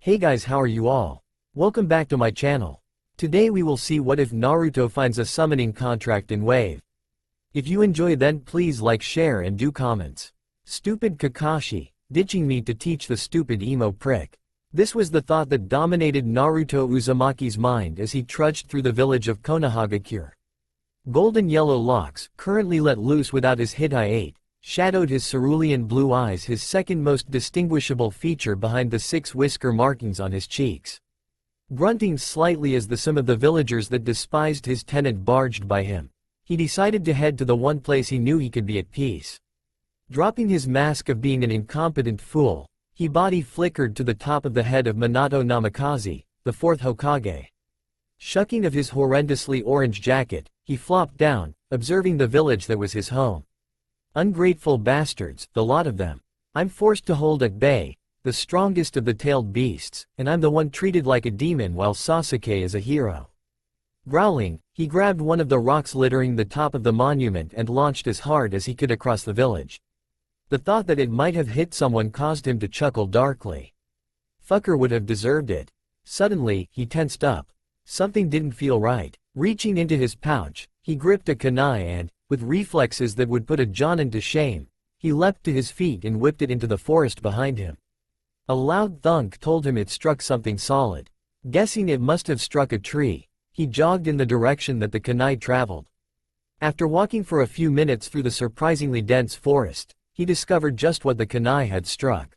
Hey guys, how are you all? Welcome back to my channel. Today we will see what if Naruto finds a summoning contract in Wave. If you enjoy, then please like, share and do comments. Stupid Kakashi, ditching me to teach the stupid emo prick. This was the thought that dominated Naruto Uzumaki's mind as he trudged through the village of Konohagakure. Golden yellow locks, currently let loose without his Hitai-8, shadowed his cerulean blue eyes, his second most distinguishable feature behind the 6 whisker markings on his cheeks. Grunting slightly as some of the villagers that despised his tenant barged by him, he decided to head to the one place he knew he could be at peace. Dropping his mask of being an incompetent fool, he body flickered to the top of the head of Minato Namikaze, the 4th Hokage. Shucking of his horrendously orange jacket, he flopped down, observing the village that was his home. Ungrateful bastards, the lot of them. I'm forced to hold at bay, the strongest of the tailed beasts, and I'm the one treated like a demon while Sasuke is a hero. Growling, he grabbed one of the rocks littering the top of the monument and launched as hard as he could across the village. The thought that it might have hit someone caused him to chuckle darkly. Fucker would have deserved it. Suddenly, he tensed up. Something didn't feel right. Reaching into his pouch, he gripped a kunai and, with reflexes that would put a Jonin to shame, he leapt to his feet and whipped it into the forest behind him. A loud thunk told him it struck something solid. Guessing it must have struck a tree, he jogged in the direction that the kunai traveled. After walking for a few minutes through the surprisingly dense forest, he discovered just what the kunai had struck.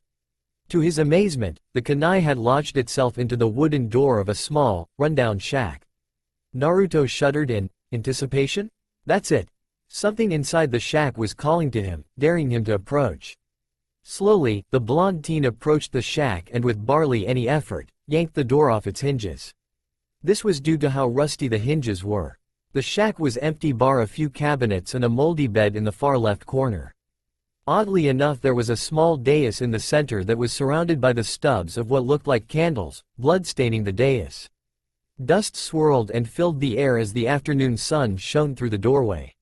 To his amazement, the kunai had lodged itself into the wooden door of a small, rundown shack. Naruto shuddered in anticipation? That's it. Something inside the shack was calling to him, daring him to approach. Slowly, the blonde teen approached the shack and with barely any effort, yanked the door off its hinges. This was due to how rusty the hinges were. The shack was empty bar a few cabinets and a moldy bed in the far left corner. Oddly enough, there was a small dais in the center that was surrounded by the stubs of what looked like candles, blood-staining the dais. Dust swirled and filled the air as the afternoon sun shone through the doorway.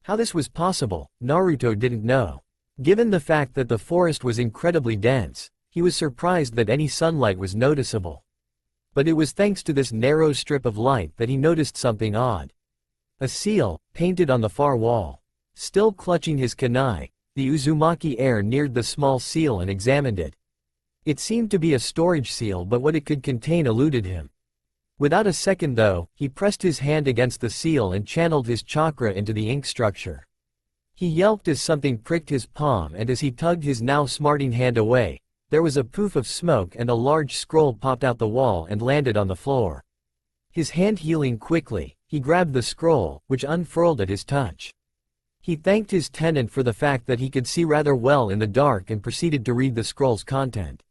How this was possible, Naruto didn't know. Given the fact that the forest was incredibly dense, he was surprised that any sunlight was noticeable. But it was thanks to this narrow strip of light that he noticed something odd. A seal, painted on the far wall. Still clutching his kunai, the Uzumaki heir neared the small seal and examined it. It seemed to be a storage seal, but what it could contain eluded him. Without a second though, he pressed his hand against the seal and channeled his chakra into the ink structure. He yelped as something pricked his palm, and as he tugged his now smarting hand away, there was a poof of smoke and a large scroll popped out the wall and landed on the floor. His hand healing quickly, he grabbed the scroll, which unfurled at his touch. He thanked his tenant for the fact that he could see rather well in the dark and proceeded to read the scroll's content.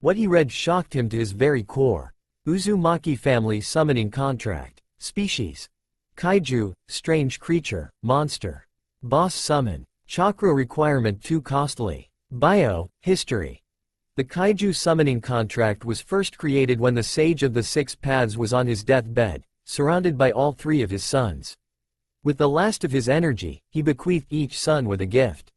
What he read shocked him to his very core. Uzumaki family summoning contract. Species: Kaiju, strange creature, monster. Boss summon. Chakra requirement too costly. Bio, history. The Kaiju summoning contract was first created when the Sage of the Six Paths was on his deathbed, surrounded by all 3 of his sons. With the last of his energy, he bequeathed each son with a gift.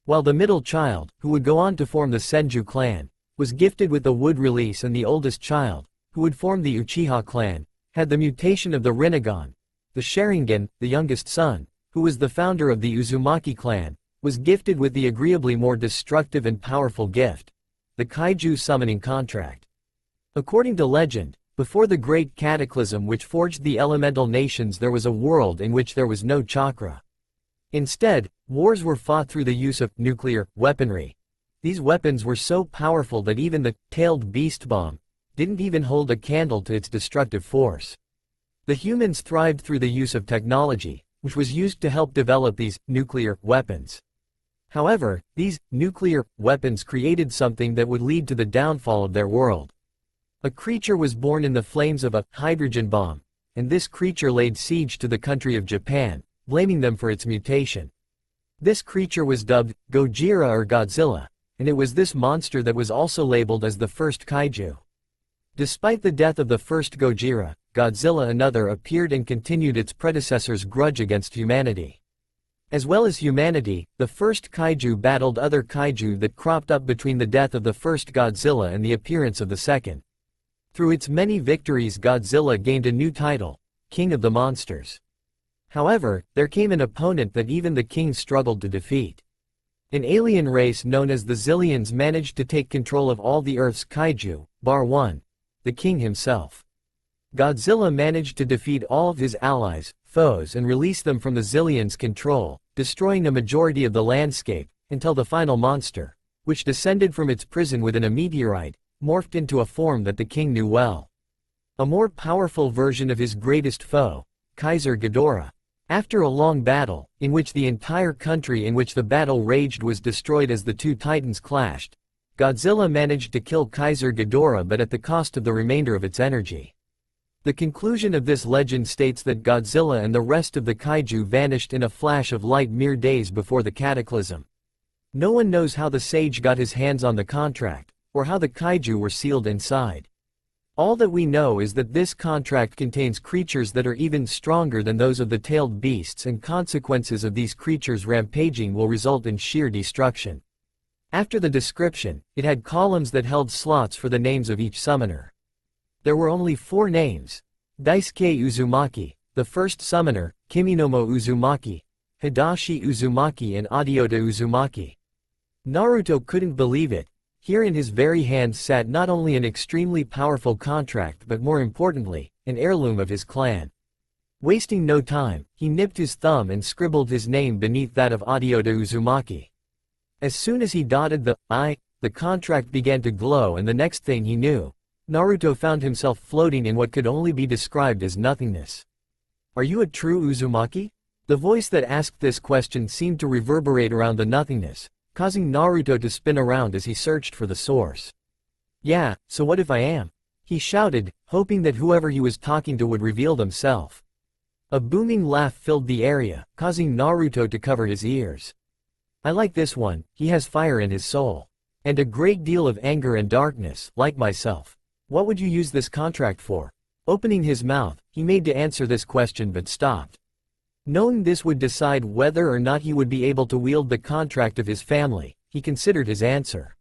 While the middle child, who would go on to form the Senju clan, was gifted with the Wood Release, and the oldest child, who would form the Uchiha clan, had the mutation of the Rinnegan. The Sharingan, the youngest son, who was the founder of the Uzumaki clan, was gifted with the agreeably more destructive and powerful gift, the Kaiju summoning contract. According to legend, before the great cataclysm which forged the elemental nations, there was a world in which there was no chakra. Instead, wars were fought through the use of nuclear weaponry. These weapons were so powerful that even the tailed beast bomb didn't even hold a candle to its destructive force. The humans thrived through the use of technology, which was used to help develop these nuclear weapons. However, these nuclear weapons created something that would lead to the downfall of their world. A creature was born in the flames of a hydrogen bomb, and this creature laid siege to the country of Japan, blaming them for its mutation. This creature was dubbed Gojira or Godzilla, and it was this monster that was also labeled as the first kaiju. Despite the death of the first Gojira, Godzilla another appeared and continued its predecessor's grudge against humanity. As well as humanity, the first kaiju battled other kaiju that cropped up between the death of the first Godzilla and the appearance of the second. Through its many victories, Godzilla gained a new title, King of the Monsters. However, there came an opponent that even the king struggled to defeat. An alien race known as the Zillions managed to take control of all the Earth's kaiju, bar one, the king himself. Godzilla managed to defeat all of his allies, foes, and release them from the Zillions' control, destroying a majority of the landscape, until the final monster, which descended from its prison within a meteorite, morphed into a form that the king knew well. A more powerful version of his greatest foe, Kaiser Ghidorah. After a long battle, in which the entire country in which the battle raged was destroyed as the two titans clashed, Godzilla managed to kill Kaiser Ghidorah but at the cost of the remainder of its energy. The conclusion of this legend states that Godzilla and the rest of the kaiju vanished in a flash of light mere days before the cataclysm. No one knows how the sage got his hands on the contract, or how the kaiju were sealed inside. All that we know is that this contract contains creatures that are even stronger than those of the tailed beasts, and consequences of these creatures rampaging will result in sheer destruction. After the description, it had columns that held slots for the names of each summoner. There were only 4 names: Daisuke Uzumaki, the first summoner, Kiminomo Uzumaki, Hidashi Uzumaki, and Adiota Uzumaki. Naruto couldn't believe it. Here in his very hands sat not only an extremely powerful contract but more importantly, an heirloom of his clan. Wasting no time, he nipped his thumb and scribbled his name beneath that of Adiota Uzumaki. As soon as he dotted the I, the contract began to glow, and the next thing he knew, Naruto found himself floating in what could only be described as nothingness. "Are you a true Uzumaki?" The voice that asked this question seemed to reverberate around the nothingness, causing Naruto to spin around as he searched for the source. "Yeah, so what if I am?" he shouted, hoping that whoever he was talking to would reveal themselves. A booming laugh filled the area, causing Naruto to cover his ears. "I like this one, he has fire in his soul. And a great deal of anger and darkness, like myself. What would you use this contract for?" Opening his mouth, he made to answer this question but stopped. Knowing this would decide whether or not he would be able to wield the contract of his family, he considered his answer.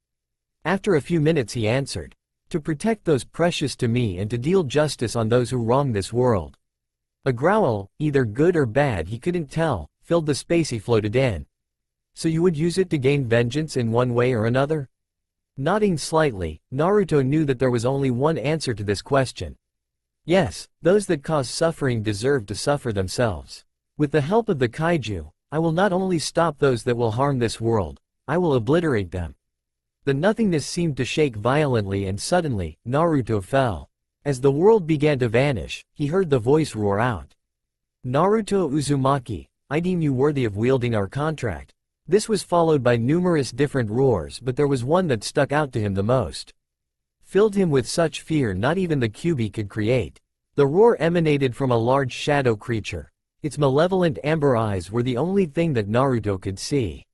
After a few minutes he answered, "To protect those precious to me and to deal justice on those who wrong this world." A growl, either good or bad he couldn't tell, filled the space he floated in. "So you would use it to gain vengeance in one way or another?" Nodding slightly, Naruto knew that there was only one answer to this question. Yes, those that cause suffering deserve to suffer themselves. With the help of the kaiju, I will not only stop those that will harm this world, I will obliterate them. The nothingness seemed to shake violently, and suddenly, Naruto fell. As the world began to vanish, he heard the voice roar out. "Naruto Uzumaki, I deem you worthy of wielding our contract." This was followed by numerous different roars, but there was one that stuck out to him the most. Filled him with such fear not even the Kyuubi could create. The roar emanated from a large shadow creature. Its malevolent amber eyes were the only thing that Naruto could see.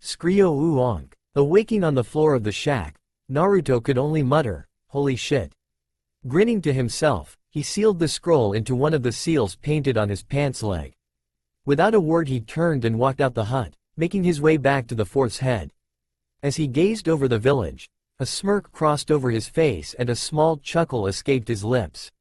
Skrio Uonk. Awaking on the floor of the shack, Naruto could only mutter, "Holy shit." Grinning to himself, he sealed the scroll into one of the seals painted on his pants leg. Without a word he turned and walked out the hut, making his way back to the fort's head. As he gazed over the village, a smirk crossed over his face and a small chuckle escaped his lips.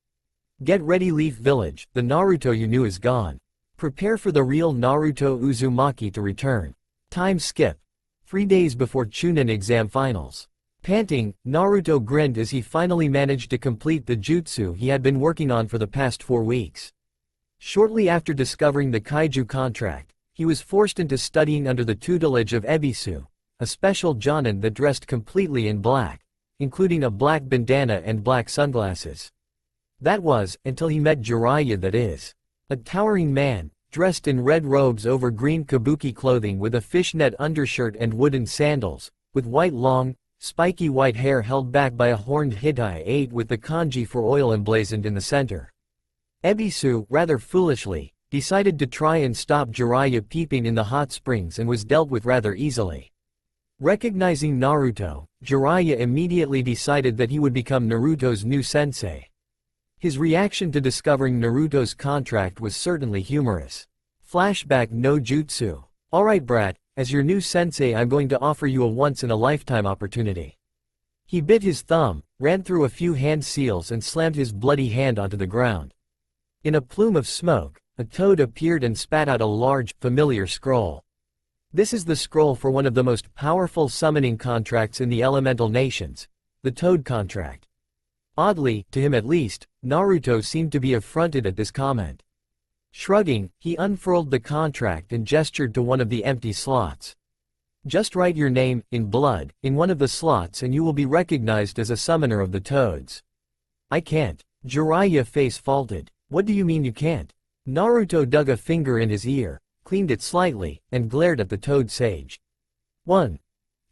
"Get ready, Leaf Village, the Naruto you knew is gone. Prepare for the real Naruto Uzumaki to return." Time skip. 3 days before Chunin exam finals. Panting, Naruto grinned as he finally managed to complete the jutsu he had been working on for the past 4 weeks. Shortly after discovering the kaiju contract, he was forced into studying under the tutelage of Ebisu, a special jonin that dressed completely in black, including a black bandana and black sunglasses. That was, until he met Jiraiya, that is. A towering man, dressed in red robes over green kabuki clothing with a fishnet undershirt and wooden sandals, with white long, spiky white hair held back by a horned hitai 8 with the kanji for oil emblazoned in the center. Ebisu, rather foolishly, decided to try and stop Jiraiya peeping in the hot springs and was dealt with rather easily. Recognizing Naruto, Jiraiya immediately decided that he would become Naruto's new sensei. His reaction to discovering Naruto's contract was certainly humorous. Flashback no jutsu. Alright brat, as your new sensei I'm going to offer you a once-in-a-lifetime opportunity. He bit his thumb, ran through a few hand seals and slammed his bloody hand onto the ground. In a plume of smoke, a toad appeared and spat out a large, familiar scroll. This is the scroll for one of the most powerful summoning contracts in the elemental nations, the Toad Contract. Oddly, to him at least, Naruto seemed to be affronted at this comment. Shrugging, he unfurled the contract and gestured to one of the empty slots. Just write your name, in blood, in one of the slots and you will be recognized as a summoner of the toads. I can't. Jiraiya face faulted. What do you mean you can't? Naruto dug a finger in his ear, cleaned it slightly, and glared at the toad sage. 1.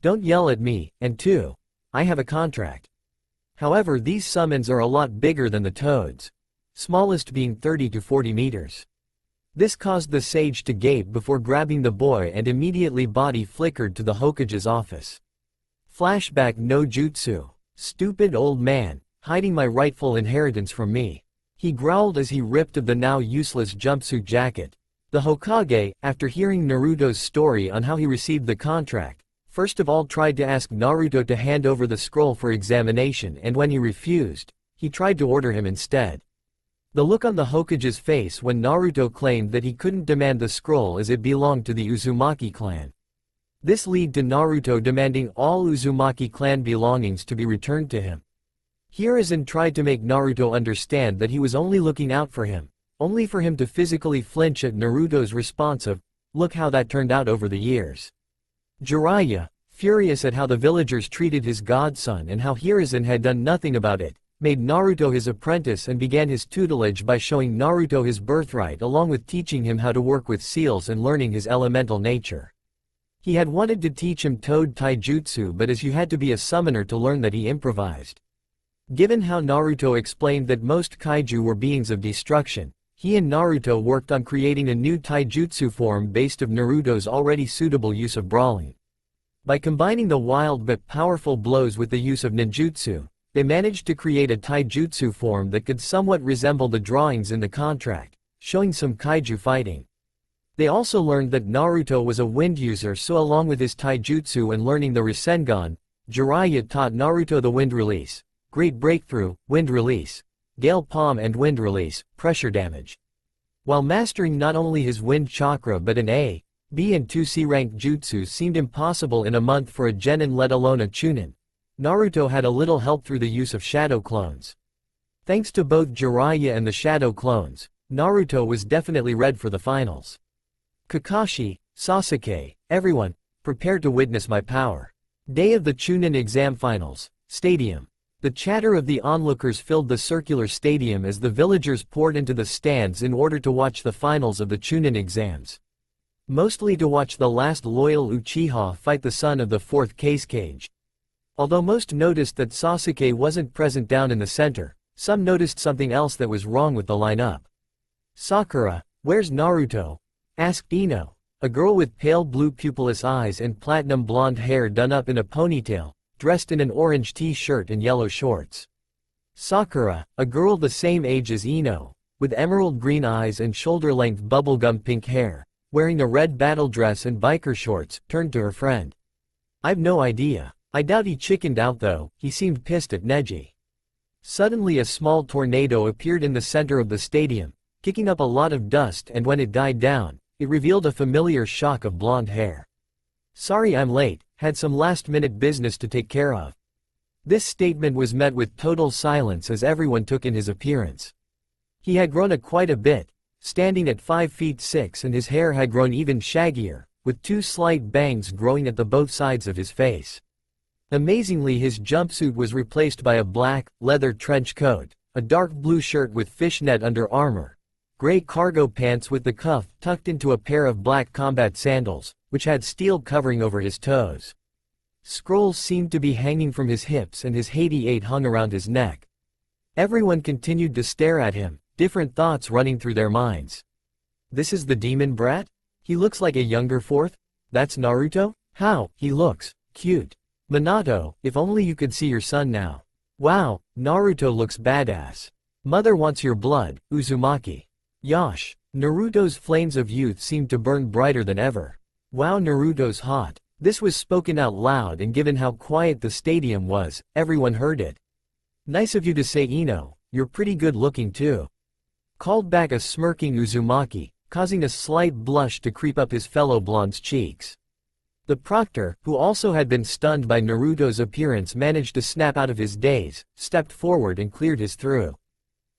Don't yell at me, and 2. I have a contract. However, these summons are a lot bigger than the toads, smallest being 30 to 40 meters. This caused the sage to gape before grabbing the boy and immediately body flickered to the Hokage's office. Flashback no jutsu. Stupid old man, hiding my rightful inheritance from me. He growled as he ripped of the now useless jumpsuit jacket. The Hokage, after hearing Naruto's story on how he received the contract, first of all tried to ask Naruto to hand over the scroll for examination, and when he refused, he tried to order him instead. The look on the Hokage's face when Naruto claimed that he couldn't demand the scroll as it belonged to the Uzumaki clan. This led to Naruto demanding all Uzumaki clan belongings to be returned to him. Hiruzen tried to make Naruto understand that he was only looking out for him, only for him to physically flinch at Naruto's response of, "Look how that turned out over the years." Jiraiya, furious at how the villagers treated his godson and how Hiruzen had done nothing about it, made Naruto his apprentice and began his tutelage by showing Naruto his birthright along with teaching him how to work with seals and learning his elemental nature. He had wanted to teach him Toad Taijutsu, but as you had to be a summoner to learn that, he improvised. Given how Naruto explained that most kaiju were beings of destruction, he and Naruto worked on creating a new taijutsu form based of Naruto's already suitable use of brawling. By combining the wild but powerful blows with the use of ninjutsu, they managed to create a taijutsu form that could somewhat resemble the drawings in the contract, showing some kaiju fighting. They also learned that Naruto was a wind user, so along with his taijutsu and learning the Rasengan, Jiraiya taught Naruto the wind release, Great Breakthrough, wind release, Gale Palm and wind release, pressure damage. While mastering not only his wind chakra but an A, B and 2 C rank jutsu seemed impossible in a month for a genin, let alone a chunin, Naruto had a little help through the use of shadow clones. Thanks to both Jiraiya and the shadow clones, Naruto was definitely ready for the finals. Kakashi, Sasuke, everyone, prepare to witness my power. Day of the Chunin exam finals, stadium. The chatter of the onlookers filled the circular stadium as the villagers poured into the stands in order to watch the finals of the Chunin exams. Mostly to watch the last loyal Uchiha fight the son of the fourth Kage. Although most noticed that Sasuke wasn't present down in the center, some noticed something else that was wrong with the lineup. "Sakura, where's Naruto?" asked Ino, a girl with pale blue pupilless eyes and platinum blonde hair done up in a ponytail, dressed in an orange t-shirt and yellow shorts. Sakura, a girl the same age as Ino, with emerald green eyes and shoulder-length bubblegum pink hair, wearing a red battle dress and biker shorts, turned to her friend. "I've no idea. I doubt he chickened out though, he seemed pissed at Neji." Suddenly a small tornado appeared in the center of the stadium, kicking up a lot of dust, and when it died down, it revealed a familiar shock of blonde hair. "Sorry I'm late, had some last-minute business to take care of." This statement was met with total silence as everyone took in his appearance. He had grown quite a bit, standing at 5 feet 6, and his hair had grown even shaggier, with 2 slight bangs growing at the both sides of his face. Amazingly, his jumpsuit was replaced by a black, leather trench coat, a dark blue shirt with fishnet under armor, gray cargo pants with the cuff tucked into a pair of black combat sandals, which had steel covering over his toes. Scrolls seemed to be hanging from his hips and his Hades 8 hung around his neck. Everyone continued to stare at him, different thoughts running through their minds. "This is the demon brat? He looks like a younger fourth? That's Naruto? How, he looks cute. Minato, if only you could see your son now. Wow, Naruto looks badass. Mother wants your blood, Uzumaki." Yosh. Naruto's flames of youth seemed to burn brighter than ever. Wow, Naruto's hot. This was spoken out loud, and given how quiet the stadium was, everyone heard it. Nice of you to say, Ino, you're pretty good looking too. Called back a smirking Uzumaki, causing a slight blush to creep up his fellow blonde's cheeks. The proctor, who also had been stunned by Naruto's appearance, managed to snap out of his daze, stepped forward and cleared his throat.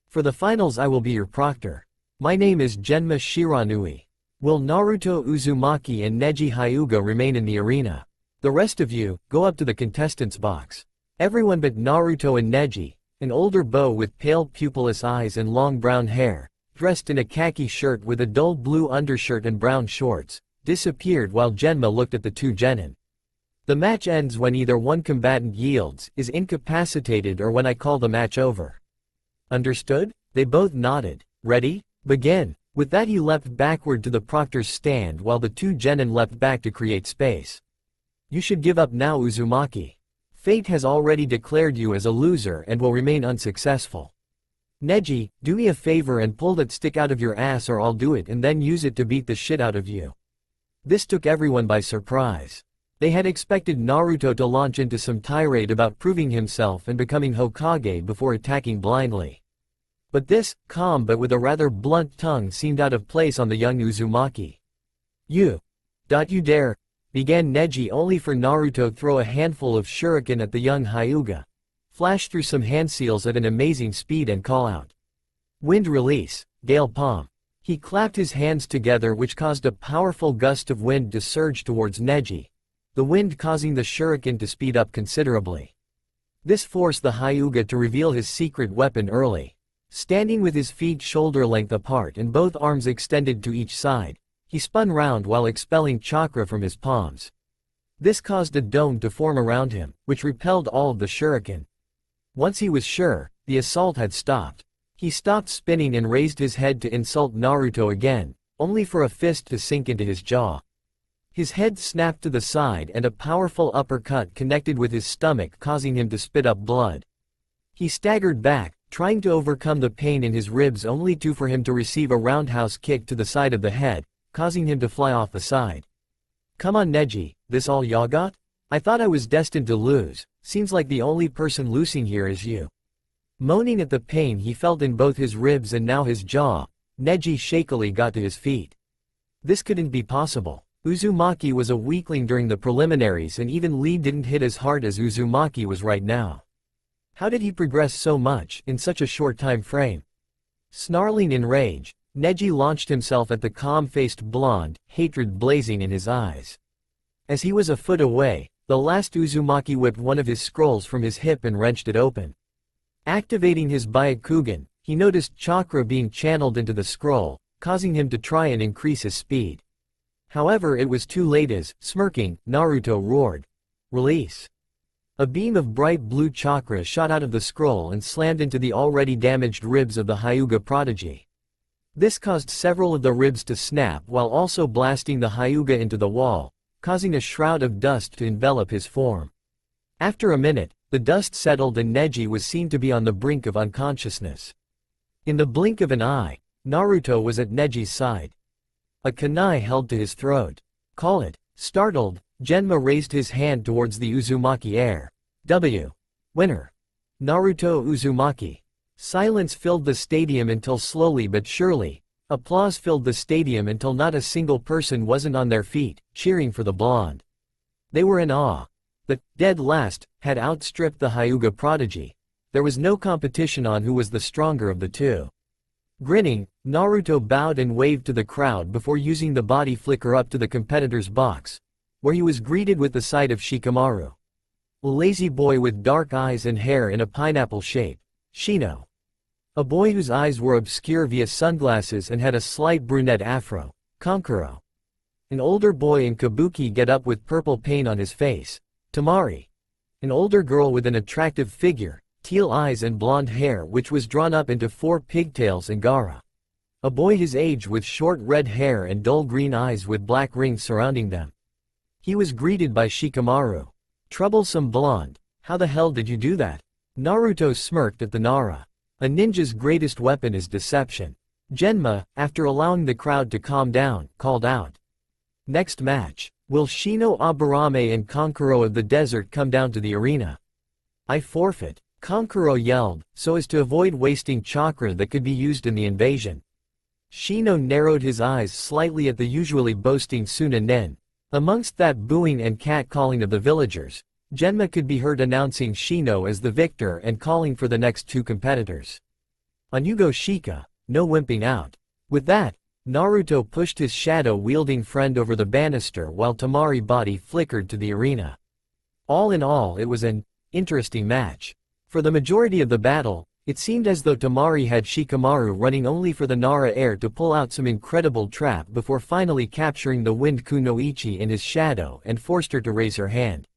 For the finals I will be your proctor. My name is Genma Shiranui. Will Naruto Uzumaki and Neji Hyuga remain in the arena? The rest of you, go up to the contestants box. Everyone but Naruto and Neji, an older beau with pale pupilless eyes and long brown hair, dressed in a khaki shirt with a dull blue undershirt and brown shorts, disappeared while Genma looked at the two genin. The match ends when either one combatant yields, is incapacitated, or when I call the match over. Understood? They both nodded. Ready? Begin. With that he leapt backward to the proctor's stand while the two genin leapt back to create space. You should give up now, Uzumaki. Fate has already declared you as a loser and will remain unsuccessful. Neji, do me a favor and pull that stick out of your ass, or I'll do it and then use it to beat the shit out of you. This took everyone by surprise. They had expected Naruto to launch into some tirade about proving himself and becoming Hokage before attacking blindly. But this, calm but with a rather blunt tongue, seemed out of place on the young Uzumaki. You dare, began Neji, only for Naruto throw a handful of shuriken at the young Hyuga, flash through some hand seals at an amazing speed and call out. Wind release, gale palm. He clapped his hands together, which caused a powerful gust of wind to surge towards Neji, the wind causing the shuriken to speed up considerably. This forced the Hyuga to reveal his secret weapon early. Standing with his feet shoulder-length apart and both arms extended to each side, he spun round while expelling chakra from his palms. This caused a dome to form around him, which repelled all of the shuriken. Once he was sure the assault had stopped, he stopped spinning and raised his head to insult Naruto again, only for a fist to sink into his jaw. His head snapped to the side and a powerful uppercut connected with his stomach, causing him to spit up blood. He staggered back, trying to overcome the pain in his ribs, only for him to receive a roundhouse kick to the side of the head, causing him to fly off the side. Come on, Neji, this all ya got? I thought I was destined to lose. Seems like the only person losing here is you. Moaning at the pain he felt in both his ribs and now his jaw, Neji shakily got to his feet. This couldn't be possible. Uzumaki was a weakling during the preliminaries, and even Lee didn't hit as hard as Uzumaki was right now. How did he progress so much in such a short time frame? Snarling in rage, Neji launched himself at the calm-faced blonde, hatred blazing in his eyes. As he was a foot away, the last Uzumaki whipped one of his scrolls from his hip and wrenched it open. Activating his Byakugan, he noticed chakra being channeled into the scroll, causing him to try and increase his speed. However, it was too late as, smirking, Naruto roared. Release. A beam of bright blue chakra shot out of the scroll and slammed into the already damaged ribs of the Hyuga prodigy. This caused several of the ribs to snap while also blasting the Hyuga into the wall, causing a shroud of dust to envelop his form. After a minute, the dust settled and Neji was seen to be on the brink of unconsciousness. In the blink of an eye, Naruto was at Neji's side. A kunai held to his throat. Call it. Startled, Genma raised his hand towards the Uzumaki air. Winner. Naruto Uzumaki. Silence filled the stadium until slowly but surely, applause filled the stadium until not a single person wasn't on their feet, cheering for the blonde. They were in awe. The dead last had outstripped the Hyuga prodigy. There was no competition on who was the stronger of the two. Grinning, Naruto bowed and waved to the crowd before using the body flicker up to the competitor's box, where he was greeted with the sight of Shikamaru. A lazy boy with dark eyes and hair in a pineapple shape, Shino. A boy whose eyes were obscure via sunglasses and had a slight brunette afro, Kankuro. An older boy in kabuki getup with purple paint on his face, Tamari. An older girl with an attractive figure, teal eyes and blonde hair which was drawn up into 4 pigtails, and Gaara. A boy his age with short red hair and dull green eyes with black rings surrounding them. He was greeted by Shikamaru. Troublesome blonde, how the hell did you do that? Naruto smirked at the Nara. A ninja's greatest weapon is deception. Genma, after allowing the crowd to calm down, called out. Next match. Will Shino Aburame and Kankuro of the desert come down to the arena? I forfeit. Kankuro yelled, so as to avoid wasting chakra that could be used in the invasion. Shino narrowed his eyes slightly at the usually boasting Suna Nen. Amongst that booing and cat-calling of the villagers, Genma could be heard announcing Shino as the victor and calling for the next two competitors. Onyugo Shika, no wimping out. With that, Naruto pushed his shadow-wielding friend over the banister while Tamari body flickered to the arena. All in all, it was an interesting match. For the majority of the battle, it seemed as though Tamari had Shikamaru running only for the Nara heir to pull out some incredible trap before finally capturing the Wind Kunoichi in his shadow and forced her to raise her hand.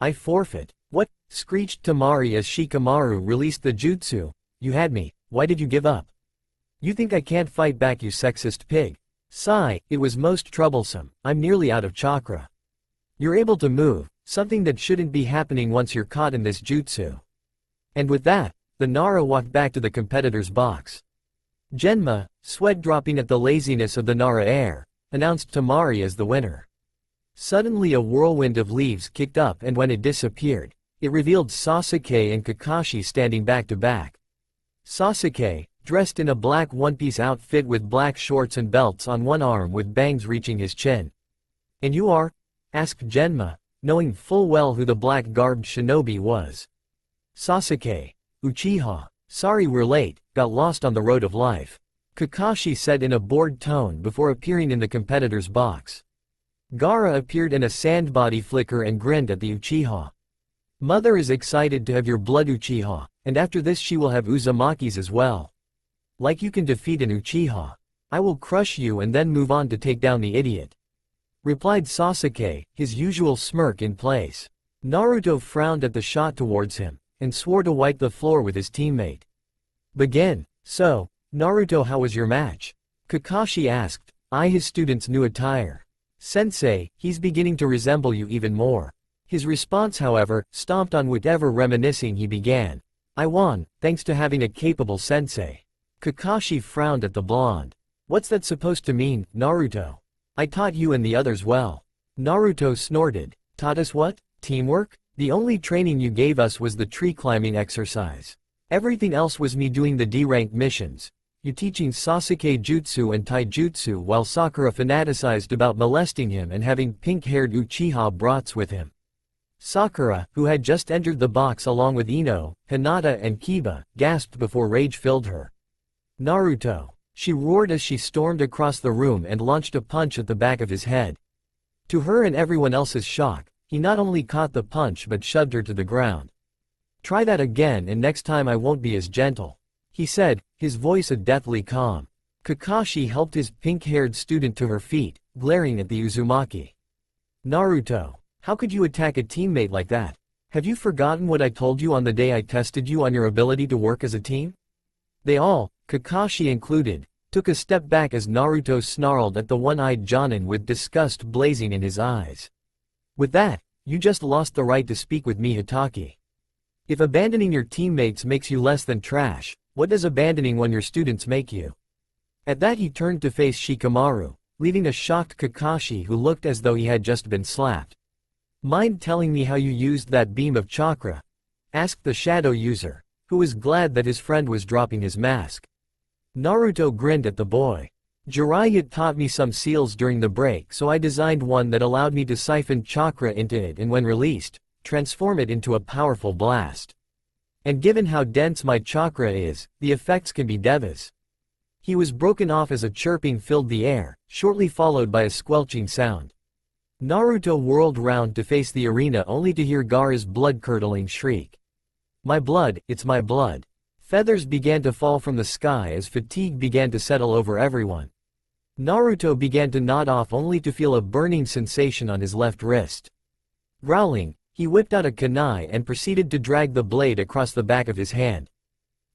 I forfeit. What? Screeched Tamari as Shikamaru released the jutsu. You had me, why did you give up? You think I can't fight back, you sexist pig? Sigh, it was most troublesome, I'm nearly out of chakra. You're able to move, something that shouldn't be happening once you're caught in this jutsu. And with that, the Nara walked back to the competitor's box. Genma, sweat dropping at the laziness of the Nara heir, announced Tamari as the winner. Suddenly a whirlwind of leaves kicked up, and when it disappeared, it revealed Sasuke and Kakashi standing back to back. Sasuke, dressed in a black one-piece outfit with black shorts and belts on one arm with bangs reaching his chin. And you are? Asked Genma, knowing full well who the black-garbed shinobi was. Sasuke. Uchiha. Sorry we're late, got lost on the road of life. Kakashi said in a bored tone before appearing in the competitor's box. Gaara appeared in a sandbody flicker and grinned at the Uchiha. Mother is excited to have your blood, Uchiha, and after this she will have Uzumaki's as well. Like you can defeat an Uchiha. I will crush you and then move on to take down the idiot. Replied Sasuke, his usual smirk in place. Naruto frowned at the shot towards him, and swore to wipe the floor with his teammate. Begin. So, Naruto, how was your match? Kakashi asked, his student's new attire. Sensei, he's beginning to resemble you even more. His response, however, stomped on whatever reminiscing he began. I won, thanks to having a capable sensei. Kakashi frowned at the blonde. What's that supposed to mean, Naruto? I taught you and the others well. Naruto snorted. Taught us what? Teamwork? The only training you gave us was the tree climbing exercise. Everything else was me doing the D-rank missions. You teaching Sasuke jutsu and taijutsu while Sakura fanaticized about molesting him and having pink-haired Uchiha brats with him. Sakura, who had just entered the box along with Ino, Hinata and Kiba, gasped before rage filled her. Naruto. She roared as she stormed across the room and launched a punch at the back of his head. To her and everyone else's shock, he not only caught the punch but shoved her to the ground. Try that again and next time I won't be as gentle, he said, his voice a deathly calm. Kakashi helped his pink-haired student to her feet, glaring at the Uzumaki. Naruto, how could you attack a teammate like that? Have you forgotten what I told you on the day I tested you on your ability to work as a team? They all, Kakashi included, took a step back as Naruto snarled at the one-eyed Jonin with disgust blazing in his eyes. With that, you just lost the right to speak with me, Hitaki. If abandoning your teammates makes you less than trash, what does abandoning one your students make you? At that he turned to face Shikamaru, leaving a shocked Kakashi who looked as though he had just been slapped. Mind telling me how you used that beam of chakra? Asked the shadow user, who was glad that his friend was dropping his mask. Naruto grinned at the boy. Jiraiya taught me some seals during the break, so I designed one that allowed me to siphon chakra into it and when released, transform it into a powerful blast. And given how dense my chakra is, the effects can be devas. He was broken off as a chirping filled the air, shortly followed by a squelching sound. Naruto whirled round to face the arena only to hear Gaara's blood-curdling shriek. My blood, it's my blood. Feathers began to fall from the sky as fatigue began to settle over everyone. Naruto began to nod off only to feel a burning sensation on his left wrist. Growling, he whipped out a kunai and proceeded to drag the blade across the back of his hand.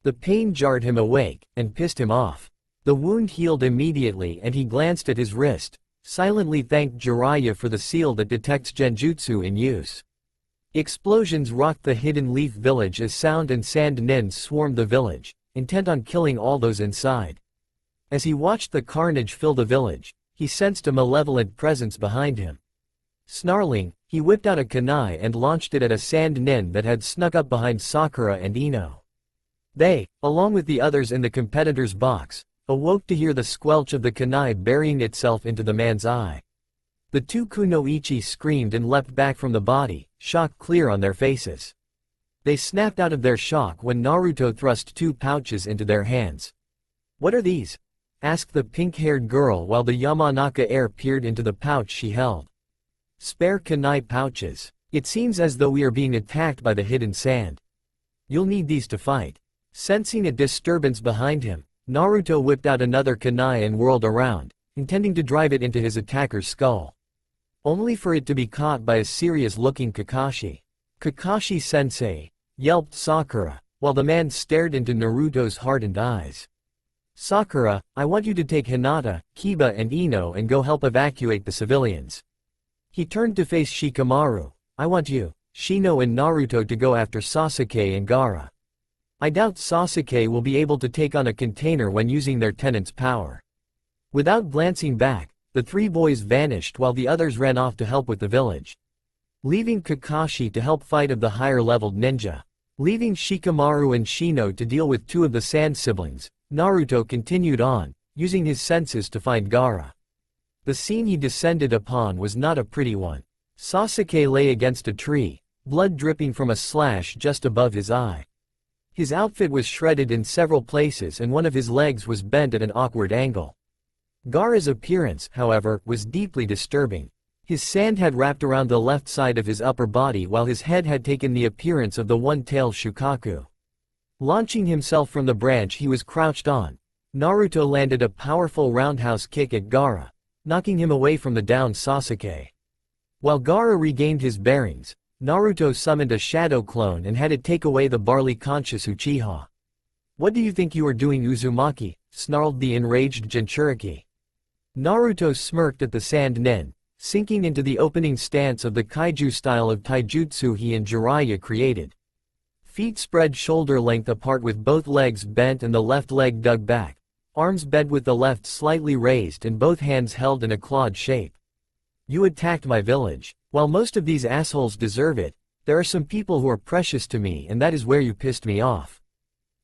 The pain jarred him awake, and pissed him off. The wound healed immediately and he glanced at his wrist, silently thanked Jiraiya for the seal that detects genjutsu in use. Explosions rocked the Hidden Leaf village as sound and sand nins swarmed the village, intent on killing all those inside. As he watched the carnage fill the village, he sensed a malevolent presence behind him. Snarling, he whipped out a kunai and launched it at a sand nin that had snuck up behind Sakura and Ino. They, along with the others in the competitor's box, awoke to hear the squelch of the kunai burying itself into the man's eye. The two kunoichi screamed and leapt back from the body, shock clear on their faces. They snapped out of their shock when Naruto thrust two pouches into their hands. "What are these?" asked the pink-haired girl while the Yamanaka heir peered into the pouch she held. "Spare kunai pouches. It seems as though we are being attacked by the hidden sand. You'll need these to fight." Sensing a disturbance behind him, Naruto whipped out another kunai and whirled around, intending to drive it into his attacker's skull. Only for it to be caught by a serious-looking Kakashi. "Kakashi-sensei," yelped Sakura, while the man stared into Naruto's hardened eyes. "Sakura, I want you to take Hinata, Kiba and Ino and go help evacuate the civilians." He turned to face Shikamaru. "I want you, Shino and Naruto to go after Sasuke and Gaara. I doubt Sasuke will be able to take on a container when using their tenant's power." Without glancing back, the three boys vanished while the others ran off to help with the village. Leaving Kakashi to help fight of the higher-leveled ninja. Leaving Shikamaru and Shino to deal with two of the Sand siblings, Naruto continued on, using his senses to find Gaara. The scene he descended upon was not a pretty one. Sasuke lay against a tree, blood dripping from a slash just above his eye. His outfit was shredded in several places and one of his legs was bent at an awkward angle. Gaara's appearance, however, was deeply disturbing. His sand had wrapped around the left side of his upper body while his head had taken the appearance of the one-tailed Shukaku. Launching himself from the branch he was crouched on, Naruto landed a powerful roundhouse kick at Gaara, knocking him away from the downed Sasuke. While Gaara regained his bearings, Naruto summoned a shadow clone and had it take away the barley-conscious Uchiha. "What do you think you are doing, Uzumaki?" snarled the enraged Jinchuriki. Naruto smirked at the sand nin, sinking into the opening stance of the kaiju style of taijutsu he and Jiraiya created. Feet spread shoulder-length apart with both legs bent and the left leg dug back, arms bent with the left slightly raised and both hands held in a clawed shape. "You attacked my village. While most of these assholes deserve it, there are some people who are precious to me and that is where you pissed me off."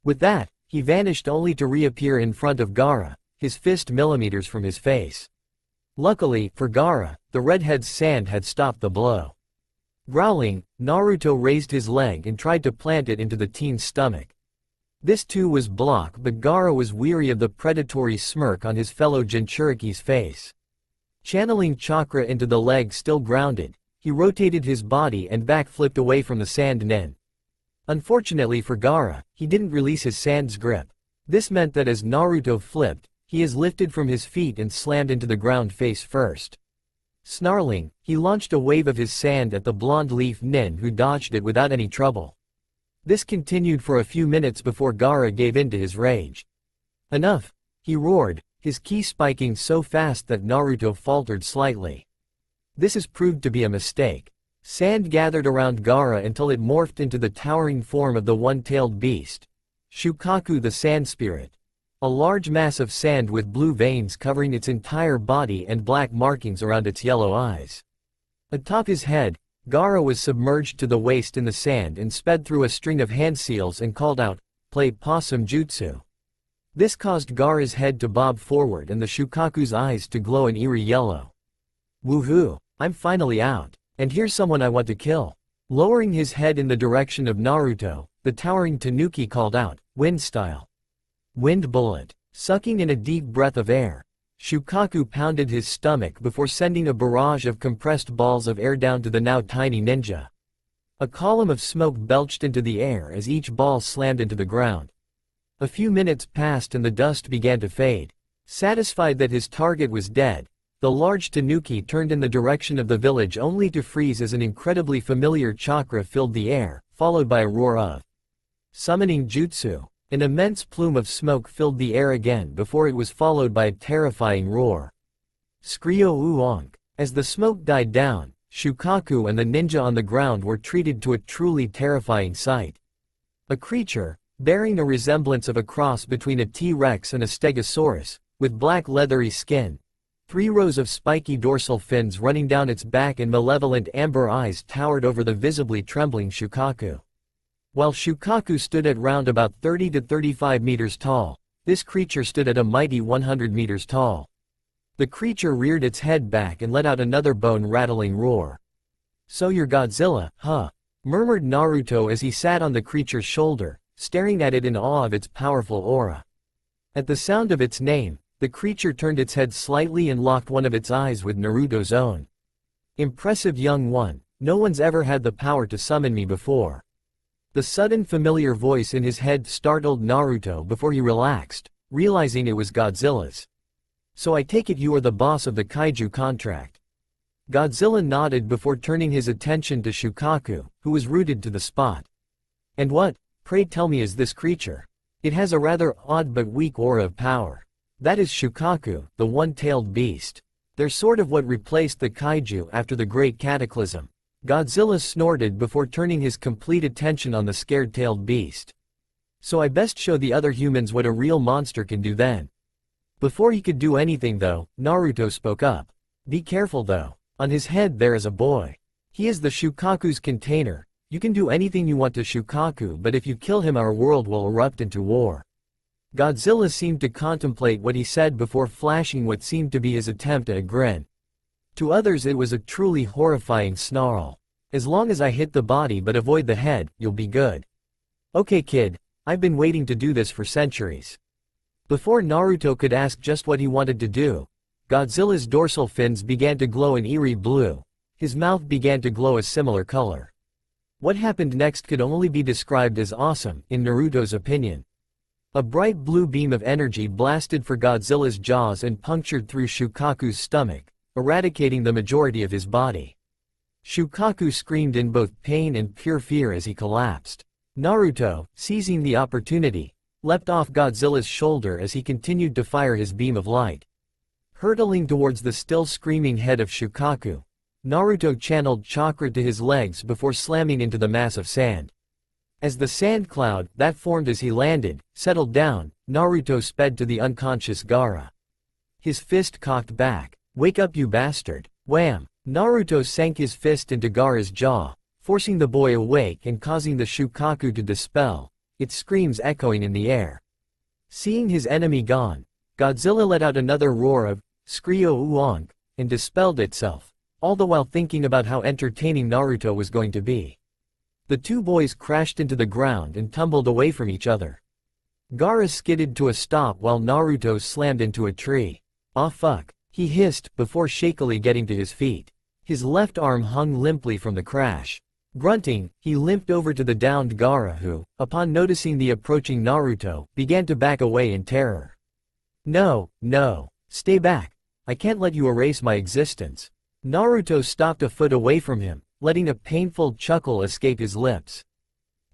With that, he vanished only to reappear in front of Gaara, his fist millimeters from his face. Luckily, for Gaara, the redhead's sand had stopped the blow. Growling, Naruto raised his leg and tried to plant it into the teen's stomach. This too was blocked, but Gaara was weary of the predatory smirk on his fellow Jinchuriki's face. Channeling chakra into the leg still grounded, he rotated his body and backflipped away from the sand nin. Unfortunately for Gaara, he didn't release his sand's grip. This meant that as Naruto flipped, he is lifted from his feet and slammed into the ground face first. Snarling, he launched a wave of his sand at the blonde leaf nin who dodged it without any trouble. This continued for a few minutes before Gaara gave in to his rage. "Enough!" he roared, his ki spiking so fast that Naruto faltered slightly. This has proved to be a mistake. Sand gathered around Gaara until it morphed into the towering form of the one-tailed beast, Shukaku the Sand Spirit. A large mass of sand with blue veins covering its entire body and black markings around its yellow eyes. Atop his head, Gaara was submerged to the waist in the sand and sped through a string of hand seals and called out, "Play possum jutsu." This caused Gaara's head to bob forward and the Shukaku's eyes to glow an eerie yellow. "Woohoo! I'm finally out. And here's someone I want to kill." Lowering his head in the direction of Naruto, the towering Tanuki called out, "Wind style." "Wind bullet." Sucking in a deep breath of air, Shukaku pounded his stomach before sending a barrage of compressed balls of air down to the now tiny ninja. A column of smoke belched into the air as each ball slammed into the ground. A few minutes passed and the dust began to fade. Satisfied that his target was dead, the large Tanuki turned in the direction of the village only to freeze as an incredibly familiar chakra filled the air, followed by a roar of summoning jutsu. An immense plume of smoke filled the air again before it was followed by a terrifying roar. Skrio Uonk. As the smoke died down, Shukaku and the ninja on the ground were treated to a truly terrifying sight. A creature, bearing a resemblance of a cross between a T-Rex and a Stegosaurus, with black leathery skin, 3 rows of spiky dorsal fins running down its back and malevolent amber eyes towered over the visibly trembling Shukaku. While Shukaku stood at round about 30 to 35 meters tall, this creature stood at a mighty 100 meters tall. The creature reared its head back and let out another bone-rattling roar. "So you're Godzilla, huh?" murmured Naruto as he sat on the creature's shoulder, staring at it in awe of its powerful aura. At the sound of its name, the creature turned its head slightly and locked one of its eyes with Naruto's own. "Impressive young one, no one's ever had the power to summon me before." The sudden familiar voice in his head startled Naruto before he relaxed, realizing it was Godzilla's. "So I take it you are the boss of the kaiju contract." Godzilla nodded before turning his attention to Shukaku, who was rooted to the spot. "And what, pray tell me, is this creature? It has a rather odd but weak aura of power." "That is Shukaku, the one-tailed beast. They're sort of what replaced the kaiju after the Great Cataclysm." Godzilla snorted before turning his complete attention on the scared-tailed beast. "So I best show the other humans what a real monster can do then." Before he could do anything though, Naruto spoke up. "Be careful though. On his head there is a boy. He is the Shukaku's container. You can do anything you want to Shukaku, but if you kill him our world will erupt into war." Godzilla seemed to contemplate what he said before flashing what seemed to be his attempt at a grin. To others it was a truly horrifying snarl. "As long as I hit the body but avoid the head, you'll be good." "Okay kid, I've been waiting to do this for centuries." Before Naruto could ask just what he wanted to do, Godzilla's dorsal fins began to glow an eerie blue. His mouth began to glow a similar color. What happened next could only be described as awesome, in Naruto's opinion. A bright blue beam of energy blasted for Godzilla's jaws and punctured through Shukaku's stomach, eradicating the majority of his body. Shukaku screamed in both pain and pure fear as he collapsed. Naruto, seizing the opportunity, leapt off Godzilla's shoulder as he continued to fire his beam of light. Hurtling towards the still screaming head of Shukaku, Naruto channeled chakra to his legs before slamming into the mass of sand. As the sand cloud that formed as he landed settled down, Naruto sped to the unconscious Gaara. His fist cocked back. "Wake up you bastard." Wham! Naruto sank his fist into Gaara's jaw, forcing the boy awake and causing the Shukaku to dispel, its screams echoing in the air. Seeing his enemy gone, Godzilla let out another roar of "Screo Uonk" and dispelled itself, all the while thinking about how entertaining Naruto was going to be. The two boys crashed into the ground and tumbled away from each other. Gaara skidded to a stop while Naruto slammed into a tree. "Aw fuck," he hissed, before shakily getting to his feet. His left arm hung limply from the crash. Grunting, he limped over to the downed Gaara who, upon noticing the approaching Naruto, began to back away in terror. "No, no. Stay back. I can't let you erase my existence." Naruto stopped a foot away from him, letting a painful chuckle escape his lips.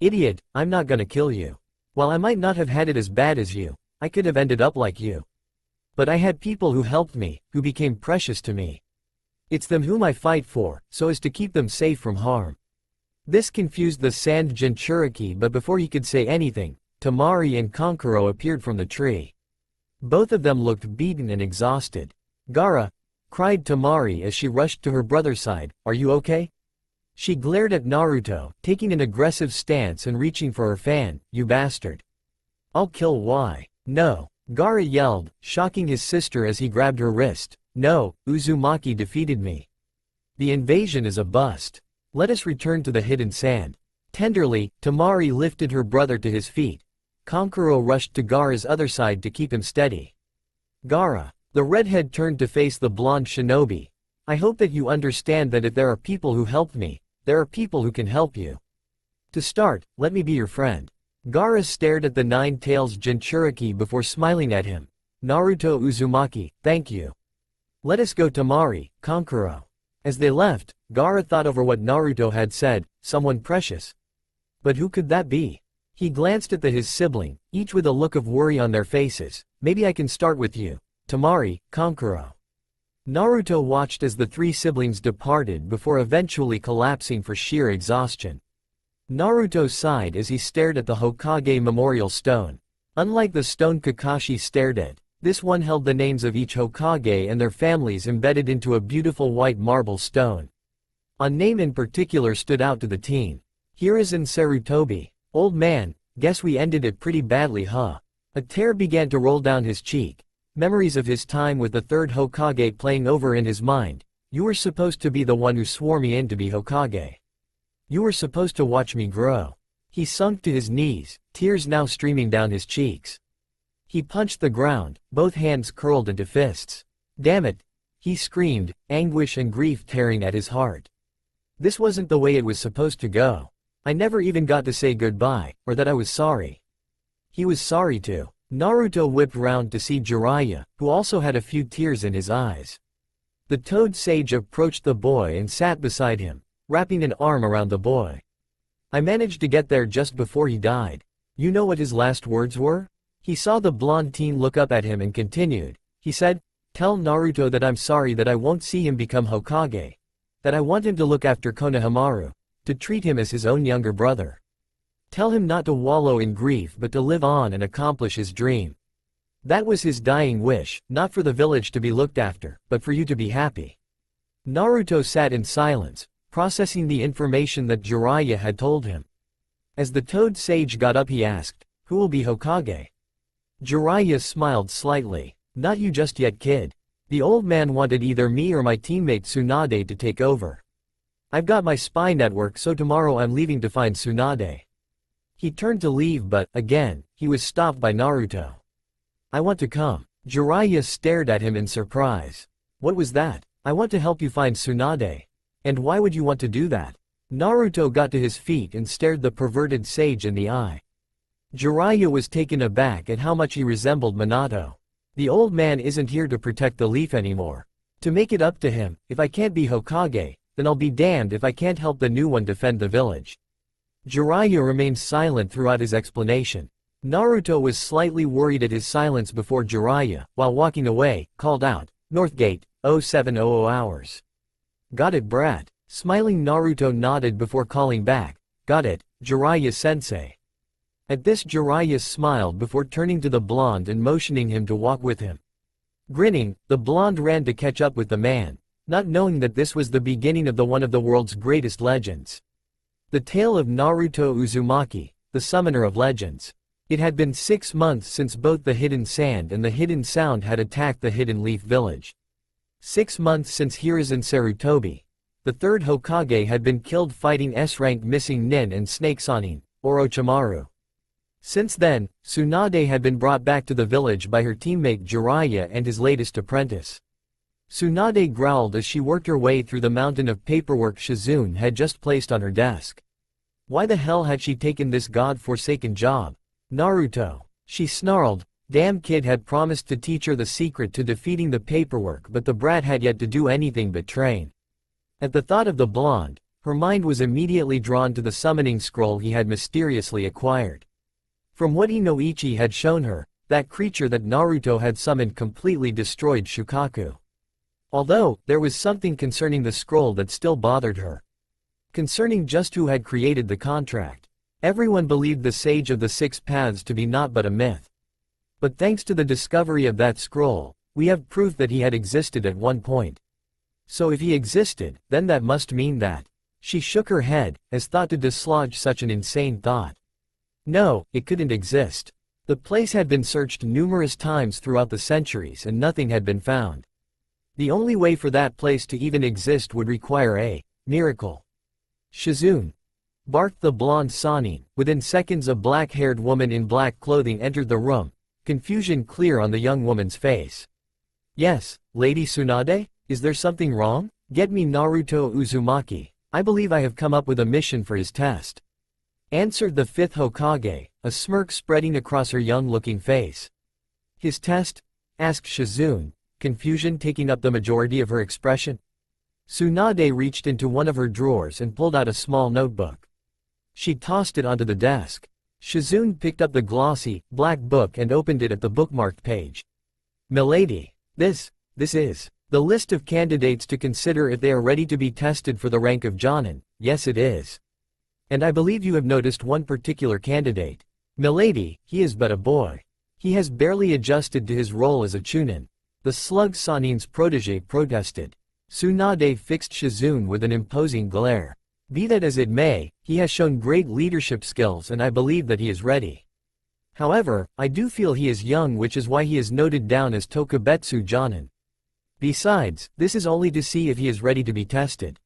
"Idiot, I'm not gonna kill you. While I might not have had it as bad as you, I could have ended up like you. But I had people who helped me, who became precious to me. It's them whom I fight for, so as to keep them safe from harm." This confused the sand Jinchuriki, but before he could say anything, Temari and Kankuro appeared from the tree. Both of them looked beaten and exhausted. "Gaara," cried Temari as she rushed to her brother's side, "are you okay?" She glared at Naruto, taking an aggressive stance and reaching for her fan. "You bastard. I'll kill why?" "No," Gaara yelled, shocking his sister as he grabbed her wrist. "No, Uzumaki defeated me. The invasion is a bust. Let us return to the hidden sand." Tenderly, Temari lifted her brother to his feet. Kankuro rushed to Gaara's other side to keep him steady. "Gaara." The redhead turned to face the blonde shinobi. "I hope that you understand that if there are people who helped me, there are people who can help you. To start, let me be your friend." Gaara stared at the Nine Tails Jinchuriki before smiling at him. "Naruto Uzumaki, thank you. Let us go Temari, Kankuro." As they left, Gaara thought over what Naruto had said, someone precious. But who could that be? He glanced at his sibling, each with a look of worry on their faces. "Maybe I can start with you, Temari, Kankuro." Naruto watched as the three siblings departed before eventually collapsing for sheer exhaustion. Naruto sighed as he stared at the Hokage Memorial Stone. Unlike the stone Kakashi stared at, This one held the names of each Hokage and their families embedded into a beautiful white marble stone. A name in particular stood out to the teen. Hiruzen Sarutobi. Old man, guess we ended it pretty badly, huh? A tear began to roll down his cheek. Memories of his time with the third Hokage playing over in his mind. You were supposed to be the one who swore me in to be Hokage. You were supposed to watch me grow. He sunk to his knees, tears now streaming down his cheeks. He punched the ground, both hands curled into fists. Damn it! He screamed, anguish and grief tearing at his heart. This wasn't the way it was supposed to go. I never even got to say goodbye, or that I was sorry. He was sorry too. Naruto whipped round to see Jiraiya, who also had a few tears in his eyes. The Toad Sage approached the boy and sat beside him, wrapping an arm around the boy. I managed to get there just before he died. You know what his last words were? He saw the blonde teen look up at him and continued. He said, "Tell Naruto that I'm sorry that I won't see him become Hokage. That I want him to look after Konohamaru, to treat him as his own younger brother. Tell him not to wallow in grief but to live on and accomplish his dream. That was his dying wish, not for the village to be looked after, but for you to be happy." Naruto sat in silence, processing the information that Jiraiya had told him. As the Toad Sage got up he asked, "Who will be Hokage?" Jiraiya smiled slightly. "Not you just yet, kid. The old man wanted either me or my teammate Tsunade to take over. I've got my spy network, so tomorrow I'm leaving to find Tsunade." He turned to leave but, again, he was stopped by Naruto. "I want to come." Jiraiya stared at him in surprise. "What was that?" "I want to help you find Tsunade." "And why would you want to do that?" Naruto got to his feet and stared the perverted sage in the eye. Jiraiya was taken aback at how much he resembled Minato. The old man isn't here to protect the leaf anymore. To make it up to him, if I can't be Hokage, then I'll be damned if I can't help the new one defend the village. Jiraiya remained silent throughout his explanation. Naruto was slightly worried at his silence before Jiraiya, while walking away, called out, "Northgate, 0700 hours. Got it, brat." Smiling, Naruto nodded before calling back, "Got it, Jiraiya-sensei." At this Jiraiya smiled before turning to the blonde and motioning him to walk with him. Grinning, the blonde ran to catch up with the man, not knowing that this was the beginning of one of the world's greatest legends. The tale of Naruto Uzumaki, the summoner of legends. It had been 6 months since both the Hidden Sand and the Hidden Sound had attacked the Hidden Leaf village. 6 months since Hiruzen Sarutobi, the third Hokage, had been killed fighting S-rank missing Nin and Snake Sanin, Orochimaru. Since then, Tsunade had been brought back to the village by her teammate Jiraiya and his latest apprentice. Tsunade growled as she worked her way through the mountain of paperwork Shizune had just placed on her desk. Why the hell had she taken this god-forsaken job? Naruto. She snarled. Damn kid had promised to teach her the secret to defeating the paperwork, but the brat had yet to do anything but train. At the thought of the blonde, her mind was immediately drawn to the summoning scroll he had mysteriously acquired. From what Inoichi had shown her, that creature that Naruto had summoned completely destroyed Shukaku. Although, there was something concerning the scroll that still bothered her. Concerning just who had created the contract. Everyone believed the Sage of the Six Paths to be naught but a myth. But thanks to the discovery of that scroll, we have proof that he had existed at one point. So if he existed, then that must mean that. She shook her head, as thought to dislodge such an insane thought. No, it couldn't exist. The place had been searched numerous times throughout the centuries and nothing had been found. The only way for that place to even exist would require a miracle. Shizune, barked the blonde Sanin. Within seconds a black-haired woman in black clothing entered the room, confusion clear on the young woman's face. Yes, Lady Tsunade? Is there something wrong? Get me Naruto Uzumaki. I believe I have come up with a mission for his test. Answered the fifth Hokage, a smirk spreading across her young-looking face. His test? Asked Shizune, confusion taking up the majority of her expression. Tsunade reached into one of her drawers and pulled out a small notebook. She tossed it onto the desk. Shizune picked up the glossy, black book and opened it at the bookmarked page. Milady, this is the list of candidates to consider if they are ready to be tested for the rank of Jonin. Yes, it is. And I believe you have noticed one particular candidate. Milady, he is but a boy. He has barely adjusted to his role as a Chunin. The slug Sanin's protege protested. Tsunade fixed Shizune with an imposing glare. Be that as it may, he has shown great leadership skills and I believe that he is ready. However, I do feel he is young, which is why he is noted down as Tokubetsu Jonin. Besides, this is only to see if he is ready to be tested.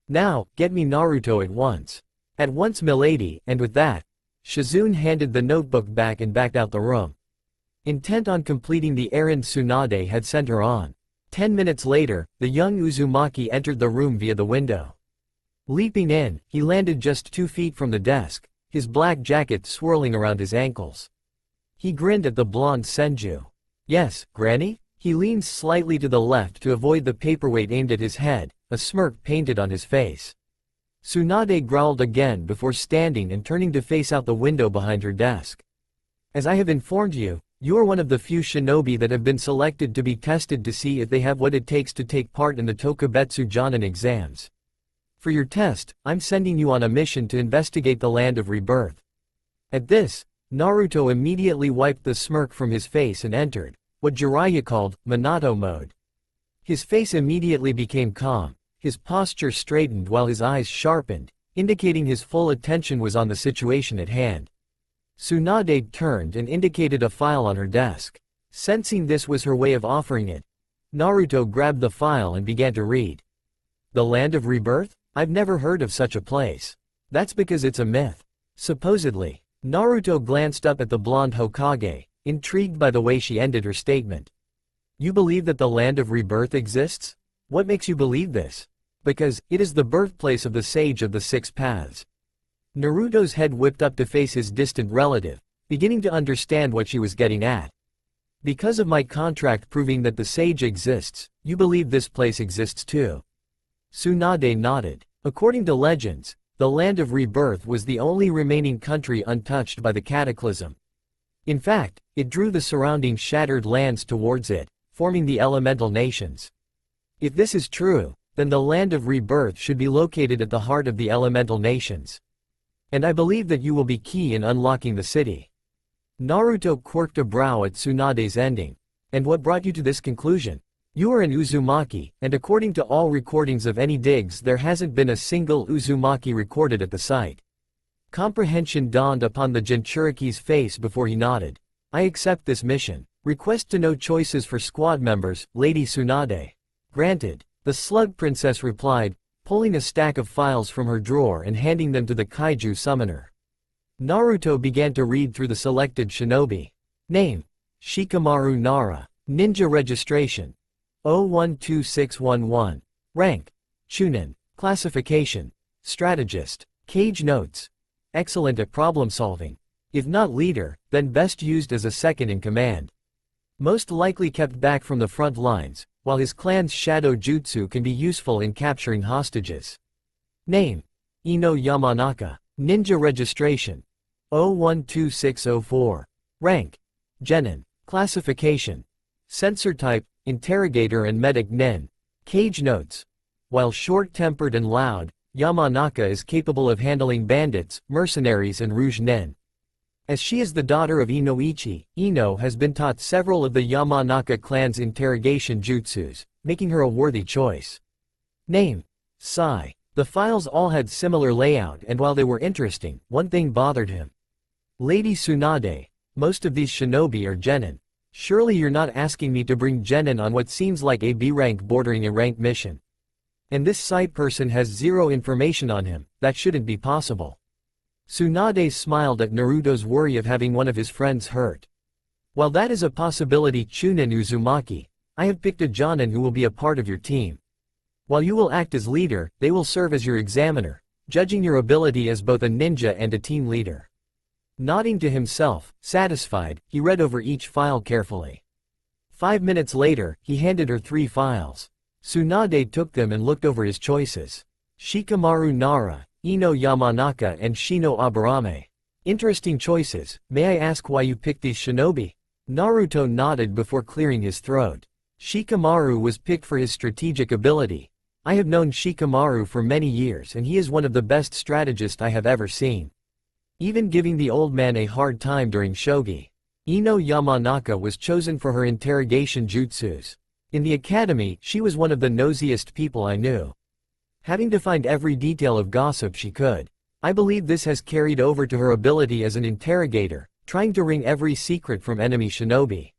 Now, get me Naruto at once. At once, milady, and with that, Shizune handed the notebook back and backed out the room. Intent on completing the errand Tsunade had sent her on. 10 minutes later, the young Uzumaki entered the room via the window. Leaping in, he landed just 2 feet from the desk, his black jacket swirling around his ankles. He grinned at the blonde Senju. Yes, Granny? He leaned slightly to the left to avoid the paperweight aimed at his head, a smirk painted on his face. Tsunade growled again before standing and turning to face out the window behind her desk. As I have informed you, you are one of the few shinobi that have been selected to be tested to see if they have what it takes to take part in the Tokubetsu Jonin exams. For your test, I'm sending you on a mission to investigate the land of rebirth. At this, Naruto immediately wiped the smirk from his face and entered what Jiraiya called Minato mode. His face immediately became calm, his posture straightened while his eyes sharpened, indicating his full attention was on the situation at hand. Tsunade turned and indicated a file on her desk. Sensing this was her way of offering it, Naruto grabbed the file and began to read. The land of rebirth? I've never heard of such a place. That's because it's a myth. Supposedly. Naruto glanced up at the blonde Hokage, intrigued by the way she ended her statement. You believe that the land of rebirth exists? What makes you believe this? Because, it is the birthplace of the sage of the 6 paths. Naruto's head whipped up to face his distant relative, beginning to understand what she was getting at. Because of my contract proving that the sage exists, you believe this place exists too. Tsunade nodded. According to legends, the land of rebirth was the only remaining country untouched by the cataclysm. In fact, it drew the surrounding shattered lands towards it, forming the elemental nations. If this is true, then the land of rebirth should be located at the heart of the elemental nations. And I believe that you will be key in unlocking the city. Naruto quirked a brow at Tsunade's ending. And what brought you to this conclusion? You are an Uzumaki, and according to all recordings of any digs there hasn't been a single Uzumaki recorded at the site. Comprehension dawned upon the Jinchuriki's face before he nodded. I accept this mission. Request to know choices for squad members, Lady Tsunade. Granted, the slug princess replied, pulling a stack of files from her drawer and handing them to the kaiju summoner. Naruto began to read through the selected shinobi. Name: Shikamaru Nara. Ninja registration: 012611. Rank: Chunin. Classification: Strategist. Cage notes: excellent at problem solving. If not leader, then best used as a second in command. Most likely kept back from the front lines, while his clan's shadow jutsu can be useful in capturing hostages. Name: Ino Yamanaka. Ninja registration: 012604. Rank: Genin. Classification: Sensor type: Interrogator and Medic Nin. Cage notes: while short-tempered and loud, Yamanaka is capable of handling bandits, mercenaries and rouge nin. As she is the daughter of Inoichi, Ino has been taught several of the Yamanaka clan's interrogation jutsus, making her a worthy choice. Name: Sai. The files all had similar layout, and while they were interesting, one thing bothered him. Lady Tsunade, most of these shinobi are genin. Surely you're not asking me to bring genin on what seems like a B-rank bordering a rank mission. And this site person has zero information on him, that shouldn't be possible. Tsunade smiled at Naruto's worry of having one of his friends hurt. While that is a possibility, Chunin Uzumaki, I have picked a Jonin who will be a part of your team. While you will act as leader, they will serve as your examiner, judging your ability as both a ninja and a team leader. Nodding to himself, satisfied, he read over each file carefully. 5 minutes later, he handed her 3 files. Tsunade took them and looked over his choices. Shikamaru Nara, Ino Yamanaka and Shino Aburame. Interesting choices. May I ask why you picked these shinobi? Naruto nodded before clearing his throat. Shikamaru was picked for his strategic ability. I have known Shikamaru for many years and he is one of the best strategists I have ever seen. Even giving the old man a hard time during shogi. Ino Yamanaka was chosen for her interrogation jutsus. In the academy, she was one of the nosiest people I knew. Having to find every detail of gossip she could. I believe this has carried over to her ability as an interrogator, trying to wring every secret from enemy shinobi.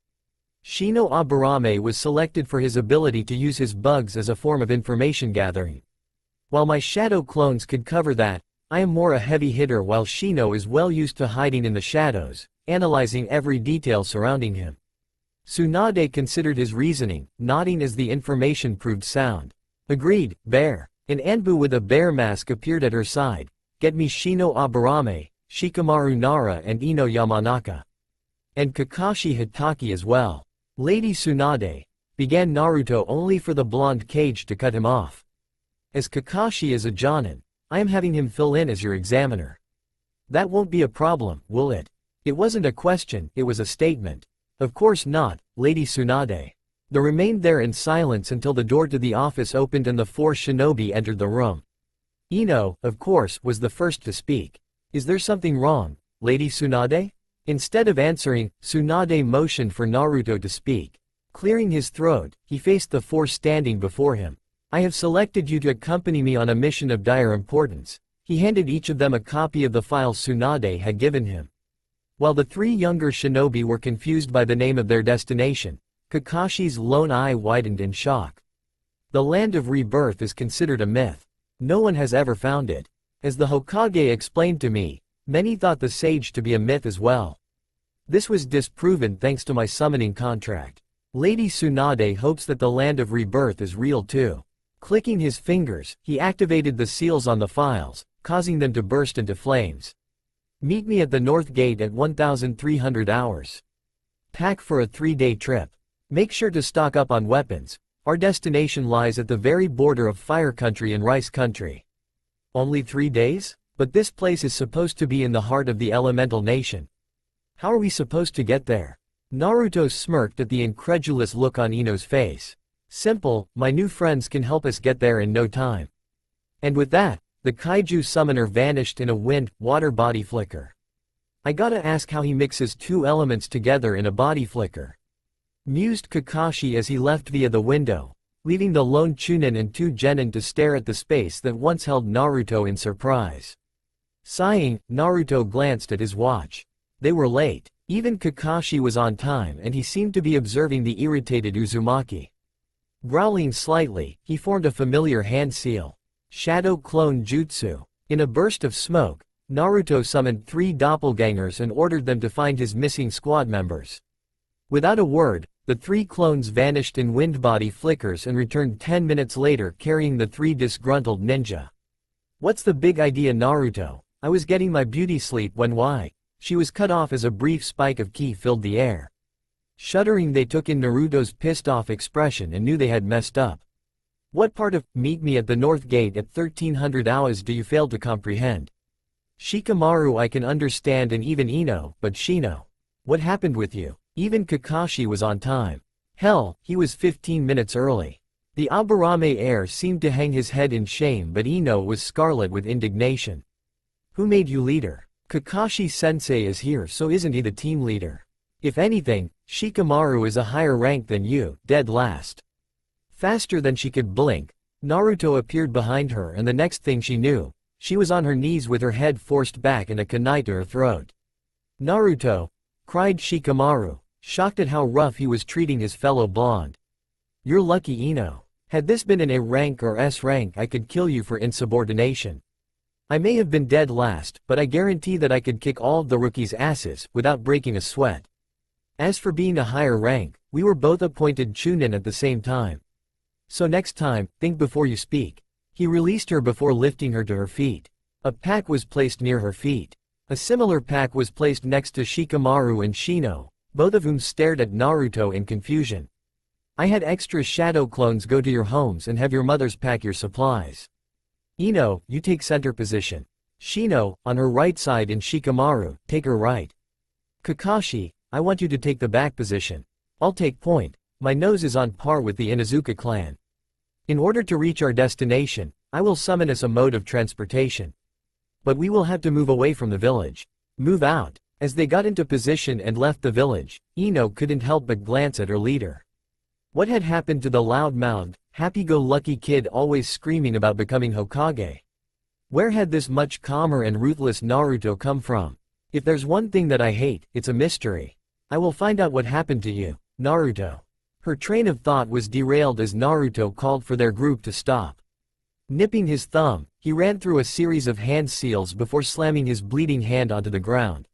Shino Aburame was selected for his ability to use his bugs as a form of information gathering. While my shadow clones could cover that, I am more a heavy hitter while Shino is well used to hiding in the shadows, analyzing every detail surrounding him. Tsunade considered his reasoning, nodding as the information proved sound. Agreed, bear. An Anbu with a bear mask appeared at her side. Get me Shino Aburame, Shikamaru Nara and Ino Yamanaka. And Kakashi Hitaki as well. Lady Tsunade, began Naruto only for the blonde cage to cut him off. As Kakashi is a jonin, I am having him fill in as your examiner. That won't be a problem, will it? It wasn't a question, it was a statement. Of course not, Lady Tsunade. They remained there in silence until the door to the office opened and the four shinobi entered the room. Ino, of course, was the first to speak. Is there something wrong, Lady Tsunade? Instead of answering, Tsunade motioned for Naruto to speak. Clearing his throat, he faced the four standing before him. I have selected you to accompany me on a mission of dire importance. He handed each of them a copy of the file Tsunade had given him. While the three younger shinobi were confused by the name of their destination, Kakashi's lone eye widened in shock. The Land of Rebirth is considered a myth. No one has ever found it. As the Hokage explained to me, many thought the sage to be a myth as well. This was disproven thanks to my summoning contract. Lady Tsunade hopes that the Land of Rebirth is real too. Clicking his fingers, he activated the seals on the files, causing them to burst into flames. Meet me at the North Gate at 1300 hours. Pack for a 3-day trip. Make sure to stock up on weapons. Our destination lies at the very border of Fire Country and Rice Country. Only 3 days? But this place is supposed to be in the heart of the Elemental Nation. How are we supposed to get there? Naruto smirked at the incredulous look on Ino's face. Simple, my new friends can help us get there in no time. And with that, the kaiju summoner vanished in a wind-water body flicker. I gotta ask how he mixes two elements together in a body flicker. Mused Kakashi as he left via the window, leaving the lone Chunin and two genin to stare at the space that once held Naruto in surprise. Sighing, Naruto glanced at his watch. They were late. Even Kakashi was on time and he seemed to be observing the irritated Uzumaki. Growling slightly, he formed a familiar hand seal. Shadow Clone Jutsu. In a burst of smoke, Naruto summoned 3 doppelgangers and ordered them to find his missing squad members. Without a word, the 3 clones vanished in wind body flickers and returned 10 minutes later carrying the 3 disgruntled ninja. What's the big idea, Naruto? I was getting my beauty sleep when why? She was cut off as a brief spike of ki filled the air. Shuddering, they took in Naruto's pissed off expression and knew they had messed up. What part of meet me at the North Gate at 1300 hours do you fail to comprehend? Shikamaru I can understand and even Ino, but Shino. What happened with you? Even Kakashi was on time. Hell, he was 15 minutes early. The Aburame heir seemed to hang his head in shame, but Ino was scarlet with indignation. Who made you leader? Kakashi-sensei is here, so isn't he the team leader? If anything, Shikamaru is a higher rank than you, dead last. Faster than she could blink, Naruto appeared behind her and the next thing she knew, she was on her knees with her head forced back and a kunai to her throat. Naruto! Cried Shikamaru, shocked at how rough he was treating his fellow blonde. You're lucky, Ino. Had this been an A rank or S rank I could kill you for insubordination. I may have been dead last, but I guarantee that I could kick all of the rookies' asses, without breaking a sweat. As for being a higher rank, we were both appointed Chunin at the same time. So next time, think before you speak. He released her before lifting her to her feet. A pack was placed near her feet. A similar pack was placed next to Shikamaru and Shino, both of whom stared at Naruto in confusion. I had extra shadow clones go to your homes and have your mothers pack your supplies. Ino, you take center position. Shino, on her right side, and Shikamaru, take her right. Kakashi, I want you to take the back position. I'll take point. My nose is on par with the Inuzuka clan. In order to reach our destination, I will summon us a mode of transportation. But we will have to move away from the village. Move out. As they got into position and left the village, Ino couldn't help but glance at her leader. What had happened to the loud-mouthed, happy-go-lucky kid always screaming about becoming Hokage? Where had this much calmer and ruthless Naruto come from? If there's one thing that I hate, it's a mystery. I will find out what happened to you, Naruto. Her train of thought was derailed as Naruto called for their group to stop. Nipping his thumb, he ran through a series of hand seals before slamming his bleeding hand onto the ground.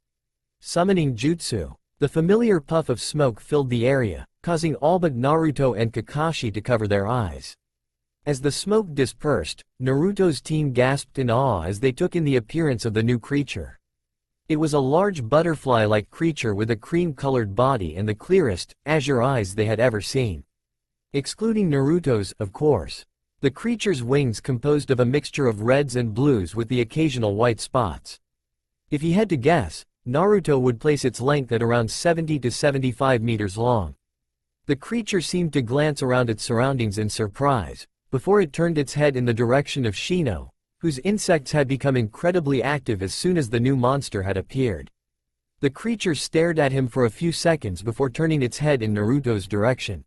Summoning Jutsu. The familiar puff of smoke filled the area, causing all but Naruto and Kakashi to cover their eyes. As the smoke dispersed, Naruto's team gasped in awe as they took in the appearance of the new creature. It was a large butterfly-like creature with a cream-colored body and the clearest, azure eyes they had ever seen. Excluding Naruto's, of course. The creature's wings composed of a mixture of reds and blues with the occasional white spots. If he had to guess, Naruto would place its length at around 70 to 75 meters long. The creature seemed to glance around its surroundings in surprise, before it turned its head in the direction of Shino, whose insects had become incredibly active as soon as the new monster had appeared. The creature stared at him for a few seconds before turning its head in Naruto's direction.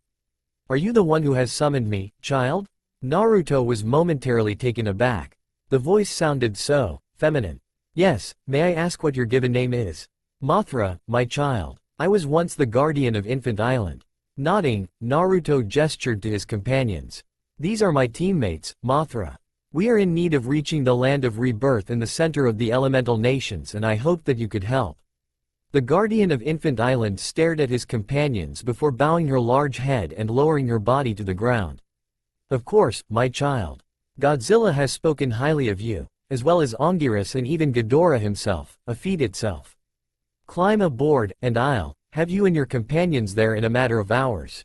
"Are you the one who has summoned me, child?" Naruto was momentarily taken aback. The voice sounded so feminine. "Yes, may I ask what your given name is?" "Mothra, my child. I was once the guardian of Infant Island." Nodding, Naruto gestured to his companions. "These are my teammates, Mothra. We are in need of reaching the land of rebirth in the center of the elemental nations and I hope that you could help." The guardian of Infant Island stared at his companions before bowing her large head and lowering her body to the ground. "Of course, my child. Godzilla has spoken highly of you, as well as Anguirus and even Ghidorah himself, a feat itself. Climb aboard, and I'll have you and your companions there in a matter of hours."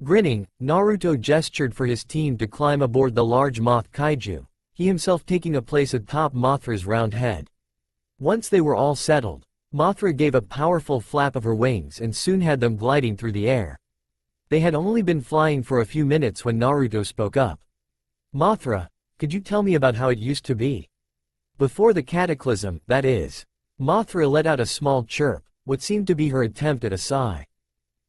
Grinning, Naruto gestured for his team to climb aboard the large moth kaiju, he himself taking a place atop Mothra's round head. Once they were all settled, Mothra gave a powerful flap of her wings and soon had them gliding through the air. They had only been flying for a few minutes when Naruto spoke up. "Mothra, could you tell me about how it used to be? Before the cataclysm, that is." Mothra let out a small chirp, what seemed to be her attempt at a sigh.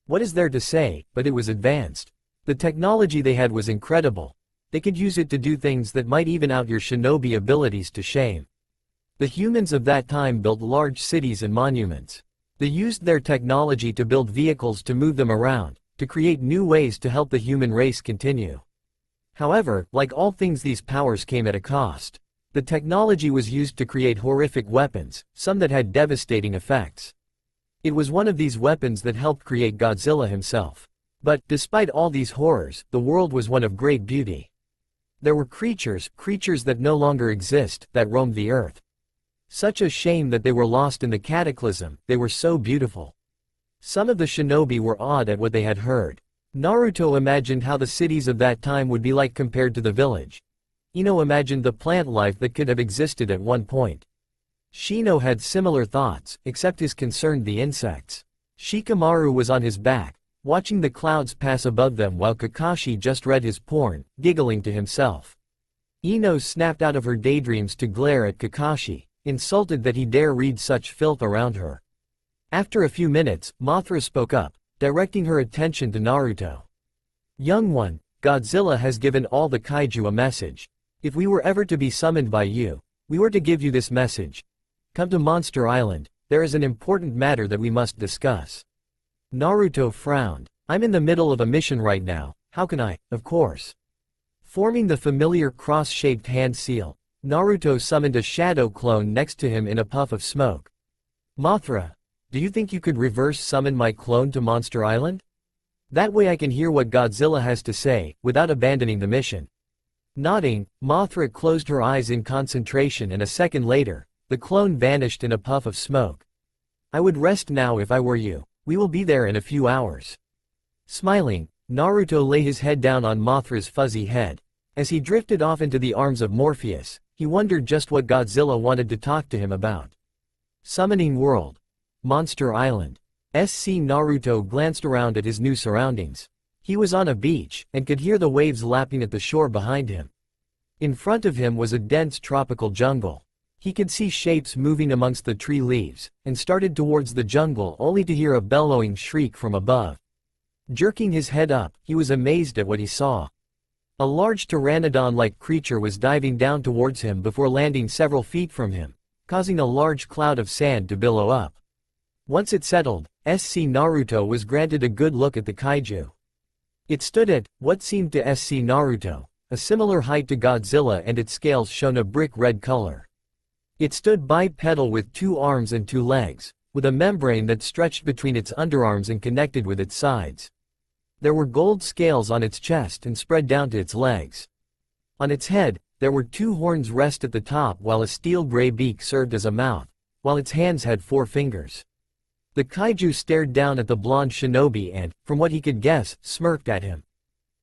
What is there to say, but it was advanced. The technology they had was incredible. They could use it to do things that might even out your shinobi abilities to shame. The humans of that time built large cities and monuments. They used their technology to build vehicles to move them around, to create new ways to help the human race continue. However, like all things, these powers came at a cost. The technology was used to create horrific weapons, some that had devastating effects. It was one of these weapons that helped create Godzilla himself. But, despite all these horrors, the world was one of great beauty. There were creatures that no longer exist, that roamed the earth. Such a shame that they were lost in the cataclysm, they were so beautiful. Some of the shinobi were awed at what they had heard. Naruto imagined how the cities of that time would be like compared to the village. Ino imagined the plant life that could have existed at one point. Shino had similar thoughts, except his concerned the insects. Shikamaru was on his back, watching the clouds pass above them while Kakashi just read his porn, giggling to himself. Ino snapped out of her daydreams to glare at Kakashi, insulted that he dare read such filth around her. After a few minutes, Mothra spoke up, directing her attention to Naruto. "Young one, Godzilla has given all the kaiju a message. If we were ever to be summoned by you, we were to give you this message. Come to Monster Island, there is an important matter that we must discuss." Naruto frowned. "I'm in the middle of a mission right now, how can I, of course." Forming the familiar cross-shaped hand seal, Naruto summoned a shadow clone next to him in a puff of smoke. "Mothra, do you think you could reverse summon my clone to Monster Island? That way I can hear what Godzilla has to say, without abandoning the mission." Nodding, Mothra closed her eyes in concentration and a second later, the clone vanished in a puff of smoke. "I would rest now if I were you. We will be there in a few hours." Smiling, Naruto lay his head down on Mothra's fuzzy head. As he drifted off into the arms of Morpheus, he wondered just what Godzilla wanted to talk to him about. Summoning World. Monster Island. Naruto glanced around at his new surroundings. He was on a beach, and could hear the waves lapping at the shore behind him. In front of him was a dense tropical jungle. He could see shapes moving amongst the tree leaves, and started towards the jungle only to hear a bellowing shriek from above. Jerking his head up, he was amazed at what he saw. A large pteranodon-like creature was diving down towards him before landing several feet from him, causing a large cloud of sand to billow up. Once it settled, SC Naruto was granted a good look at the kaiju. It stood at, what seemed to SC Naruto, a similar height to Godzilla, and its scales shone a brick red color. It stood bipedal with 2 arms and 2 legs, with a membrane that stretched between its underarms and connected with its sides. There were gold scales on its chest and spread down to its legs. On its head, there were 2 horns rest at the top, while a steel gray beak served as a mouth, while its hands had 4 fingers. The kaiju stared down at the blonde shinobi and, from what he could guess, smirked at him.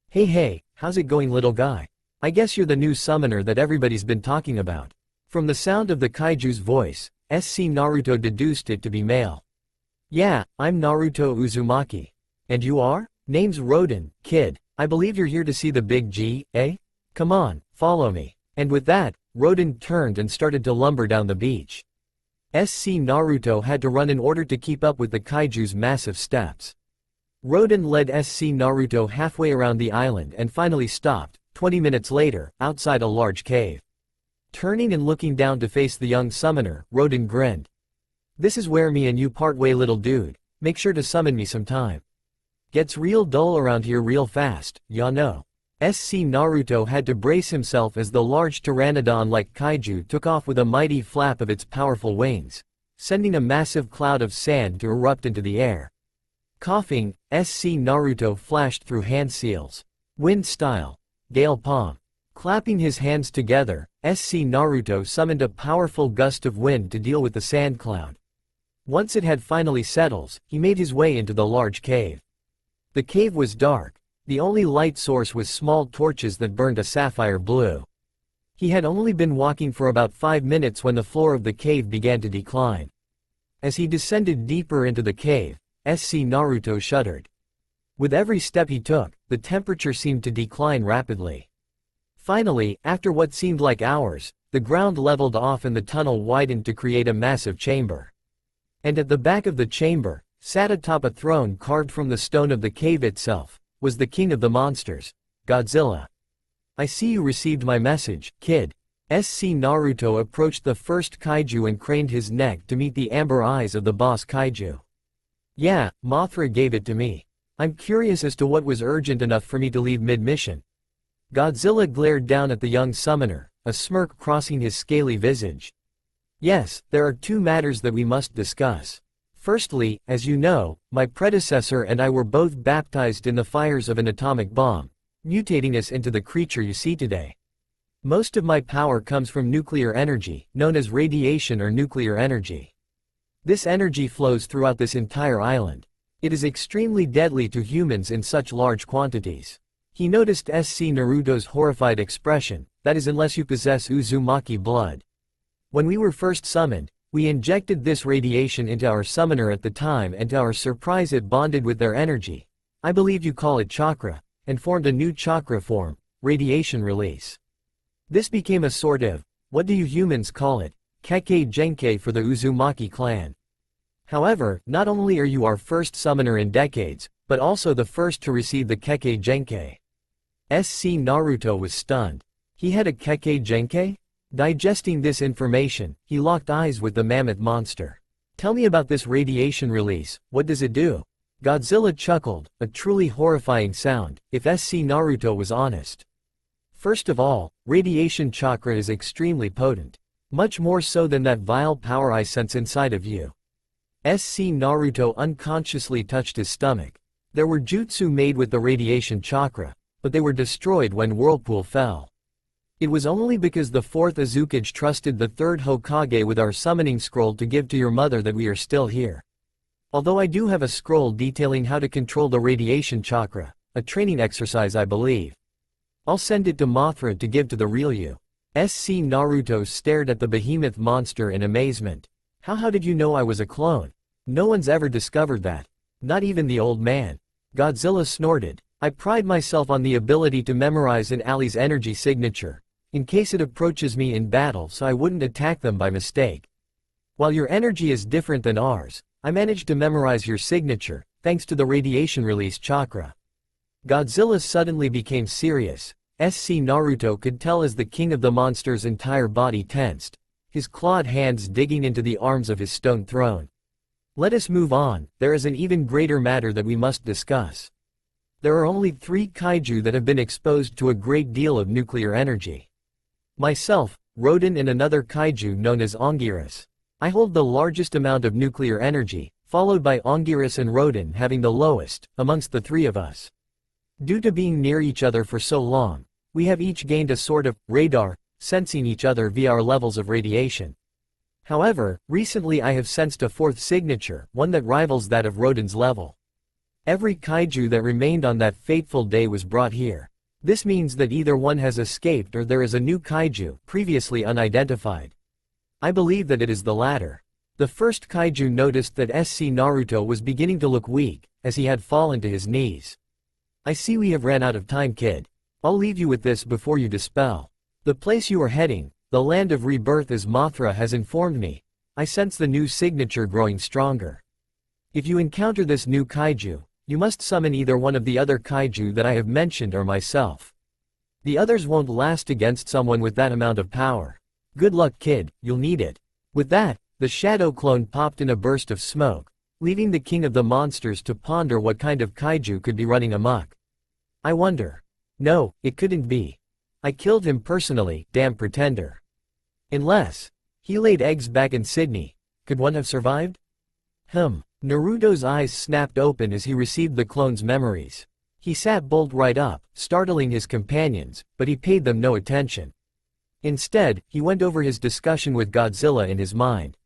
Hey, how's it going, little guy? I guess you're the new summoner that everybody's been talking about." From the sound of the kaiju's voice, SC Naruto deduced it to be male. "Yeah, I'm Naruto Uzumaki. And you are? Name's Roden, kid. I believe you're here to see the big G, eh? Come on, follow me." And with that, Roden turned and started to lumber down the beach. SC Naruto had to run in order to keep up with the kaiju's massive steps. Roden led SC Naruto halfway around the island and finally stopped, 20 minutes later, outside a large cave. Turning and looking down to face the young summoner, Roden grinned. "This is where me and you part way, little dude. Make sure to summon me sometime. Gets real dull around here real fast, ya know." SC Naruto had to brace himself as the large pteranodon-like kaiju took off with a mighty flap of its powerful wings, sending a massive cloud of sand to erupt into the air. Coughing, SC Naruto flashed through hand seals. Wind style. Gale palm. Clapping his hands together, SC Naruto summoned a powerful gust of wind to deal with the sand cloud. Once it had finally settled, he made his way into the large cave. The cave was dark. The only light source was small torches that burned a sapphire blue. He had only been walking for about 5 minutes when the floor of the cave began to decline. As he descended deeper into the cave, SC Naruto shuddered. With every step he took, the temperature seemed to decline rapidly. Finally, after what seemed like hours, the ground leveled off and the tunnel widened to create a massive chamber. And at the back of the chamber, sat atop a throne carved from the stone of the cave itself, was the king of the monsters, Godzilla. "I see you received my message, kid." SC Naruto approached the first kaiju and craned his neck to meet the amber eyes of the boss kaiju. "Yeah, Mothra gave it to me. I'm curious as to what was urgent enough for me to leave mid-mission." Godzilla glared down at the young summoner, a smirk crossing his scaly visage. "Yes, there are 2 matters that we must discuss. Firstly, as you know, my predecessor and I were both baptized in the fires of an atomic bomb, mutating us into the creature you see today. Most of my power comes from nuclear energy, known as radiation or nuclear energy. This energy flows throughout this entire island. It is extremely deadly to humans in such large quantities." He noticed SC Naruto's horrified expression, that is unless you possess Uzumaki blood. "When we were first summoned, we injected this radiation into our summoner at the time, and to our surprise it bonded with their energy. I believe you call it chakra, and formed a new chakra form, radiation release. This became a sort of, what do you humans call it, Kekkei Genkai for the Uzumaki clan. However, not only are you our first summoner in decades, but also the first to receive the Kekkei Genkai." SC Naruto was stunned. He had a Kekkei Genkai? Digesting this information, he locked eyes with the mammoth monster. "Tell me about this radiation release, what does it do?" Godzilla chuckled, a truly horrifying sound, if SC Naruto was honest. "First of all, radiation chakra is extremely potent. Much more so than that vile power I sense inside of you." SC Naruto unconsciously touched his stomach. There were jutsu made with the radiation chakra, but they were destroyed when Whirlpool fell. "It was only because the 4th Azukage trusted the 3rd Hokage with our summoning scroll to give to your mother that we are still here. Although I do have a scroll detailing how to control the radiation chakra, a training exercise I believe. I'll send it to Mothra to give to the real you." SC Naruto stared at the behemoth monster in amazement. How did you know I was a clone? No one's ever discovered that. Not even the old man." Godzilla snorted. "I pride myself on the ability to memorize an Ali's energy signature. in case it approaches me in battle so I wouldn't attack them by mistake. While your energy is different than ours, I managed to memorize your signature, thanks to the radiation release chakra. Godzilla suddenly became serious. Naruto could tell as the king of the monster's entire body tensed, his clawed hands digging into the arms of his stone throne. Let us move on, there is an even greater matter that we must discuss. There are only 3 kaiju that have been exposed to a great deal of nuclear energy. Myself, Rodan and another kaiju known as Anguirus. I hold the largest amount of nuclear energy, followed by Anguirus and Rodan having the lowest, amongst the 3 of us. Due to being near each other for so long, we have each gained a sort of radar, sensing each other via our levels of radiation. However, recently I have sensed a 4th signature, one that rivals that of Rodan's level. Every kaiju that remained on that fateful day was brought here. This means that either one has escaped or there is a new kaiju, previously unidentified. I believe that it is the latter. The first kaiju noticed that Naruto was beginning to look weak, as he had fallen to his knees. I see we have ran out of time, kid. I'll leave you with this before you dispel. The place you are heading, the land of rebirth, as Mothra has informed me. I sense the new signature growing stronger. If you encounter this new kaiju, you must summon either one of the other kaiju that I have mentioned or myself. The others won't last against someone with that amount of power. Good luck, kid, you'll need it. With that, the shadow clone popped in a burst of smoke, leaving the king of the monsters to ponder what kind of kaiju could be running amok. I wonder. No, it couldn't be. I killed him personally, damn pretender. Unless he laid eggs back in Sydney. Could one have survived? Naruto's eyes snapped open as he received the clone's memories. He sat bolt right up, startling his companions, but he paid them no attention. Instead, he went over his discussion with Godzilla in his mind.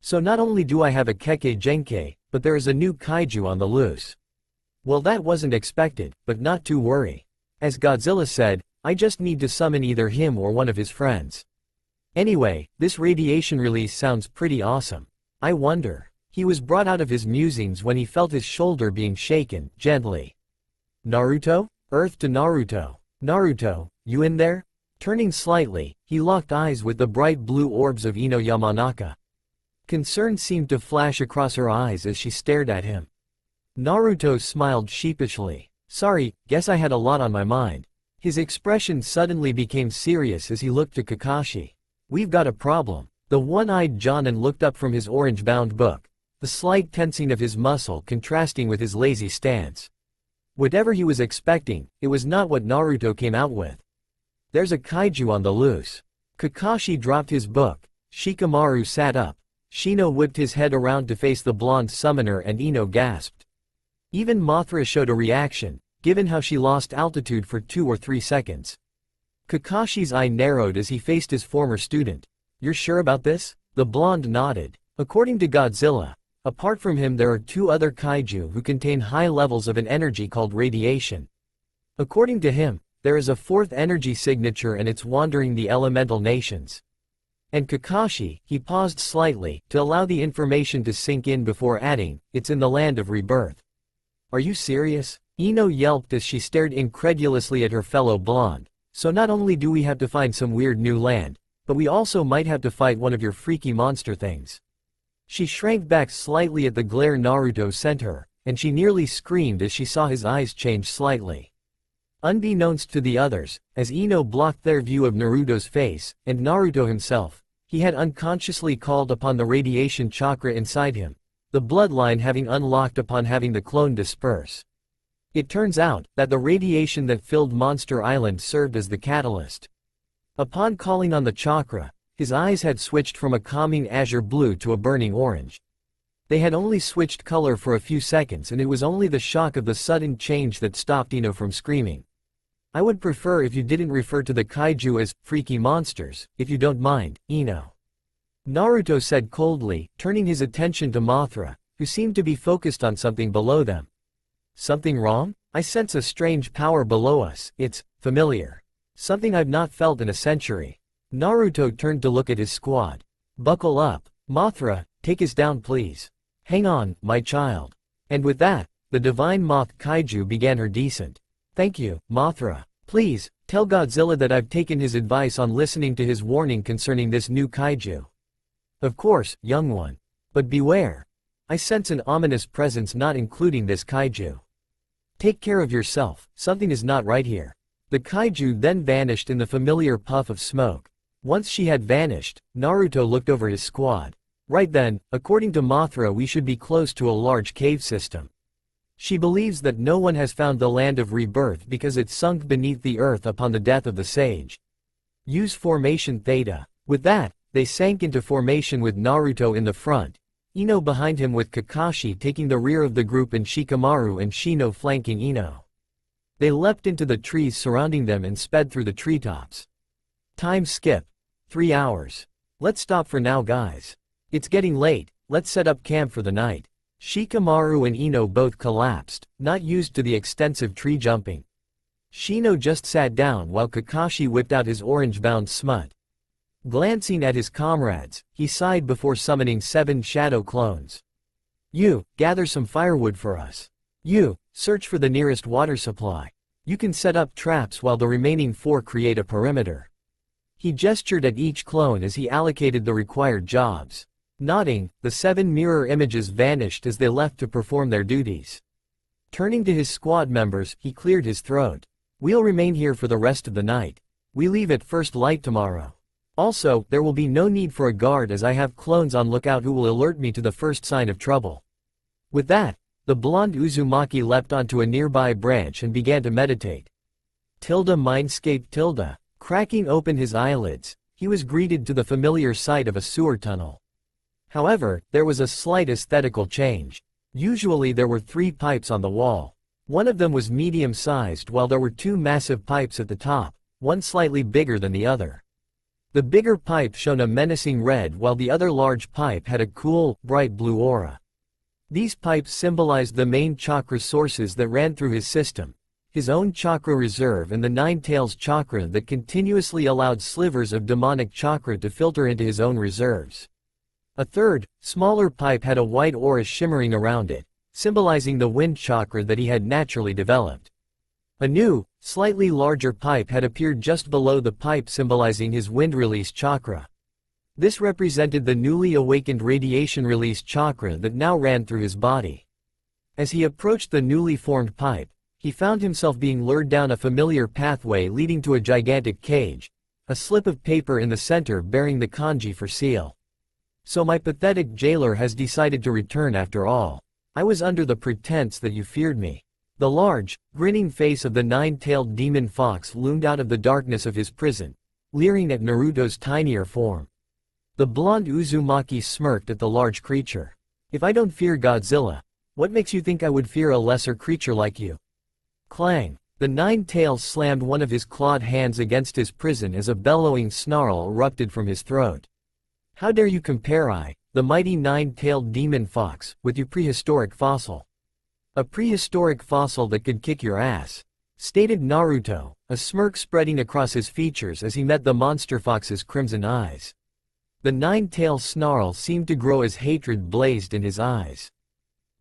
So not only do I have a Kekkei Genkai, but there is a new kaiju on the loose. Well, that wasn't expected, but not to worry. As Godzilla said, I just need to summon either him or one of his friends. Anyway, this radiation release sounds pretty awesome. I wonder. He was brought out of his musings when he felt his shoulder being shaken, gently. Naruto? Earth to Naruto. Naruto, you in there? Turning slightly, he locked eyes with the bright blue orbs of Ino Yamanaka. Concern seemed to flash across her eyes as she stared at him. Naruto smiled sheepishly. Sorry, guess I had a lot on my mind. His expression suddenly became serious as he looked to Kakashi. We've got a problem. The one-eyed Jonin looked up from his orange-bound book, the slight tensing of his muscle contrasting with his lazy stance. Whatever he was expecting, it was not what Naruto came out with. There's a kaiju on the loose. Kakashi dropped his book. Shikamaru sat up. Shino whipped his head around to face the blonde summoner and Ino gasped. Even Mothra showed a reaction, given how she lost altitude for 2 or 3 seconds. Kakashi's eye narrowed as he faced his former student. You're sure about this? The blonde nodded. According to Godzilla, apart from him there are 2 other kaiju who contain high levels of an energy called radiation. According to him, there is a 4th energy signature and it's wandering the elemental nations. And Kakashi, he paused slightly, to allow the information to sink in before adding, it's in the land of rebirth. Are you serious? Ino yelped as she stared incredulously at her fellow blonde. So not only do we have to find some weird new land, but we also might have to fight one of your freaky monster things. She shrank back slightly at the glare Naruto sent her, and she nearly screamed as she saw his eyes change slightly. Unbeknownst to the others, as Ino blocked their view of Naruto's face, and Naruto himself, he had unconsciously called upon the radiation chakra inside him, the bloodline having unlocked upon having the clone disperse. It turns out that the radiation that filled Monster Island served as the catalyst. Upon calling on the chakra, his eyes had switched from a calming azure blue to a burning orange. They had only switched color for a few seconds and it was only the shock of the sudden change that stopped Ino from screaming. I would prefer if you didn't refer to the kaiju as freaky monsters, if you don't mind, Ino. Naruto said coldly, turning his attention to Mothra, who seemed to be focused on something below them. Something wrong? I sense a strange power below us, it's familiar. Something I've not felt in a century. Naruto turned to look at his squad. Buckle up. Mothra, take us down please. Hang on, my child. And with that, the divine moth kaiju began her descent. Thank you, Mothra. Please, Tell Godzilla that I've taken his advice on listening to his warning concerning this new kaiju. Of course, young one. But beware. I sense an ominous presence not including this kaiju. Take care of yourself, something is not right here. The kaiju then vanished in the familiar puff of smoke. Once she had vanished, Naruto looked over his squad. Right then, according to Mothra, we should be close to a large cave system. She believes that no one has found the land of rebirth because it sunk beneath the earth upon the death of the sage. Use formation Theta. With that, they sank into formation with Naruto in the front, Ino behind him with Kakashi taking the rear of the group and Shikamaru and Shino flanking Ino. They leapt into the trees surrounding them and sped through the treetops. Time skip. 3 hours. Let's stop for now, guys. It's getting late, let's set up camp for the night. Shikamaru and Ino both collapsed, not used to the extensive tree jumping. Shino just sat down while Kakashi whipped out his orange-bound smut. Glancing at his comrades, he sighed before summoning 7 shadow clones. You, gather some firewood for us. You, search for the nearest water supply. You can set up traps while the remaining 4 create a perimeter. He gestured at each clone as he allocated the required jobs. Nodding, the 7 mirror images vanished as they left to perform their duties. Turning to his squad members, he cleared his throat. We'll remain here for the rest of the night. We leave at first light tomorrow. Also, there will be no need for a guard as I have clones on lookout who will alert me to the first sign of trouble. With that, the blonde Uzumaki leapt onto a nearby branch and began to meditate. Mindscape. Cracking open his eyelids, he was greeted to the familiar sight of a sewer tunnel. However, there was a slight aesthetical change. Usually there were 3 pipes on the wall. One of them was medium-sized while there were 2 massive pipes at the top, one slightly bigger than the other. The bigger pipe shone a menacing red while the other large pipe had a cool, bright blue aura. These pipes symbolized the main chakra sources that ran through his system, his own chakra reserve and the 9 tails chakra that continuously allowed slivers of demonic chakra to filter into his own reserves. A third, smaller pipe had a white aura shimmering around it, symbolizing the wind chakra that he had naturally developed. A new, slightly larger pipe had appeared just below the pipe symbolizing his wind release chakra. This represented the newly awakened radiation release chakra that now ran through his body. As he approached the newly formed pipe, he found himself being lured down a familiar pathway leading to a gigantic cage, a slip of paper in the center bearing the kanji for seal. So my pathetic jailer has decided to return after all. I was under the pretense that you feared me. The large, grinning face of the 9-tailed demon fox loomed out of the darkness of his prison, leering at Naruto's tinier form. The blonde Uzumaki smirked at the large creature. If I don't fear Godzilla, what makes you think I would fear a lesser creature like you? Clang! The 9 tails slammed one of his clawed hands against his prison as a bellowing snarl erupted from his throat. How dare you compare the mighty 9-tailed demon fox, with your prehistoric fossil? A prehistoric fossil that could kick your ass, stated Naruto, a smirk spreading across his features as he met the monster fox's crimson eyes. The 9-tail snarl seemed to grow as hatred blazed in his eyes.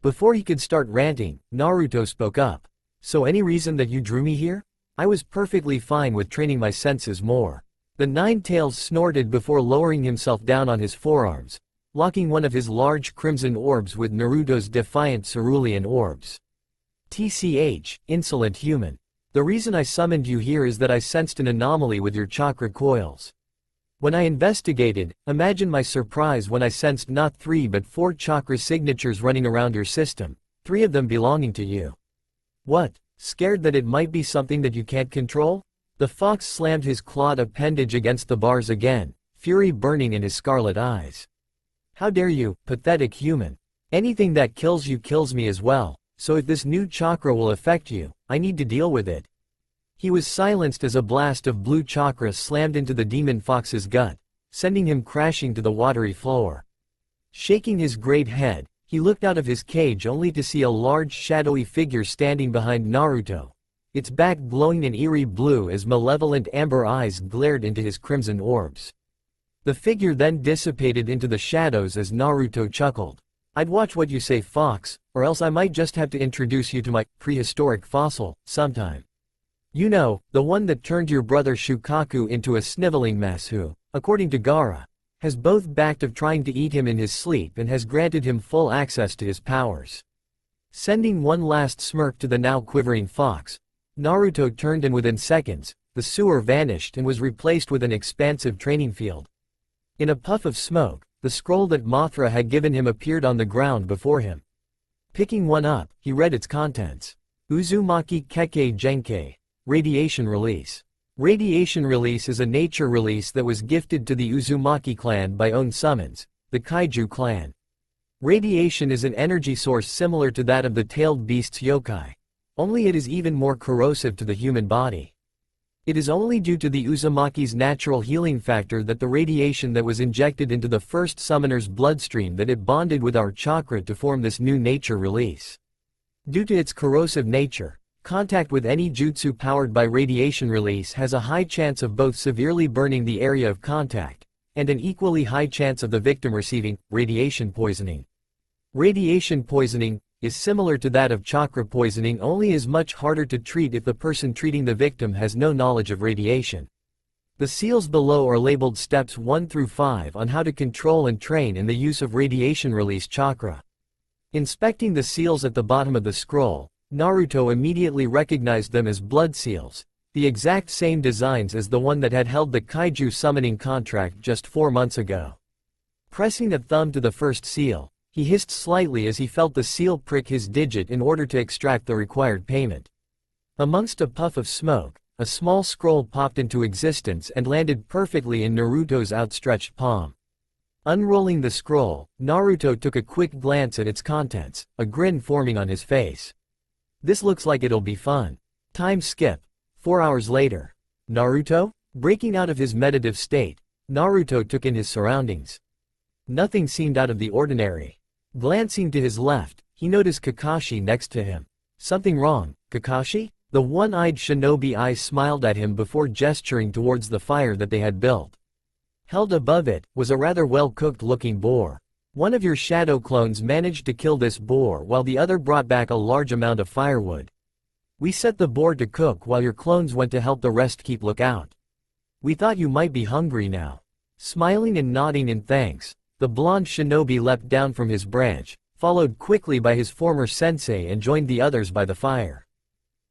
Before he could start ranting, Naruto spoke up. So any reason that you drew me here? I was perfectly fine with training my senses more. The 9-tails snorted before lowering himself down on his forearms, locking one of his large crimson orbs with Naruto's defiant cerulean orbs. TCH, insolent human. The reason I summoned you here is that I sensed an anomaly with your chakra coils. When I investigated, imagine my surprise when I sensed not 3 but 4 chakra signatures running around your system, 3 of them belonging to you. What, scared that it might be something that you can't control? The fox slammed his clawed appendage against the bars again, fury burning in his scarlet eyes. How dare you, pathetic human. Anything that kills you kills me as well, so if this new chakra will affect you, I need to deal with it. He was silenced as a blast of blue chakra slammed into the demon fox's gut, sending him crashing to the watery floor. Shaking his great head, he looked out of his cage only to see a large shadowy figure standing behind Naruto, its back glowing an eerie blue as malevolent amber eyes glared into his crimson orbs. The figure then dissipated into the shadows as Naruto chuckled. I'd watch what you say, fox, or else I might just have to introduce you to my prehistoric fossil sometime. You know, the one that turned your brother Shukaku into a sniveling mess who, according to Gaara, has both backed of trying to eat him in his sleep and has granted him full access to his powers. Sending one last smirk to the now quivering fox, Naruto turned and within seconds, the sewer vanished and was replaced with an expansive training field. In a puff of smoke, the scroll that Mothra had given him appeared on the ground before him. Picking one up, he read its contents. Uzumaki Kekkei Genkei. Radiation Release. Radiation Release is a nature release that was gifted to the Uzumaki clan by own summons, the Kaiju clan. Radiation is an energy source similar to that of the tailed beast's yokai. Only it is even more corrosive to the human body. It is only due to the Uzumaki's natural healing factor that the radiation that was injected into the first summoner's bloodstream that it bonded with our chakra to form this new nature release. Due to its corrosive nature, contact with any jutsu powered by radiation release has a high chance of both severely burning the area of contact, and an equally high chance of the victim receiving radiation poisoning. Radiation poisoning is similar to that of chakra poisoning, only is much harder to treat if the person treating the victim has no knowledge of radiation. The seals below are labeled steps 1 through 5 on how to control and train in the use of radiation release chakra. Inspecting the seals at the bottom of the scroll, Naruto immediately recognized them as blood seals, the exact same designs as the one that had held the kaiju summoning contract just 4 months ago. Pressing a thumb to the first seal, he hissed slightly as he felt the seal prick his digit in order to extract the required payment. Amongst a puff of smoke, a small scroll popped into existence and landed perfectly in Naruto's outstretched palm. Unrolling the scroll, Naruto took a quick glance at its contents, a grin forming on his face. This looks like it'll be fun. Time skip. 4 hours later. Naruto? Breaking out of his meditative state, Naruto took in his surroundings. Nothing seemed out of the ordinary. Glancing to his left, he noticed Kakashi next to him. Something wrong, Kakashi? The one-eyed shinobi eyes smiled at him before gesturing towards the fire that they had built. Held above it was a rather well-cooked looking boar. One of your shadow clones managed to kill this boar while the other brought back a large amount of firewood. We set the boar to cook while your clones went to help the rest keep lookout. We thought you might be hungry now. Smiling and nodding in thanks, the blonde shinobi leapt down from his branch, followed quickly by his former sensei and joined the others by the fire.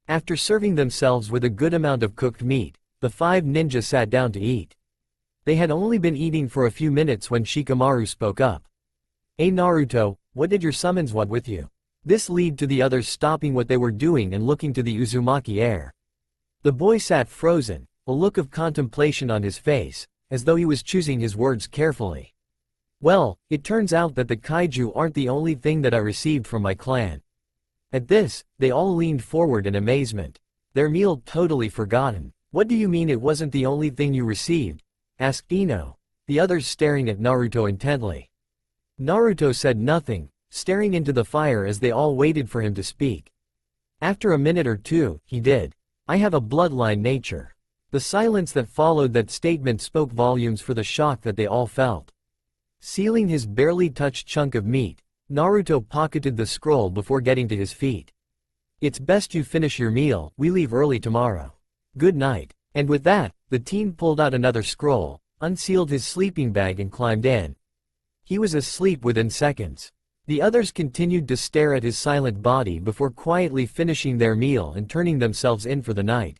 After serving themselves with a good amount of cooked meat, the 5 ninjas sat down to eat. They had only been eating for a few minutes when Shikamaru spoke up. "Hey Naruto, what did your summons want with you?" This led to the others stopping what they were doing and looking to the Uzumaki heir. The boy sat frozen, a look of contemplation on his face, as though he was choosing his words carefully. "Well, it turns out that the kaiju aren't the only thing that I received from my clan." At this, they all leaned forward in amazement. Their meal totally forgotten. "What do you mean it wasn't the only thing you received?" asked Ino, the others staring at Naruto intently. Naruto said nothing, staring into the fire as they all waited for him to speak. After a minute or two, he did. "I have a bloodline nature." The silence that followed that statement spoke volumes for the shock that they all felt. Sealing his barely touched chunk of meat, Naruto pocketed the scroll before getting to his feet. "It's best you finish your meal, we leave early tomorrow. Good night." And with that, the teen pulled out another scroll, unsealed his sleeping bag and climbed in. He was asleep within seconds. The others continued to stare at his silent body before quietly finishing their meal and turning themselves in for the night.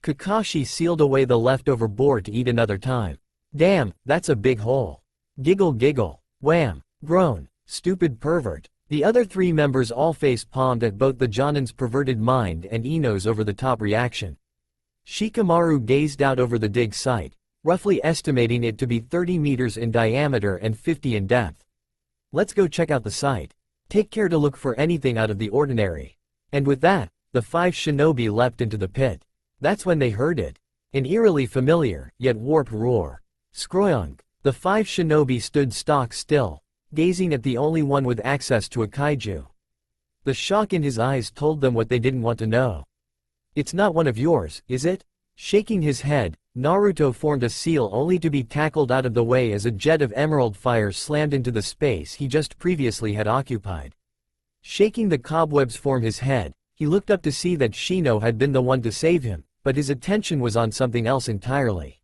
Kakashi sealed away the leftover boar to eat another time. "Damn, that's a big hole." Giggle giggle. Wham. Groan. Stupid pervert. The other 3 members all face-palmed at both the Jonin's perverted mind and Ino's over-the-top reaction. Shikamaru gazed out over the dig site, roughly estimating it to be 30 meters in diameter and 50 in depth. "Let's go check out the site. Take care to look for anything out of the ordinary." And with that, the 5 shinobi leapt into the pit. That's when they heard it. An eerily familiar, yet warped roar. Skroyong. The 5 shinobi stood stock still, gazing at the only one with access to a kaiju. The shock in his eyes told them what they didn't want to know. "It's not one of yours, is it?" Shaking his head, Naruto formed a seal only to be tackled out of the way as a jet of emerald fire slammed into the space he just previously had occupied. Shaking the cobwebs from his head, He looked up to see that Shino had been the one to save him, but his attention was on something else entirely.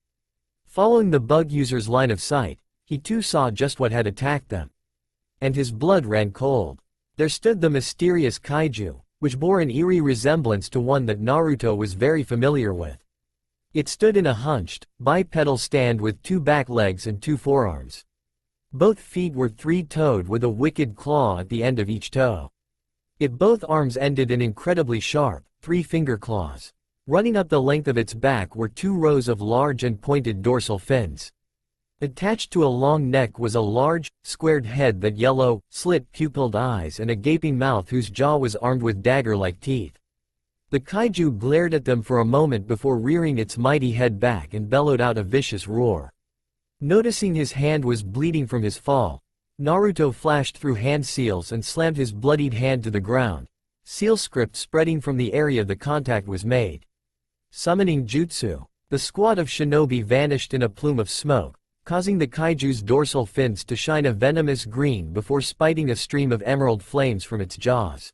Following the bug user's line of sight, he too saw just what had attacked them. And his blood ran cold. There stood the mysterious kaiju, which bore an eerie resemblance to one that Naruto was very familiar with. It stood in a hunched, bipedal stand with 2 back legs and 2 forearms. Both feet were 3-toed with a wicked claw at the end of each toe. Both arms ended in incredibly sharp, 3-finger claws. Running up the length of its back were 2 rows of large and pointed dorsal fins. Attached to a long neck was a large, squared head that yellow, slit-pupilled eyes and a gaping mouth whose jaw was armed with dagger-like teeth. The kaiju glared at them for a moment before rearing its mighty head back and bellowed out a vicious roar. Noticing his hand was bleeding from his fall, Naruto flashed through hand seals and slammed his bloodied hand to the ground. Seal script spreading from the area the contact was made. Summoning Jutsu. The squad of shinobi vanished in a plume of smoke, causing the kaiju's dorsal fins to shine a venomous green before spiting a stream of emerald flames from its jaws.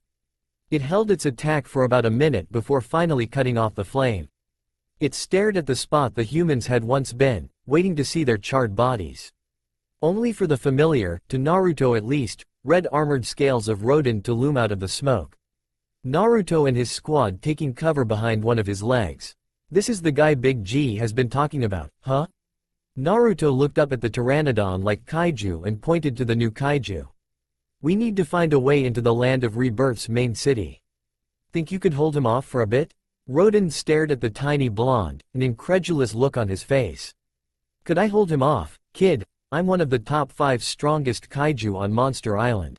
It held its attack for about a minute before finally cutting off the flame. It stared at the spot the humans had once been, waiting to see their charred bodies. Only for the familiar, to Naruto at least, red armored scales of Roden to loom out of the smoke. Naruto and his squad taking cover behind one of his legs. This is the guy Big G has been talking about, huh? Naruto looked up at the pteranodon-like kaiju and pointed to the new kaiju. We need to find a way into the Land of Rebirth's main city. Think you could hold him off for a bit? Roden stared at the tiny blonde, an incredulous look on his face. Could I hold him off, kid? I'm one of the top 5 strongest kaiju on Monster Island.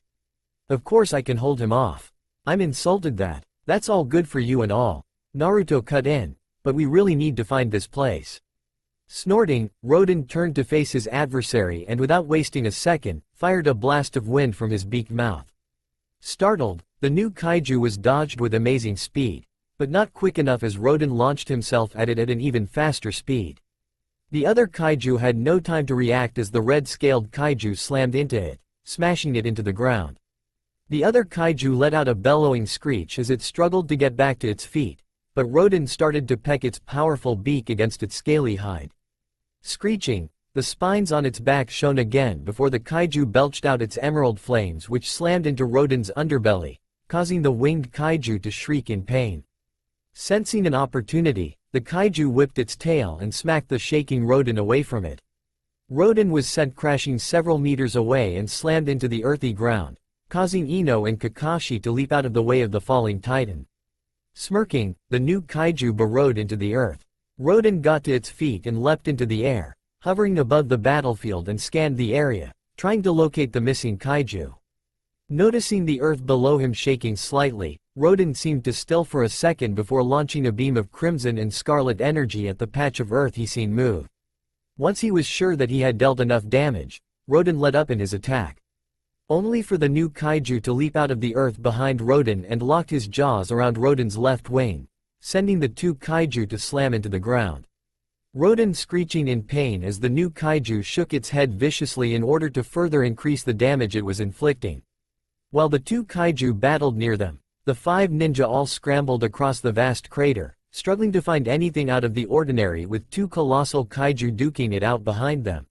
Of course I can hold him off. I'm insulted that. That's all good for you and all. Naruto cut in, but we really need to find this place. Snorting, Roden turned to face his adversary and without wasting a second, fired a blast of wind from his beaked mouth. Startled, the new kaiju was dodged with amazing speed, but not quick enough as Roden launched himself at it at an even faster speed. The other kaiju had no time to react as the red-scaled kaiju slammed into it, smashing it into the ground. The other kaiju let out a bellowing screech as it struggled to get back to its feet, but Roden started to peck its powerful beak against its scaly hide. Screeching, the spines on its back shone again before the kaiju belched out its emerald flames which slammed into Roden's underbelly, causing the winged kaiju to shriek in pain. Sensing an opportunity, the kaiju whipped its tail and smacked the shaking Roden away from it. Roden was sent crashing several meters away and slammed into the earthy ground, causing Ino and Kakashi to leap out of the way of the falling titan. Smirking, the new kaiju burrowed into the earth. Roden got to its feet and leapt into the air, hovering above the battlefield and scanned the area, trying to locate the missing kaiju. Noticing the earth below him shaking slightly, Roden seemed to still for a second before launching a beam of crimson and scarlet energy at the patch of earth he seen move. Once he was sure that he had dealt enough damage, Roden let up in his attack. Only for the new kaiju to leap out of the earth behind Roden and lock his jaws around Roden's left wing, sending the 2 kaiju to slam into the ground. Roden screeching in pain as the new kaiju shook its head viciously in order to further increase the damage it was inflicting. While the 2 kaiju battled near them, the 5 ninja all scrambled across the vast crater, struggling to find anything out of the ordinary with 2 colossal kaiju duking it out behind them.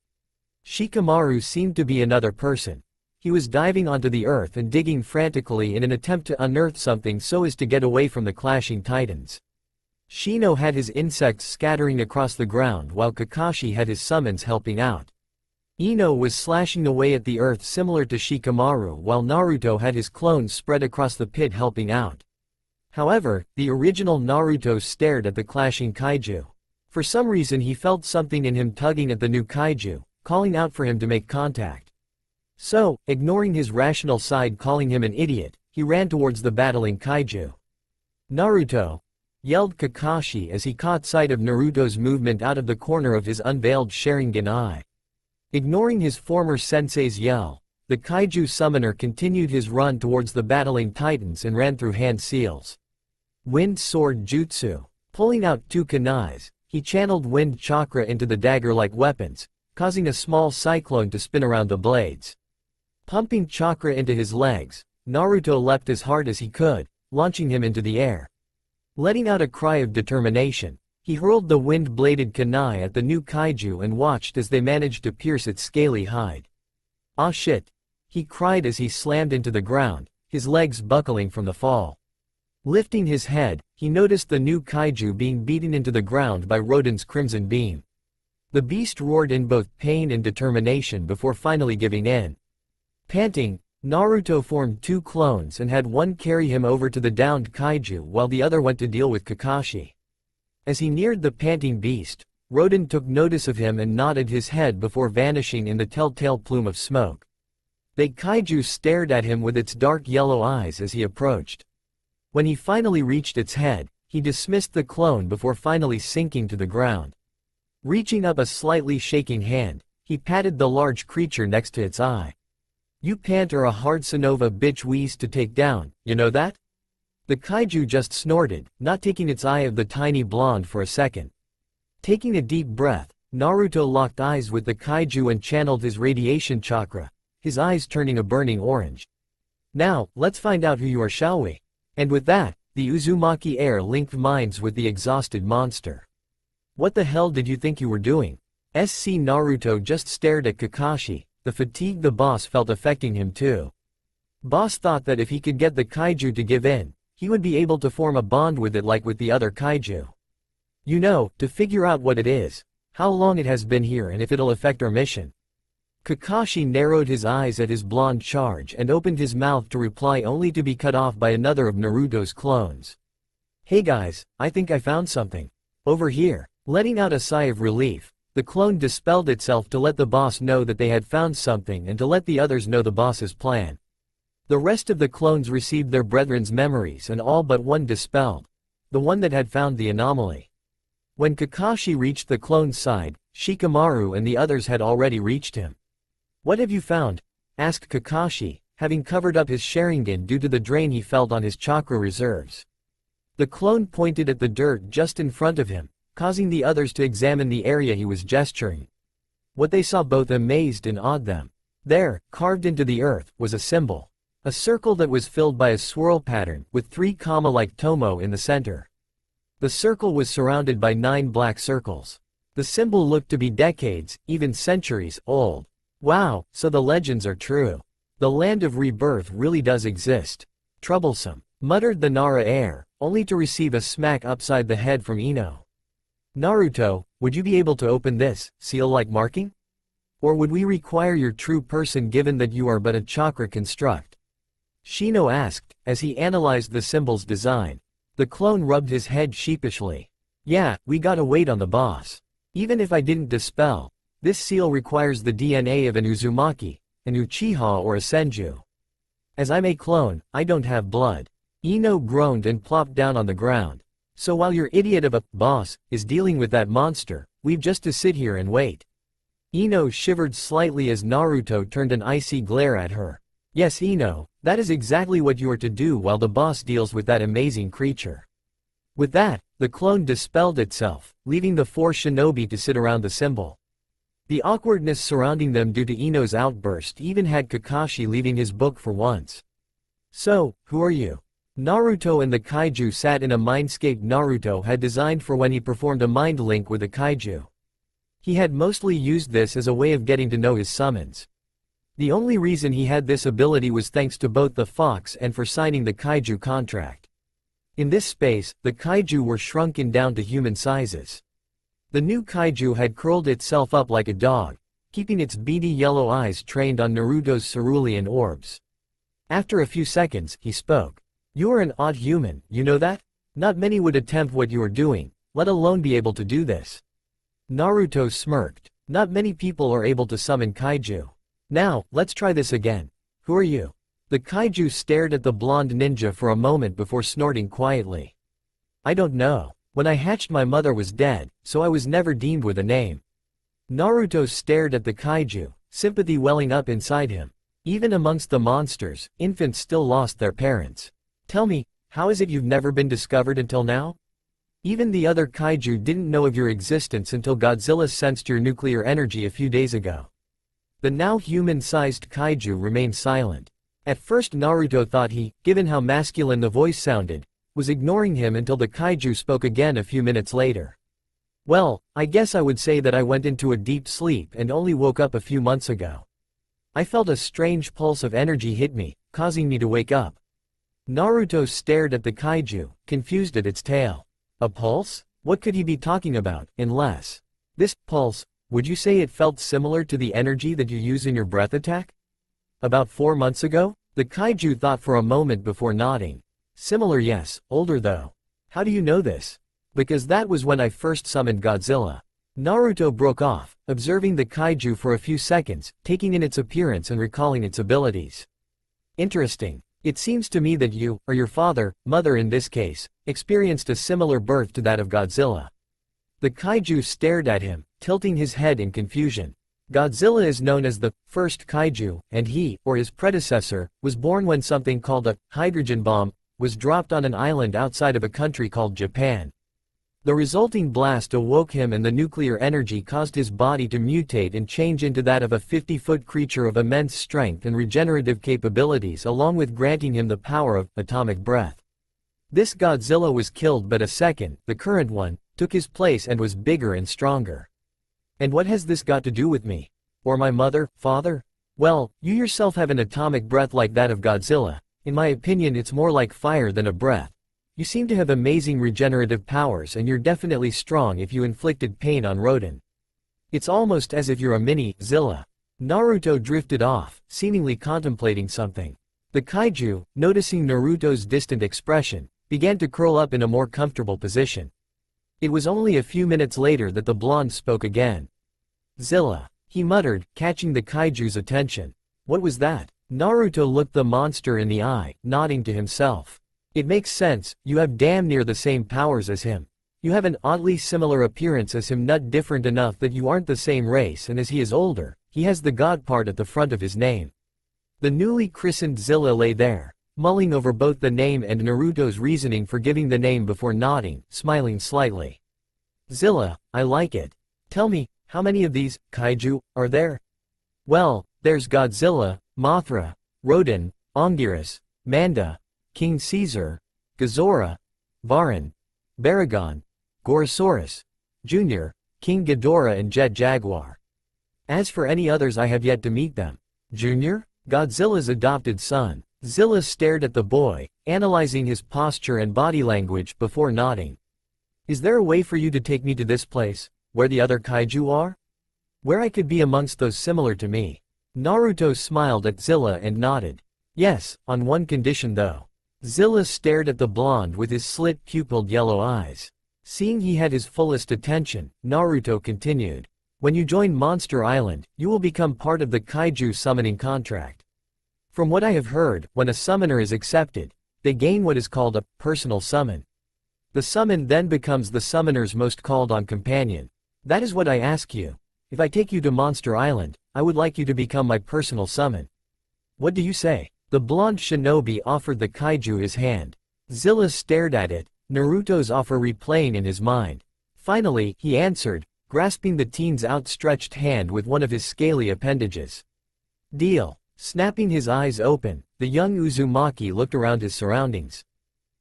Shikamaru seemed to be another person. He was diving onto the earth and digging frantically in an attempt to unearth something so as to get away from the clashing titans. Shino had his insects scattering across the ground while Kakashi had his summons helping out. Ino was slashing away at the earth similar to Shikamaru while Naruto had his clones spread across the pit helping out. However, the original Naruto stared at the clashing kaiju. For some reason he felt something in him tugging at the new kaiju, calling out for him to make contact. So, ignoring his rational side calling him an idiot, he ran towards the battling kaiju. Naruto! Yelled Kakashi as he caught sight of Naruto's movement out of the corner of his unveiled Sharingan eye. Ignoring his former sensei's yell, the kaiju summoner continued his run towards the battling titans and ran through hand seals. Wind Sword Jutsu. Pulling out 2 kunais, he channeled wind chakra into the dagger-like weapons, causing a small cyclone to spin around the blades. Pumping chakra into his legs, Naruto leapt as hard as he could, launching him into the air. Letting out a cry of determination, he hurled the wind-bladed kunai at the new kaiju and watched as they managed to pierce its scaly hide. "Ah shit!" he cried as he slammed into the ground, his legs buckling from the fall. Lifting his head, he noticed the new kaiju being beaten into the ground by Rodan's crimson beam. The beast roared in both pain and determination before finally giving in. Panting, Naruto formed two clones and had one carry him over to the downed kaiju while the other went to deal with Kakashi. As he neared the panting beast, Rodan took notice of him and nodded his head before vanishing in the telltale plume of smoke. The kaiju stared at him with its dark yellow eyes as he approached. When he finally reached its head, he dismissed the clone before finally sinking to the ground. Reaching up a slightly shaking hand, he patted the large creature next to its eye. "You pant are a hard Sonova bitch wheeze to take down, you know that?" The kaiju just snorted, not taking its eye of the tiny blonde for a second. Taking a deep breath, Naruto locked eyes with the kaiju and channeled his radiation chakra, his eyes turning a burning orange. "Now, let's find out who you are, shall we?" And with that, the Uzumaki heir linked minds with the exhausted monster. "What the hell did you think you were doing?" SC Naruto just stared at Kakashi, the fatigue the boss felt affecting him too. Boss thought that if he could get the kaiju to give in, he would be able to form a bond with it like with the other kaiju. You know, to figure out what it is, how long it has been here and if it'll affect our mission. Kakashi narrowed his eyes at his blonde charge and opened his mouth to reply only to be cut off by another of Naruto's clones. "Hey guys, I think I found something. Over here." Letting out a sigh of relief, the clone dispelled itself to let the boss know that they had found something and to let the others know the boss's plan. The rest of the clones received their brethren's memories and all but one dispelled, the one that had found the anomaly. When Kakashi reached the clone's side, Shikamaru and the others had already reached him. "What have you found?" asked Kakashi, having covered up his Sharingan due to the drain he felt on his chakra reserves. The clone pointed at the dirt just in front of him, causing the others to examine the area he was gesturing. What they saw both amazed and awed them. There, carved into the earth, was a symbol. A circle that was filled by a swirl pattern, with 3 comma-like tomo in the center. The circle was surrounded by 9 black circles. The symbol looked to be decades, even centuries, old. "Wow, so the legends are true. The land of rebirth really does exist. Troublesome," muttered the Nara heir, only to receive a smack upside the head from Ino. "Naruto, would you be able to open this seal-like marking? Or would we require your true person given that you are but a chakra construct?" Shino asked, as he analyzed the symbol's design. The clone rubbed his head sheepishly. "Yeah, we gotta wait on the boss. Even if I didn't dispel, this seal requires the DNA of an Uzumaki, an Uchiha or a Senju. As I'm a clone, I don't have blood." Ino groaned and plopped down on the ground. "So while your idiot of a boss is dealing with that monster, we've just to sit here and wait." Ino shivered slightly as Naruto turned an icy glare at her. "Yes, Ino, that is exactly what you are to do while the boss deals with that amazing creature." With that, the clone dispelled itself, leaving the 4 shinobi to sit around the symbol. The awkwardness surrounding them due to Ino's outburst even had Kakashi leaving his book for once. "So, who are you?" Naruto and the kaiju sat in a mindscape Naruto had designed for when he performed a mind link with a kaiju. He had mostly used this as a way of getting to know his summons. The only reason he had this ability was thanks to both the fox and for signing the kaiju contract. In this space, the kaiju were shrunken down to human sizes. The new kaiju had curled itself up like a dog, keeping its beady yellow eyes trained on Naruto's cerulean orbs. After a few seconds, he spoke. "You are an odd human, you know that? Not many would attempt what you are doing, let alone be able to do this." Naruto smirked. "Not many people are able to summon kaiju. Now, let's try this again. Who are you?" The kaiju stared at the blonde ninja for a moment before snorting quietly. "I don't know. When I hatched my mother was dead, so I was never deemed with a name." Naruto stared at the kaiju, sympathy welling up inside him. Even amongst the monsters, infants still lost their parents. "Tell me, how is it you've never been discovered until now? Even the other kaiju didn't know of your existence until Godzilla sensed your nuclear energy a few days ago." The now human-sized kaiju remained silent. At first Naruto thought he, given how masculine the voice sounded, was ignoring him until the kaiju spoke again a few minutes later. Well, I guess I would say that I went into a deep sleep and only woke up a few months ago. I felt a strange pulse of energy hit me, causing me to wake up. Naruto stared at the kaiju, confused at its tail. A pulse? What could he be talking about, unless... This pulse, would you say it felt similar to the energy that you use in your breath attack? About 4 months ago? The kaiju thought for a moment before nodding. Similar, yes, older though. How do you know this? Because that was when I first summoned Godzilla. Naruto broke off, observing the kaiju for a few seconds, taking in its appearance and recalling its abilities. Interesting. It seems to me that you, or your father, mother in this case, experienced a similar birth to that of Godzilla. The kaiju stared at him, tilting his head in confusion. Godzilla is known as the first kaiju, and he, or his predecessor, was born when something called a hydrogen bomb was dropped on an island outside of a country called Japan. The resulting blast awoke him and the nuclear energy caused his body to mutate and change into that of a 50-foot creature of immense strength and regenerative capabilities, along with granting him the power of atomic breath. This Godzilla was killed, but a second, the current one, took his place and was bigger and stronger. And what has this got to do with me? Or my mother, father? Well, you yourself have an atomic breath like that of Godzilla. In my opinion, it's more like fire than a breath. You seem to have amazing regenerative powers, and you're definitely strong if you inflicted pain on Roden. It's almost as if you're a mini-Zilla. Naruto drifted off, seemingly contemplating something. The kaiju, noticing Naruto's distant expression, began to curl up in a more comfortable position. It was only a few minutes later that the blonde spoke again. Zilla, he muttered, catching the kaiju's attention. What was that? Naruto looked the monster in the eye, nodding to himself. It makes sense, you have damn near the same powers as him. You have an oddly similar appearance as him, not different enough that you aren't the same race, and as he is older, he has the god part at the front of his name. The newly christened Zilla lay there, mulling over both the name and Naruto's reasoning for giving the name before nodding, smiling slightly. Zilla, I like it. Tell me, how many of these kaiju are there? Well, there's Godzilla, Mothra, Rodan, Anguirus, Manda, King Caesar, Gazora, Varan, Baragon, Gorosaurus, Jr., King Ghidorah and Jet Jaguar. As for any others, I have yet to meet them. Junior? Godzilla's adopted son. Zilla stared at the boy, analyzing his posture and body language before nodding. Is there a way for you to take me to this place, where the other kaiju are? Where I could be amongst those similar to me? Naruto smiled at Zilla and nodded. Yes, on one condition though. Zilla stared at the blonde with his slit-pupilled yellow eyes. Seeing he had his fullest attention, Naruto continued. When you join Monster Island, you will become part of the kaiju summoning contract. From what I have heard, when a summoner is accepted, they gain what is called a personal summon. The summon then becomes the summoner's most called-on companion. That is what I ask you. If I take you to Monster Island, I would like you to become my personal summon. What do you say? The blonde shinobi offered the kaiju his hand. Zilla stared at it, Naruto's offer replaying in his mind. Finally, he answered, grasping the teen's outstretched hand with one of his scaly appendages. Deal. Snapping his eyes open, the young Uzumaki looked around his surroundings.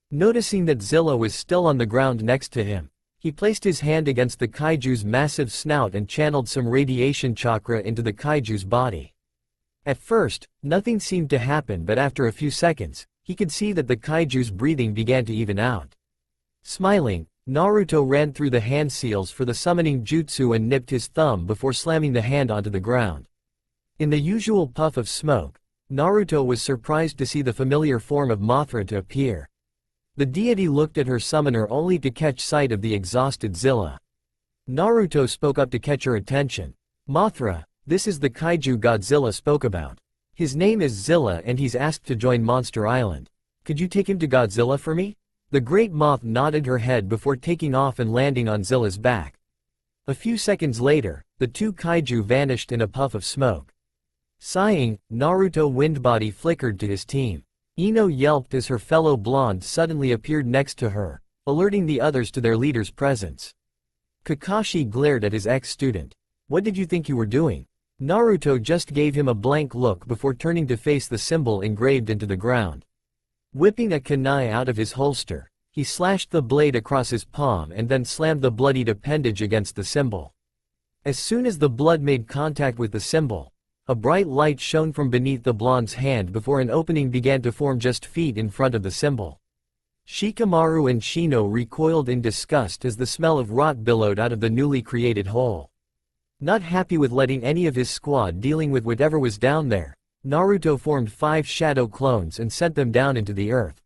Noticing that Zilla was still on the ground next to him, he placed his hand against the kaiju's massive snout and channeled some radiation chakra into the kaiju's body. At first, nothing seemed to happen, but after a few seconds, he could see that the kaiju's breathing began to even out. Smiling, Naruto ran through the hand seals for the summoning jutsu and nipped his thumb before slamming the hand onto the ground. In the usual puff of smoke, Naruto was surprised to see the familiar form of Mothra to appear. The deity looked at her summoner only to catch sight of the exhausted Zilla. Naruto spoke up to catch her attention. Mothra, this is the kaiju Godzilla spoke about. His name is Zilla and he's asked to join Monster Island. Could you take him to Godzilla for me? The great moth nodded her head before taking off and landing on Zilla's back. A few seconds later, the two kaiju vanished in a puff of smoke. Sighing, Naruto Windbody flickered to his team. Ino yelped as her fellow blonde suddenly appeared next to her, alerting the others to their leader's presence. Kakashi glared at his ex-student. What did you think you were doing? Naruto just gave him a blank look before turning to face the symbol engraved into the ground. Whipping a kunai out of his holster, he slashed the blade across his palm and then slammed the bloodied appendage against the symbol. As soon as the blood made contact with the symbol, a bright light shone from beneath the blonde's hand before an opening began to form just feet in front of the symbol. Shikamaru and Shino recoiled in disgust as the smell of rot billowed out of the newly created hole. Not happy with letting any of his squad dealing with whatever was down there, Naruto formed 5 shadow clones and sent them down into the earth.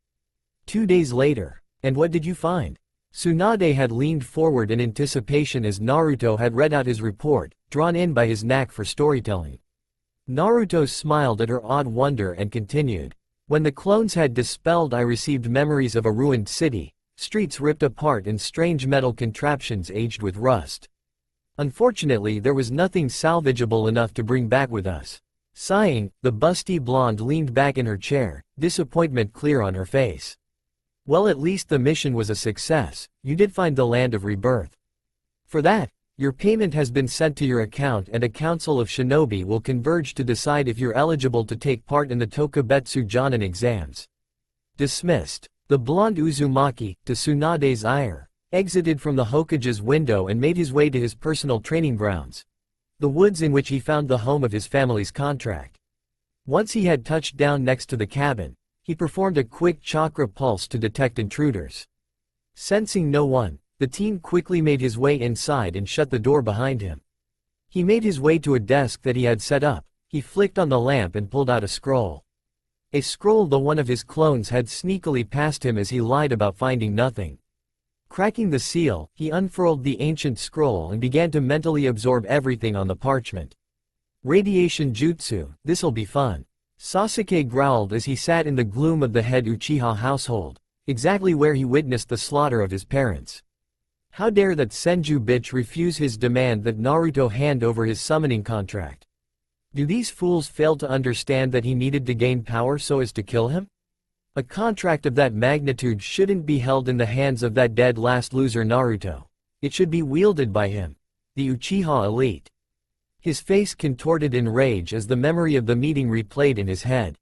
2 days later, and what did you find? Tsunade had leaned forward in anticipation as Naruto had read out his report, drawn in by his knack for storytelling. Naruto smiled at her odd wonder and continued. When the clones had dispelled, I received memories of a ruined city, streets ripped apart and strange metal contraptions aged with rust. Unfortunately, there was nothing salvageable enough to bring back with us. Sighing, the busty blonde leaned back in her chair, disappointment clear on her face. Well, at least the mission was a success. You did find the land of rebirth. For that, your payment has been sent to your account and a council of shinobi will converge to decide if you're eligible to take part in the Tokubetsu Jonin exams. Dismissed. The blonde Uzumaki, to Tsunade's ire, exited from the Hokage's window and made his way to his personal training grounds, the woods in which he found the home of his family's contract. Once he had touched down next to the cabin, he performed a quick chakra pulse to detect intruders. Sensing no one, the teen quickly made his way inside and shut the door behind him. He made his way to a desk that he had set up, he flicked on the lamp and pulled out a scroll. A scroll though one of his clones had sneakily passed him as he lied about finding nothing. Cracking the seal, he unfurled the ancient scroll and began to mentally absorb everything on the parchment. Radiation jutsu, this'll be fun. Sasuke growled as he sat in the gloom of the head Uchiha household, exactly where he witnessed the slaughter of his parents. How dare that Senju bitch refuse his demand that Naruto hand over his summoning contract? Do these fools fail to understand that he needed to gain power so as to kill him? A contract of that magnitude shouldn't be held in the hands of that dead last loser Naruto. It should be wielded by him, the Uchiha elite. His face contorted in rage as the memory of the meeting replayed in his head.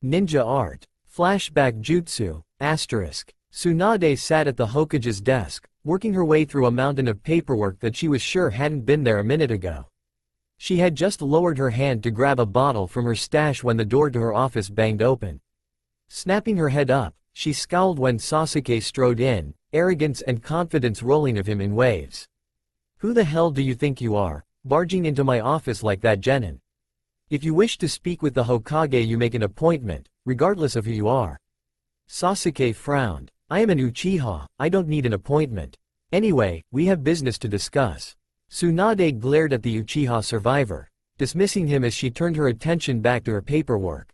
Ninja art. Flashback jutsu. Asterisk. Tsunade sat at the Hokage's desk, working her way through a mountain of paperwork that she was sure hadn't been there a minute ago. She had just lowered her hand to grab a bottle from her stash when the door to her office banged open. Snapping her head up, she scowled when Sasuke strode in, arrogance and confidence rolling of him in waves. Who the hell do you think you are, barging into my office like that, Genin? If you wish to speak with the Hokage, you make an appointment, regardless of who you are. Sasuke frowned. I am an Uchiha, I don't need an appointment. Anyway, we have business to discuss. Tsunade glared at the Uchiha survivor, dismissing him as she turned her attention back to her paperwork.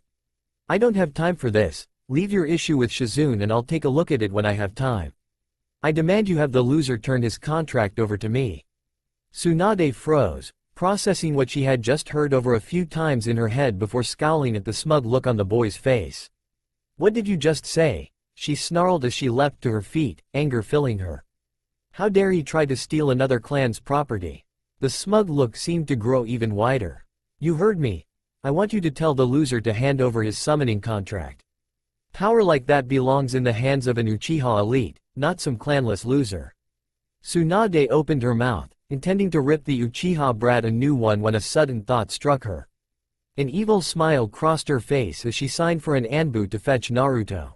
I don't have time for this. Leave your issue with Shizune and I'll take a look at it when I have time. I demand you have the loser turn his contract over to me. Tsunade froze, processing what she had just heard over a few times in her head before scowling at the smug look on the boy's face. What did you just say? She snarled as she leapt to her feet, anger filling her. How dare he try to steal another clan's property? The smug look seemed to grow even wider. You heard me. I want you to tell the loser to hand over his summoning contract. Power like that belongs in the hands of an Uchiha elite, not some clanless loser. Tsunade opened her mouth, intending to rip the Uchiha brat a new one when a sudden thought struck her. An evil smile crossed her face as she signed for an Anbu to fetch Naruto.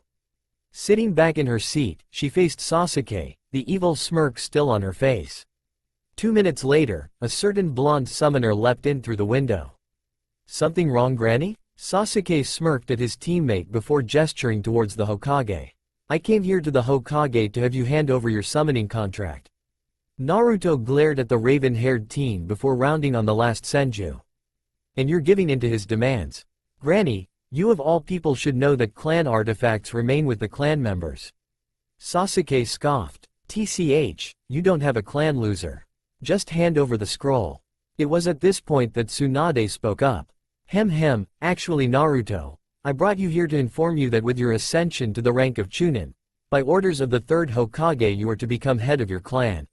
Sitting back in her seat, she faced Sasuke, the evil smirk still on her face. 2 minutes later, a certain blonde summoner leapt in through the window. Something wrong, Granny? Sasuke smirked at his teammate before gesturing towards the Hokage. I came here to the Hokage to have you hand over your summoning contract. Naruto glared at the raven-haired teen before rounding on the last Senju. And you're giving in to his demands. Granny, you of all people should know that clan artifacts remain with the clan members. Sasuke scoffed. TCH, you don't have a clan, loser. Just hand over the scroll. It was at this point that Tsunade spoke up. Actually Naruto, I brought you here to inform you that with your ascension to the rank of Chunin, by orders of the third Hokage you are to become head of your clan.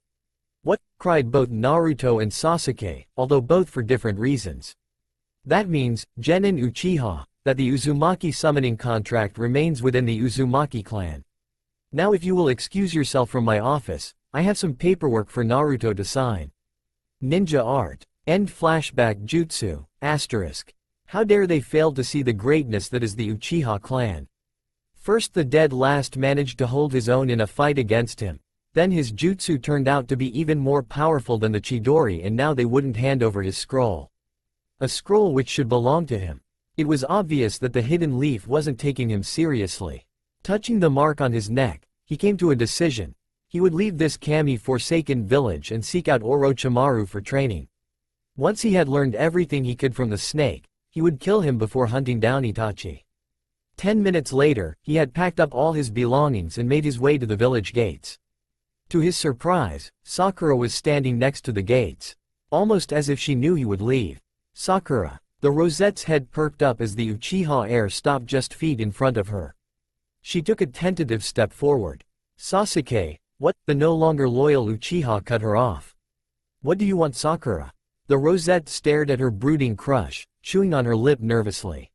What? Cried both Naruto and Sasuke, although both for different reasons. That means, Genin Uchiha, that the Uzumaki summoning contract remains within the Uzumaki clan. Now if you will excuse yourself from my office, I have some paperwork for Naruto to sign. Ninja art. End flashback jutsu. Asterisk. How dare they fail to see the greatness that is the Uchiha clan. First the dead last managed to hold his own in a fight against him, then his jutsu turned out to be even more powerful than the Chidori and now they wouldn't hand over his scroll. A scroll which should belong to him. It was obvious that the hidden leaf wasn't taking him seriously. Touching the mark on his neck, he came to a decision. He would leave this Kami-forsaken village and seek out Orochimaru for training. Once he had learned everything he could from the snake, he would kill him before hunting down Itachi. 10 minutes later, he had packed up all his belongings and made his way to the village gates. To his surprise, Sakura was standing next to the gates. Almost as if she knew he would leave. Sakura. The Rosette's head perked up as the Uchiha heir stopped just feet in front of her. She took a tentative step forward. Sasuke, what? The no longer loyal Uchiha cut her off. What do you want, Sakura? The Rosette stared at her brooding crush, chewing on her lip nervously.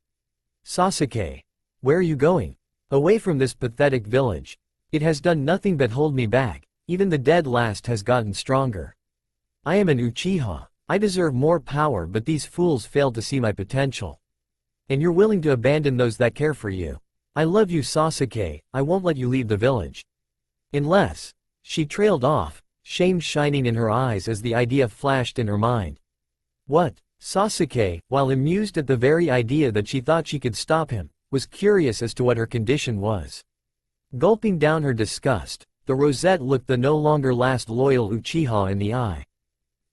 Sasuke. Where are you going? Away from this pathetic village. It has done nothing but hold me back, even the dead last has gotten stronger. I am an Uchiha. I deserve more power but these fools failed to see my potential. And you're willing to abandon those that care for you. I love you, Sasuke, I won't let you leave the village. Unless. She trailed off, shame shining in her eyes as the idea flashed in her mind. What? Sasuke, while amused at the very idea that she thought she could stop him, was curious as to what her condition was. Gulping down her disgust, the Rosette looked the no longer last loyal Uchiha in the eye.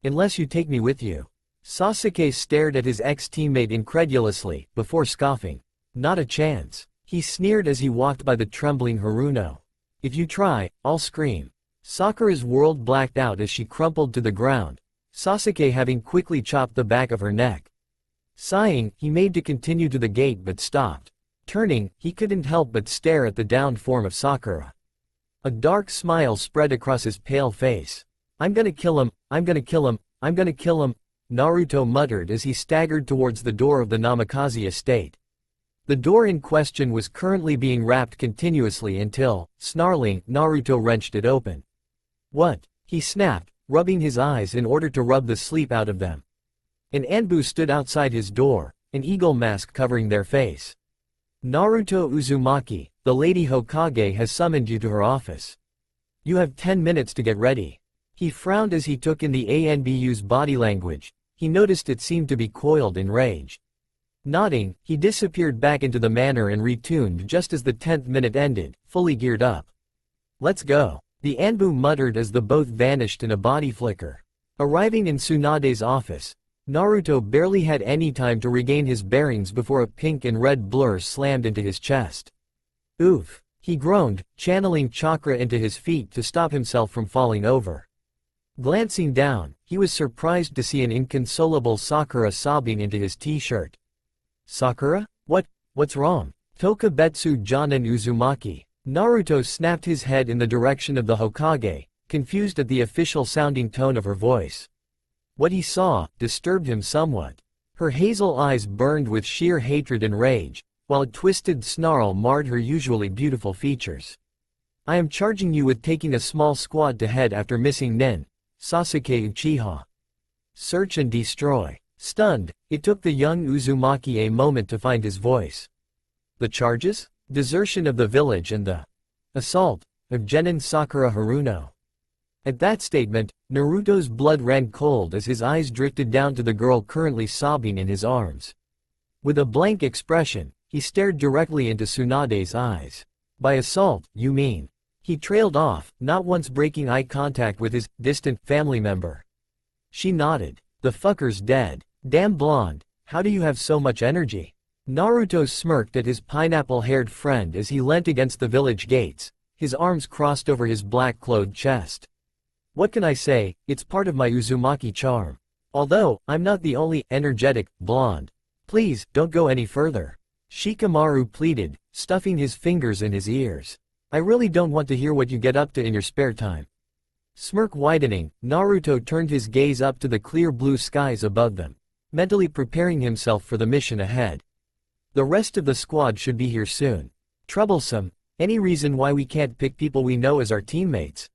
Unless you take me with you. Sasuke stared at his ex-teammate incredulously, before scoffing. Not a chance. He sneered as he walked by the trembling Haruno. If you try, I'll scream. Sakura's world blacked out as she crumpled to the ground, Sasuke having quickly chopped the back of her neck. Sighing, he made to continue to the gate but stopped. Turning, he couldn't help but stare at the downed form of Sakura. A dark smile spread across his pale face. I'm gonna kill him, I'm gonna kill him, I'm gonna kill him, Naruto muttered as he staggered towards the door of the Namikaze estate. The door in question was currently being rapped continuously until, snarling, Naruto wrenched it open. What? He snapped, rubbing his eyes in order to rub the sleep out of them. An Anbu stood outside his door, an eagle mask covering their face. Naruto Uzumaki, the Lady Hokage has summoned you to her office. You have 10 minutes to get ready. He frowned as he took in the Anbu's body language. He noticed it seemed to be coiled in rage. Nodding, he disappeared back into the manor and retuned just as the 10th minute ended, fully geared up. Let's go. The Anbu muttered as the both vanished in a body flicker. Arriving in Tsunade's office, Naruto barely had any time to regain his bearings before a pink and red blur slammed into his chest. Oof. He groaned, channeling chakra into his feet to stop himself from falling over. Glancing down, he was surprised to see an inconsolable Sakura sobbing into his t-shirt. Sakura? What's wrong? Tokubetsu Jonin Uzumaki. Naruto snapped his head in the direction of the Hokage, confused at the official-sounding tone of her voice. What he saw disturbed him somewhat. Her hazel eyes burned with sheer hatred and rage, while a twisted snarl marred her usually beautiful features. I am charging you with taking a small squad to head after missing Nin, Sasuke Uchiha. Search and destroy. Stunned, it took the young Uzumaki a moment to find his voice. The charges? Desertion of the village and the assault of Genin Sakura Haruno. At that statement, Naruto's blood ran cold as his eyes drifted down to the girl currently sobbing in his arms. With a blank expression, he stared directly into Tsunade's eyes. By assault, you mean? He trailed off, not once breaking eye contact with his distant family member. She nodded. The fucker's dead. Damn blonde, how do you have so much energy? Naruto smirked at his pineapple-haired friend as he leant against the village gates, his arms crossed over his black-clothed chest. What can I say, it's part of my Uzumaki charm. Although, I'm not the only energetic blonde. Please, don't go any further. Shikamaru pleaded, stuffing his fingers in his ears. I really don't want to hear what you get up to in your spare time. Smirk widening, Naruto turned his gaze up to the clear blue skies above them, mentally preparing himself for the mission ahead. The rest of the squad should be here soon. Troublesome. Any reason why we can't pick people we know as our teammates?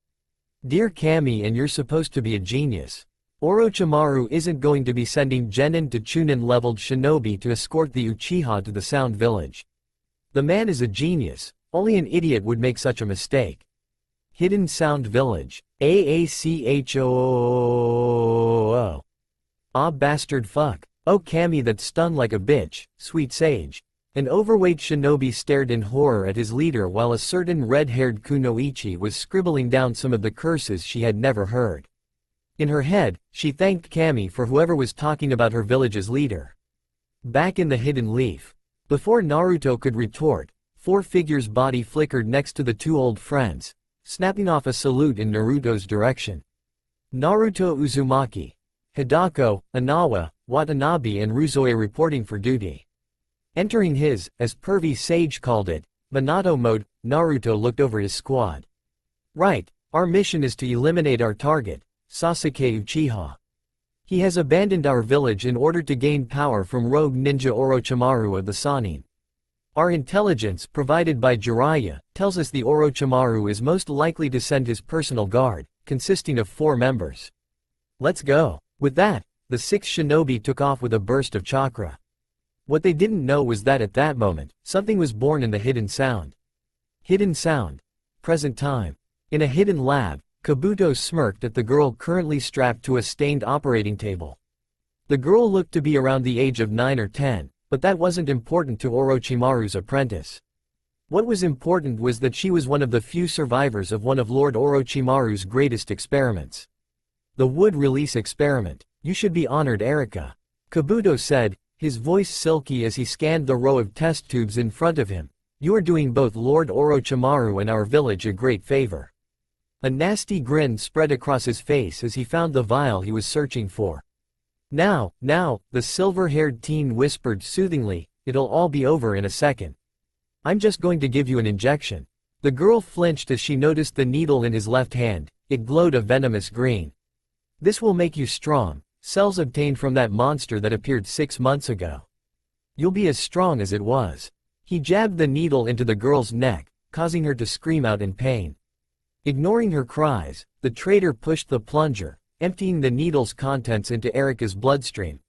Dear Kami, and you're supposed to be a genius. Orochimaru isn't going to be sending Genin to Chunin-leveled shinobi to escort the Uchiha to the Sound Village. The man is a genius, only an idiot would make such a mistake. Hidden Sound Village. AACHOOO. Ah bastard fuck. Oh Kami, that's stunned like a bitch, sweet sage. An overweight shinobi stared in horror at his leader while a certain red-haired kunoichi was scribbling down some of the curses she had never heard. In her head, she thanked Kami for whoever was talking about her village's leader. Back in the Hidden Leaf. Before Naruto could retort, Four Figure's body flickered next to the two old friends, snapping off a salute in Naruto's direction. Naruto Uzumaki, Hidako, Anawa, Watanabe and Ruzoe reporting for duty. Entering his, as Pervy Sage called it, Minato mode, Naruto looked over his squad. Right, our mission is to eliminate our target, Sasuke Uchiha. He has abandoned our village in order to gain power from rogue ninja Orochimaru of the Sannin. Our intelligence, provided by Jiraiya, tells us the Orochimaru is most likely to send his personal guard, consisting of 4 members. Let's go. With that, the 6 shinobi took off with a burst of chakra. What they didn't know was that at that moment, something was born in the Hidden Sound. Hidden Sound. Present time. In a hidden lab, Kabuto smirked at the girl currently strapped to a stained operating table. The girl looked to be around the age of 9 or 10, but that wasn't important to Orochimaru's apprentice. What was important was that she was one of the few survivors of one of Lord Orochimaru's greatest experiments. The wood release experiment. You should be honored, Erika. Kabuto said, his voice silky as he scanned the row of test tubes in front of him. You are doing both Lord Orochimaru and our village a great favor. A nasty grin spread across his face as he found the vial he was searching for. Now, the silver-haired teen whispered soothingly, it'll all be over in a second. I'm just going to give you an injection. The girl flinched as she noticed the needle in his left hand. It glowed a venomous green. This will make you strong, cells obtained from that monster that appeared 6 months ago. You'll be as strong as it was. He jabbed the needle into the girl's neck, causing her to scream out in pain. Ignoring her cries, the traitor pushed the plunger, emptying the needle's contents into Erika's bloodstream.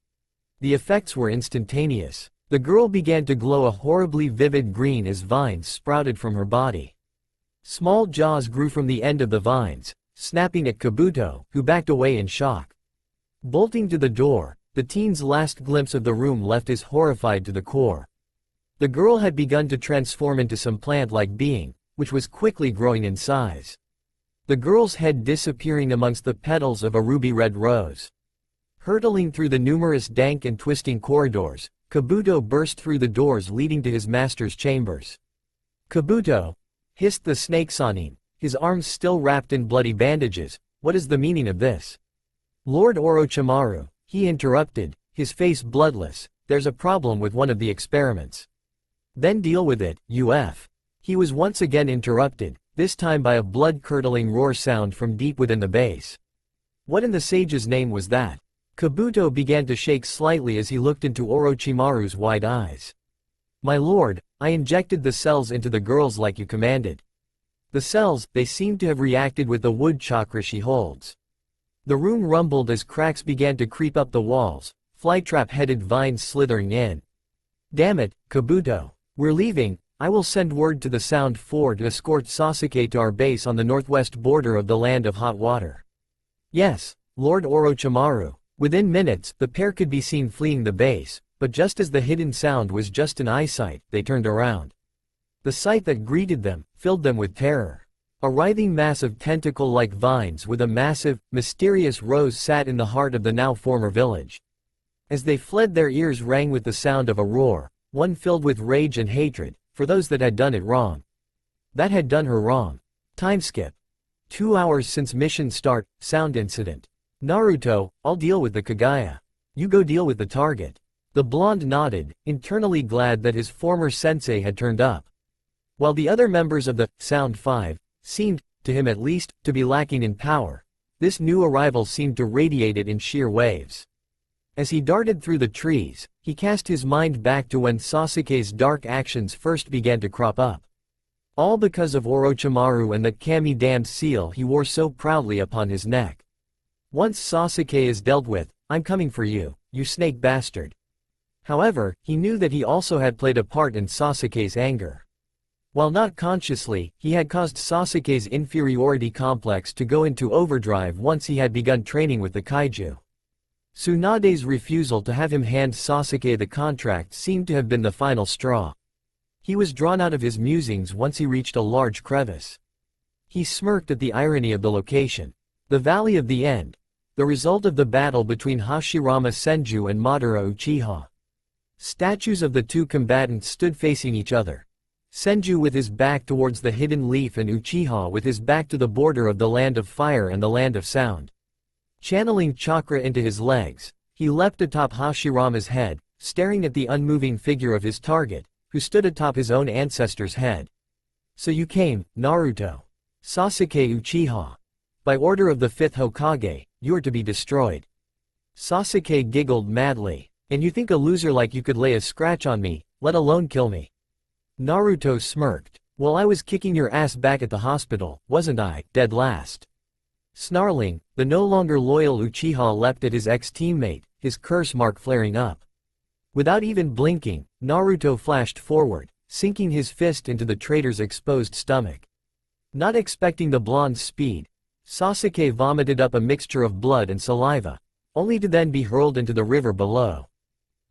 The effects were instantaneous. The girl began to glow a horribly vivid green as vines sprouted from her body. Small jaws grew from the end of the vines, snapping at Kabuto, who backed away in shock. Bolting to the door, the teen's last glimpse of the room left us horrified to the core. The girl had begun to transform into some plant-like being, which was quickly growing in size. The girl's head disappearing amongst the petals of a ruby-red rose. Hurtling through the numerous dank and twisting corridors, Kabuto burst through the doors leading to his master's chambers. Kabuto! Hissed the snake Sannin, his arms still wrapped in bloody bandages. What is the meaning of this? Lord Orochimaru, he interrupted, his face bloodless, there's a problem with one of the experiments. Then deal with it, UF. He was once again interrupted, this time by a blood-curdling roar sound from deep within the base. What in the sage's name was that? Kabuto began to shake slightly as he looked into Orochimaru's wide eyes. My lord, I injected the cells into the girls like you commanded. The cells, they seem to have reacted with the wood chakra she holds. The room rumbled as cracks began to creep up the walls, flytrap-headed vines slithering in. Damn it, Kabuto. We're leaving. I will send word to the Sound 4 to escort Sasuke to our base on the northwest border of the Land of Hot Water. Yes, Lord Orochimaru. Within minutes, the pair could be seen fleeing the base, but just as the Hidden Sound was just in eyesight, they turned around. The sight that greeted them filled them with terror. A writhing mass of tentacle-like vines with a massive, mysterious rose sat in the heart of the now former village. As they fled, their ears rang with the sound of a roar, one filled with rage and hatred, for those that had done it wrong. That had done her wrong. Time skip. 2 hours since mission start, sound incident. Naruto, I'll deal with the Kagaya. You go deal with the target. The blonde nodded, internally glad that his former sensei had turned up. While the other members of the Sound 5 seemed, to him at least, to be lacking in power, this new arrival seemed to radiate it in sheer waves. As he darted through the trees, he cast his mind back to when Sasuke's dark actions first began to crop up. All because of Orochimaru and the Kami damned seal he wore so proudly upon his neck. Once Sasuke is dealt with, I'm coming for you, you snake bastard. However, he knew that he also had played a part in Sasuke's anger. While not consciously, he had caused Sasuke's inferiority complex to go into overdrive once he had begun training with the kaiju. Tsunade's refusal to have him hand Sasuke the contract seemed to have been the final straw. He was drawn out of his musings once he reached a large crevice. He smirked at the irony of the location. The Valley of the End. The result of the battle between Hashirama Senju and Madara Uchiha. Statues of the two combatants stood facing each other. Senju with his back towards the hidden leaf and Uchiha with his back to the border of the Land of Fire and the Land of Sound. Channeling chakra into his legs, he leapt atop Hashirama's head, staring at the unmoving figure of his target, who stood atop his own ancestor's head. So you came, Naruto. Sasuke Uchiha. By order of the 5th Hokage, you are to be destroyed. Sasuke giggled madly. And you think a loser like you could lay a scratch on me, let alone kill me? Naruto smirked. Well, I was kicking your ass back at the hospital, wasn't I, dead last? Snarling, the no longer loyal Uchiha leapt at his ex-teammate, his curse mark flaring up. Without even blinking, Naruto flashed forward, sinking his fist into the traitor's exposed stomach. Not expecting the blonde's speed, Sasuke vomited up a mixture of blood and saliva, only to then be hurled into the river below.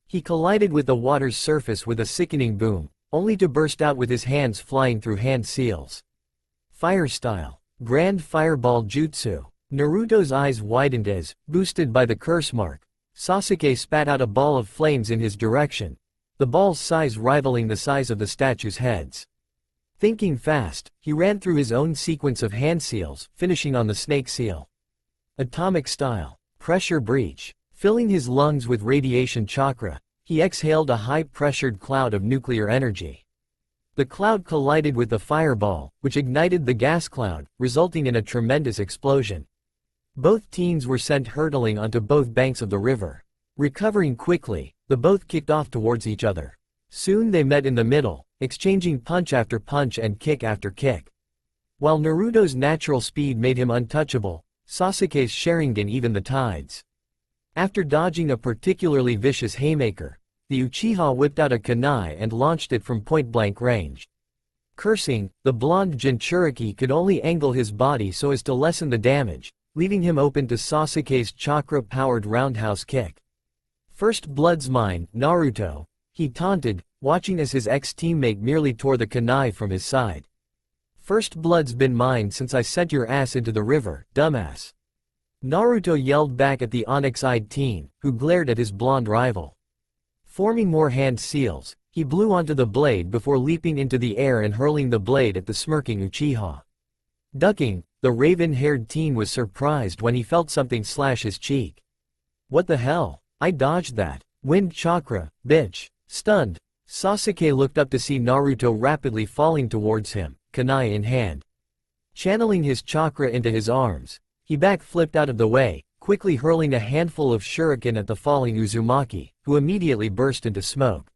He collided with the water's surface with a sickening boom, only to burst out with his hands flying through hand seals. Fire style. Grand Fireball Jutsu. Naruto's eyes widened as, boosted by the curse mark, Sasuke spat out a ball of flames in his direction, the ball's size rivaling the size of the statues' heads. Thinking fast, he ran through his own sequence of hand seals, finishing on the snake seal. Atomic style. Pressure breach. Filling his lungs with radiation chakra, he exhaled a high-pressured cloud of nuclear energy. The cloud collided with the fireball, which ignited the gas cloud, resulting in a tremendous explosion. Both teams were sent hurtling onto both banks of the river. Recovering quickly, the both kicked off towards each other. Soon they met in the middle, exchanging punch after punch and kick after kick. While Naruto's natural speed made him untouchable, Sasuke's Sharingan evened the tides. After dodging a particularly vicious haymaker, the Uchiha whipped out a kunai and launched it from point-blank range. Cursing, the blonde Jinchuriki could only angle his body so as to lessen the damage, leaving him open to Sasuke's chakra-powered roundhouse kick. First blood's mine, Naruto, he taunted, watching as his ex-teammate merely tore the kunai from his side. First blood's been mine since I sent your ass into the river, dumbass. Naruto yelled back at the onyx-eyed teen, who glared at his blonde rival. Forming more hand seals, he blew onto the blade before leaping into the air and hurling the blade at the smirking Uchiha. Ducking, the raven-haired teen was surprised when he felt something slash his cheek. What the hell? I dodged that. Wind chakra, bitch. Stunned, Sasuke looked up to see Naruto rapidly falling towards him, kunai in hand. Channeling his chakra into his arms, he back-flipped out of the way, quickly hurling a handful of shuriken at the falling Uzumaki, who immediately burst into smoke.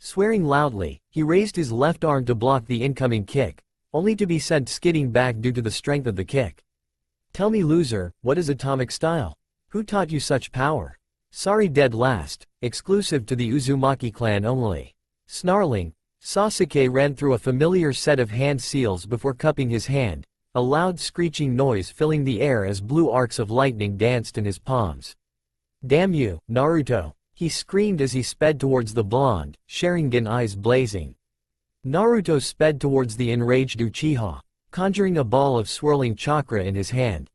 Swearing loudly, he raised his left arm to block the incoming kick, only to be sent skidding back due to the strength of the kick. Tell me, loser, what is atomic style? Who taught you such power? Sorry, dead last, exclusive to the Uzumaki clan only. Snarling, Sasuke ran through a familiar set of hand seals before cupping his hand, a loud screeching noise filling the air as blue arcs of lightning danced in his palms. Damn you, Naruto, he screamed as he sped towards the blonde, Sharingan eyes blazing. Naruto sped towards the enraged Uchiha, conjuring a ball of swirling chakra in his hand.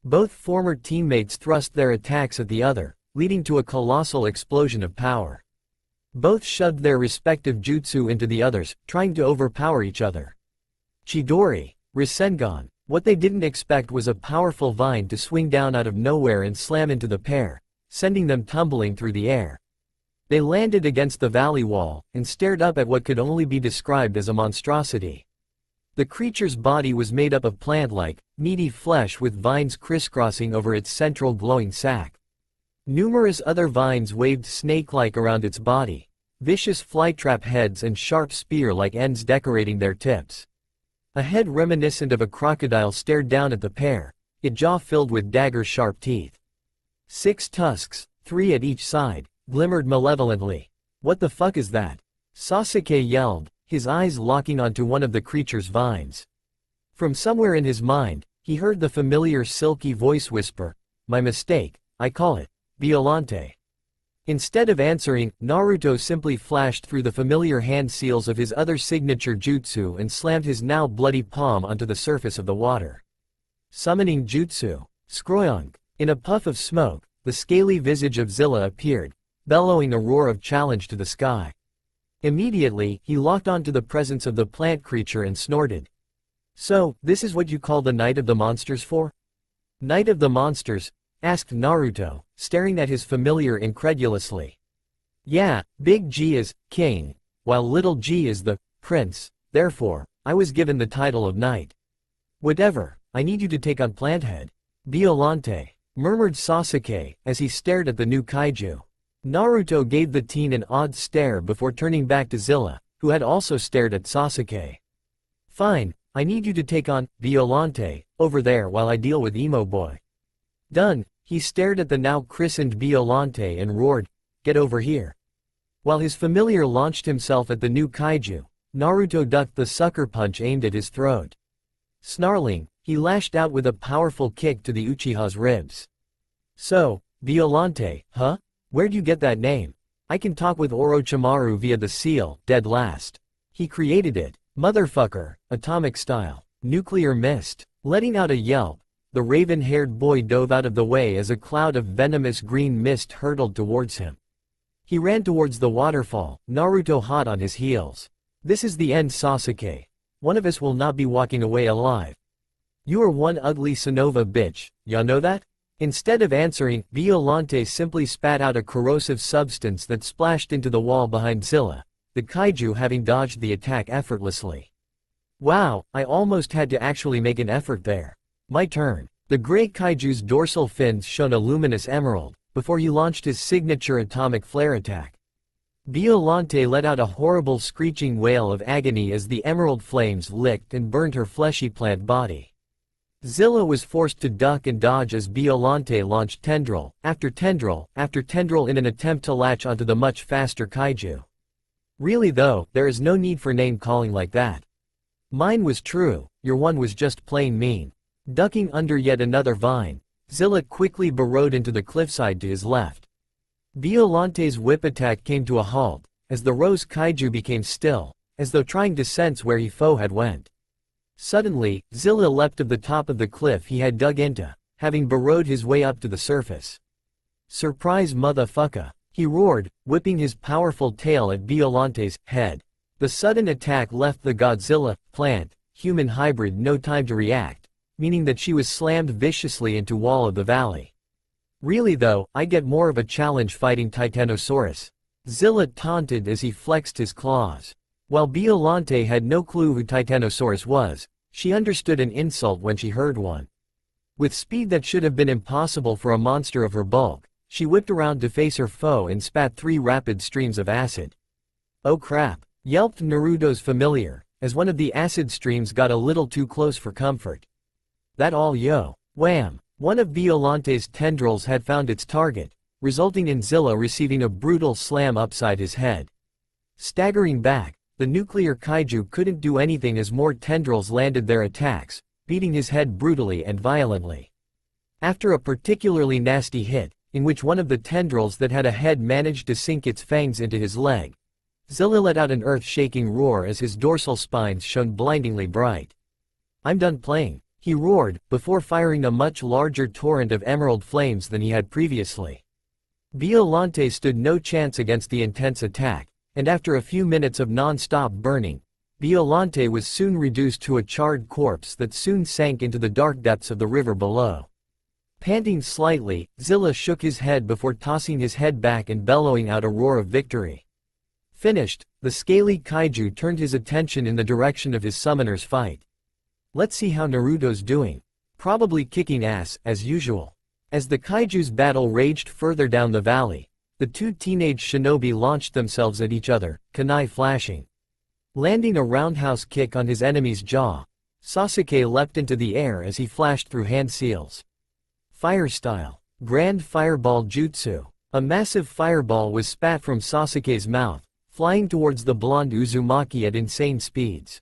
Both former teammates thrust their attacks at the other, leading to a colossal explosion of power. Both shoved their respective jutsu into the others, trying to overpower each other. Chidori, Rasengan. What they didn't expect was a powerful vine to swing down out of nowhere and slam into the pair, sending them tumbling through the air. They landed against the valley wall, and stared up at what could only be described as a monstrosity. The creature's body was made up of plant-like, meaty flesh with vines crisscrossing over its central glowing sac. Numerous other vines waved snake-like around its body, vicious flytrap heads and sharp spear-like ends decorating their tips. A head reminiscent of a crocodile stared down at the pair, its jaw filled with dagger-sharp teeth. 6 tusks, 3 at each side, glimmered malevolently. "What the fuck is that?" Sasuke yelled, his eyes locking onto one of the creature's vines. From somewhere in his mind, he heard the familiar silky voice whisper, "My mistake, I call it Violante." Instead of answering, Naruto simply flashed through the familiar hand seals of his other signature jutsu and slammed his now bloody palm onto the surface of the water. Summoning Jutsu. Skroyonk. In a puff of smoke, the scaly visage of Zilla appeared, bellowing a roar of challenge to the sky. Immediately, he locked onto the presence of the plant creature and snorted. "So, this is what you call the Night of the Monsters for?" "Night of the Monsters?" asked Naruto, staring at his familiar incredulously. "Yeah, Big G is king, while Little G is the prince, therefore, I was given the title of knight." "Whatever, I need you to take on Planthead." "Violante," murmured Sasuke, as he stared at the new kaiju. Naruto gave the teen an odd stare before turning back to Zilla, who had also stared at Sasuke. "Fine, I need you to take on Violante over there while I deal with Emo Boy." "Done." He stared at the now christened Violante and roared, "Get over here." While his familiar launched himself at the new kaiju, Naruto ducked the sucker punch aimed at his throat. Snarling, he lashed out with a powerful kick to the Uchiha's ribs. "So, Violante, huh? Where'd you get that name? I can talk with Orochimaru via the seal, dead last. He created it, motherfucker, atomic style." Nuclear mist. Letting out a yelp, the raven-haired boy dove out of the way as a cloud of venomous green mist hurtled towards him. He ran towards the waterfall, Naruto hot on his heels. "This is the end, Sasuke. One of us will not be walking away alive. You are one ugly Sonova bitch, ya know that?" Instead of answering, Violante simply spat out a corrosive substance that splashed into the wall behind Zilla, the kaiju having dodged the attack effortlessly. "Wow, I almost had to actually make an effort there. My turn." The gray kaiju's dorsal fins shone a luminous emerald, before he launched his signature atomic flare attack. Violante let out a horrible screeching wail of agony as the emerald flames licked and burned her fleshy plant body. Zilla was forced to duck and dodge as Violante launched tendril after tendril after tendril in an attempt to latch onto the much faster kaiju. Really though, there is no need for name calling like that. Mine was true, your one was just plain mean. Ducking under yet another vine, Zilla quickly burrowed into the cliffside to his left. Violante's whip attack came to a halt, as the rose kaiju became still, as though trying to sense where his foe had went. Suddenly, Zilla leapt of the top of the cliff he had dug into, having burrowed his way up to the surface. "Surprise motherfucker," he roared, whipping his powerful tail at Violante's head. The sudden attack left the Godzilla, plant-human hybrid no time to react, meaning that she was slammed viciously into wall of the valley. "Really though, I get more of a challenge fighting Titanosaurus," Zilla taunted as he flexed his claws. While Violante had no clue who Titanosaurus was, she understood an insult when she heard one. With speed that should have been impossible for a monster of her bulk, she whipped around to face her foe and spat 3 rapid streams of acid. "Oh crap," yelped Naruto's familiar, as one of the acid streams got a little too close for comfort. "That all yo." Wham! One of Violante's tendrils had found its target, resulting in Zilla receiving a brutal slam upside his head. Staggering back, the nuclear kaiju couldn't do anything as more tendrils landed their attacks, beating his head brutally and violently. After a particularly nasty hit, in which one of the tendrils that had a head managed to sink its fangs into his leg, Zilla let out an earth-shaking roar as his dorsal spines shone blindingly bright. "I'm done playing," he roared, before firing a much larger torrent of emerald flames than he had previously. Violante stood no chance against the intense attack, and after a few minutes of non-stop burning, Violante was soon reduced to a charred corpse that soon sank into the dark depths of the river below. Panting slightly, Zilla shook his head before tossing his head back and bellowing out a roar of victory. Finished, the scaly kaiju turned his attention in the direction of his summoner's fight. Let's see how Naruto's doing. Probably kicking ass, as usual. As the kaiju's battle raged further down the valley, the two teenage shinobi launched themselves at each other, kunai flashing. Landing a roundhouse kick on his enemy's jaw, Sasuke leapt into the air as he flashed through hand seals. Fire style. Grand Fireball Jutsu. A massive fireball was spat from Sasuke's mouth, flying towards the blonde Uzumaki at insane speeds.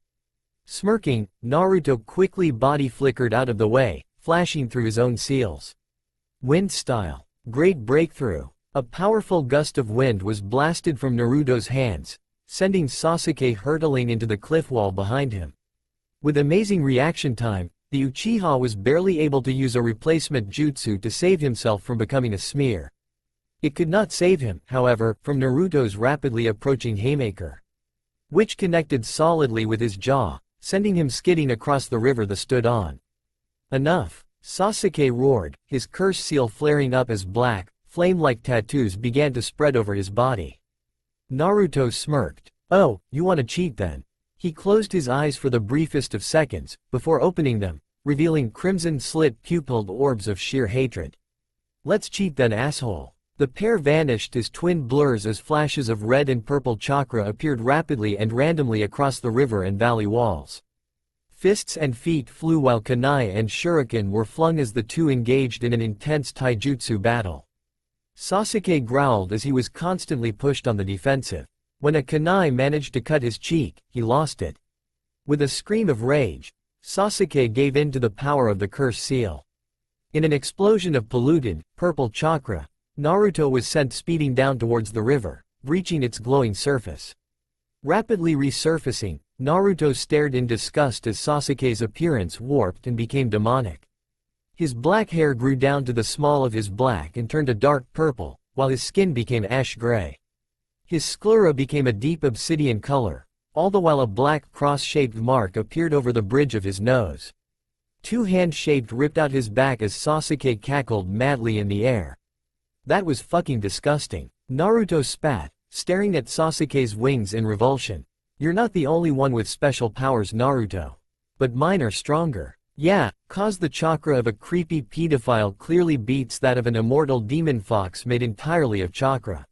Smirking, Naruto quickly body flickered out of the way, flashing through his own seals. Wind style. Great breakthrough. A powerful gust of wind was blasted from Naruto's hands, sending Sasuke hurtling into the cliff wall behind him. With amazing reaction time, the Uchiha was barely able to use a replacement jutsu to save himself from becoming a smear. It could not save him, however, from Naruto's rapidly approaching haymaker, which connected solidly with his jaw, sending him skidding across the river that stood on. Enough! Sasuke roared, his curse seal flaring up as black, flame-like tattoos began to spread over his body. Naruto smirked. Oh, you want to cheat then? He closed his eyes for the briefest of seconds, before opening them, revealing crimson slit-pupilled orbs of sheer hatred. Let's cheat then, asshole. The pair vanished as twin blurs as flashes of red and purple chakra appeared rapidly and randomly across the river and valley walls. Fists and feet flew while kunai and shuriken were flung as the two engaged in an intense taijutsu battle. Sasuke growled as he was constantly pushed on the defensive. When a kunai managed to cut his cheek, he lost it. With a scream of rage, Sasuke gave in to the power of the curse seal. In an explosion of polluted, purple chakra, Naruto was sent speeding down towards the river, reaching its glowing surface. Rapidly resurfacing, Naruto stared in disgust as Sasuke's appearance warped and became demonic. His black hair grew down to the small of his back and turned a dark purple, while his skin became ash gray. His sclera became a deep obsidian color, all the while a black cross-shaped mark appeared over the bridge of his nose. Two hand-shaped ripped out his back as Sasuke cackled madly in the air. That was fucking disgusting. Naruto spat, staring at Sasuke's wings in revulsion. You're not the only one with special powers, Naruto. But mine are stronger. Yeah, cause the chakra of a creepy pedophile clearly beats that of an immortal demon fox made entirely of chakra.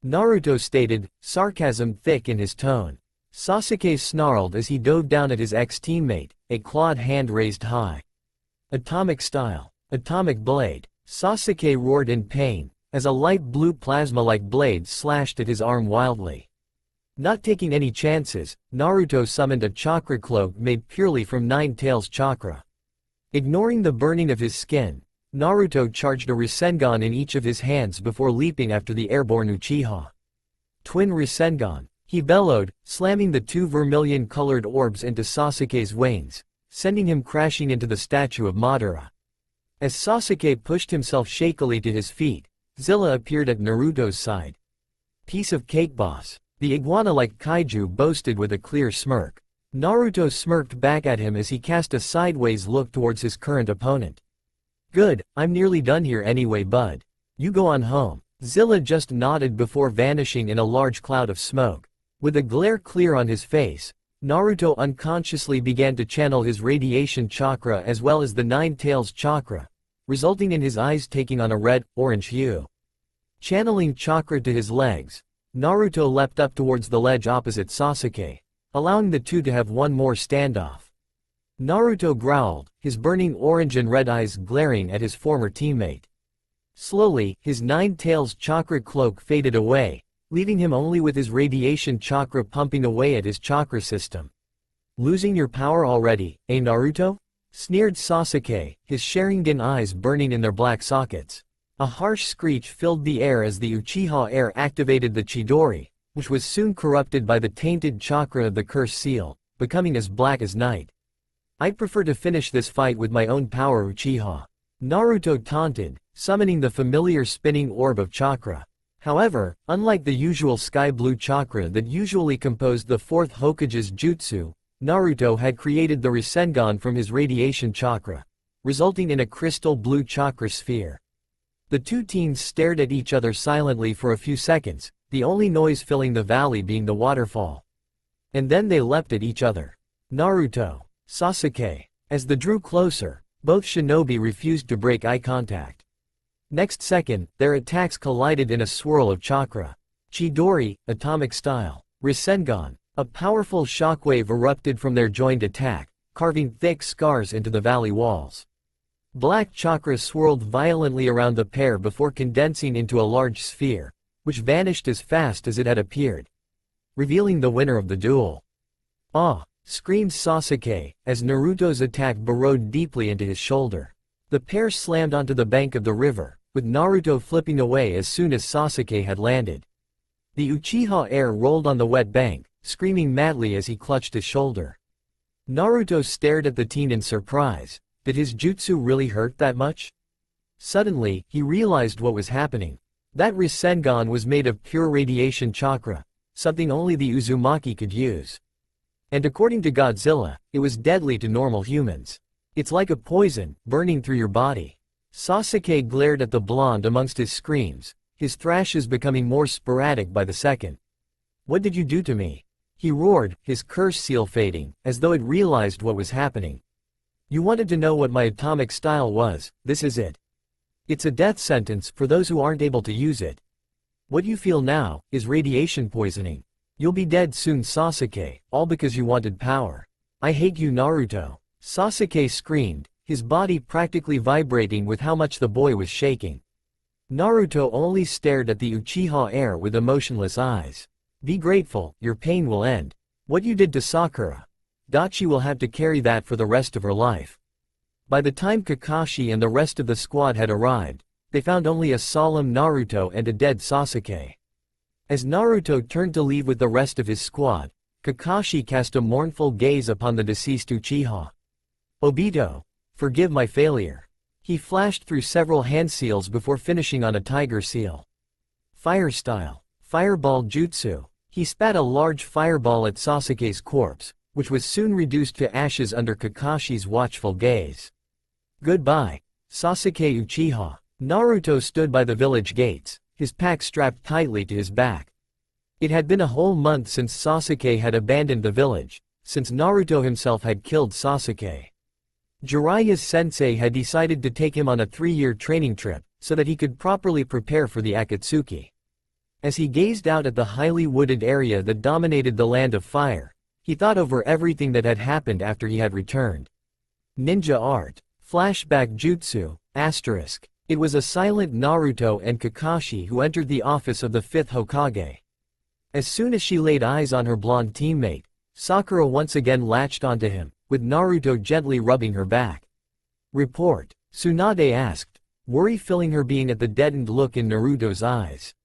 Naruto stated, sarcasm thick in his tone. Sasuke snarled as he dove down at his ex-teammate, a clawed hand raised high. Atomic style. Atomic blade. Sasuke roared in pain, as a light blue plasma-like blade slashed at his arm wildly. Not taking any chances, Naruto summoned a chakra cloak made purely from Nine Tails chakra. Ignoring the burning of his skin, Naruto charged a Rasengan in each of his hands before leaping after the airborne Uchiha. Twin Rasengan, he bellowed, slamming the two vermilion-colored orbs into Sasuke's wings, sending him crashing into the statue of Madara. As Sasuke pushed himself shakily to his feet, Zilla appeared at Naruto's side. Piece of cake, boss. The iguana-like kaiju boasted with a clear smirk. Naruto smirked back at him as he cast a sideways look towards his current opponent. Good, I'm nearly done here anyway, bud. You go on home. Zilla just nodded before vanishing in a large cloud of smoke. With a glare clear on his face, Naruto unconsciously began to channel his radiation chakra as well as the Nine Tails chakra, resulting in his eyes taking on a red-orange hue. Channeling chakra to his legs, Naruto leapt up towards the ledge opposite Sasuke, allowing the two to have one more standoff. Naruto growled, his burning orange and red eyes glaring at his former teammate. Slowly, his Nine Tails chakra cloak faded away, leaving him only with his radiation chakra pumping away at his chakra system. Losing your power already, eh, Naruto? Sneered Sasuke, his Sharingan eyes burning in their black sockets. A harsh screech filled the air as the Uchiha heir activated the Chidori, which was soon corrupted by the tainted chakra of the curse seal, becoming as black as night. I'd prefer to finish this fight with my own power, Uchiha. Naruto taunted, summoning the familiar spinning orb of chakra. However, unlike the usual sky blue chakra that usually composed the fourth Hokage's jutsu, Naruto had created the Rasengan from his radiation chakra, resulting in a crystal blue chakra sphere. The two teens stared at each other silently for a few seconds, the only noise filling the valley being the waterfall. And then they leapt at each other. Naruto. Sasuke. As they drew closer, both shinobi refused to break eye contact. Next second, their attacks collided in a swirl of chakra. Chidori, atomic style. Rasengan. A powerful shockwave erupted from their joined attack, carving thick scars into the valley walls. Black chakra swirled violently around the pair before condensing into a large sphere, which vanished as fast as it had appeared, revealing the winner of the duel. "Ah!" screamed Sasuke, as Naruto's attack burrowed deeply into his shoulder. The pair slammed onto the bank of the river, with Naruto flipping away as soon as Sasuke had landed. The Uchiha heir rolled on the wet bank, screaming madly as he clutched his shoulder. Naruto stared at the teen in surprise. Did his jutsu really hurt that much? Suddenly, he realized what was happening. That Rasengan was made of pure radiation chakra, something only the Uzumaki could use. And according to Godzilla, it was deadly to normal humans. It's like a poison, burning through your body. Sasuke glared at the blonde amongst his screams, his thrashes becoming more sporadic by the second. "What did you do to me?" he roared, his curse seal fading, as though it realized what was happening. "You wanted to know what my atomic style was, this is it. It's a death sentence for those who aren't able to use it. What you feel now is radiation poisoning. You'll be dead soon, Sasuke, all because you wanted power. I hate you, Naruto." Sasuke screamed, his body practically vibrating with how much the boy was shaking. Naruto only stared at the Uchiha heir with emotionless eyes. "Be grateful, your pain will end. What you did to Sakura. Dachi will have to carry that for the rest of her life." By the time Kakashi and the rest of the squad had arrived, they found only a solemn Naruto and a dead Sasuke. As Naruto turned to leave with the rest of his squad, Kakashi cast a mournful gaze upon the deceased Uchiha. "Obito, forgive my failure." He flashed through several hand seals before finishing on a tiger seal. Fire style. Fireball jutsu. He spat a large fireball at Sasuke's corpse, which was soon reduced to ashes under Kakashi's watchful gaze. "Goodbye, Sasuke Uchiha." Naruto stood by the village gates, his pack strapped tightly to his back. It had been a whole month since Sasuke had abandoned the village, since Naruto himself had killed Sasuke. Jiraiya's sensei had decided to take him on a 3-year training trip, so that he could properly prepare for the Akatsuki. As he gazed out at the highly wooded area that dominated the Land of Fire, he thought over everything that had happened after he had returned. Ninja art. Flashback jutsu. Asterisk. It was a silent Naruto and Kakashi who entered the office of the 5th Hokage. As soon as she laid eyes on her blonde teammate, Sakura once again latched onto him, with Naruto gently rubbing her back. "Report," Tsunade asked, worry filling her being at the deadened look in Naruto's eyes.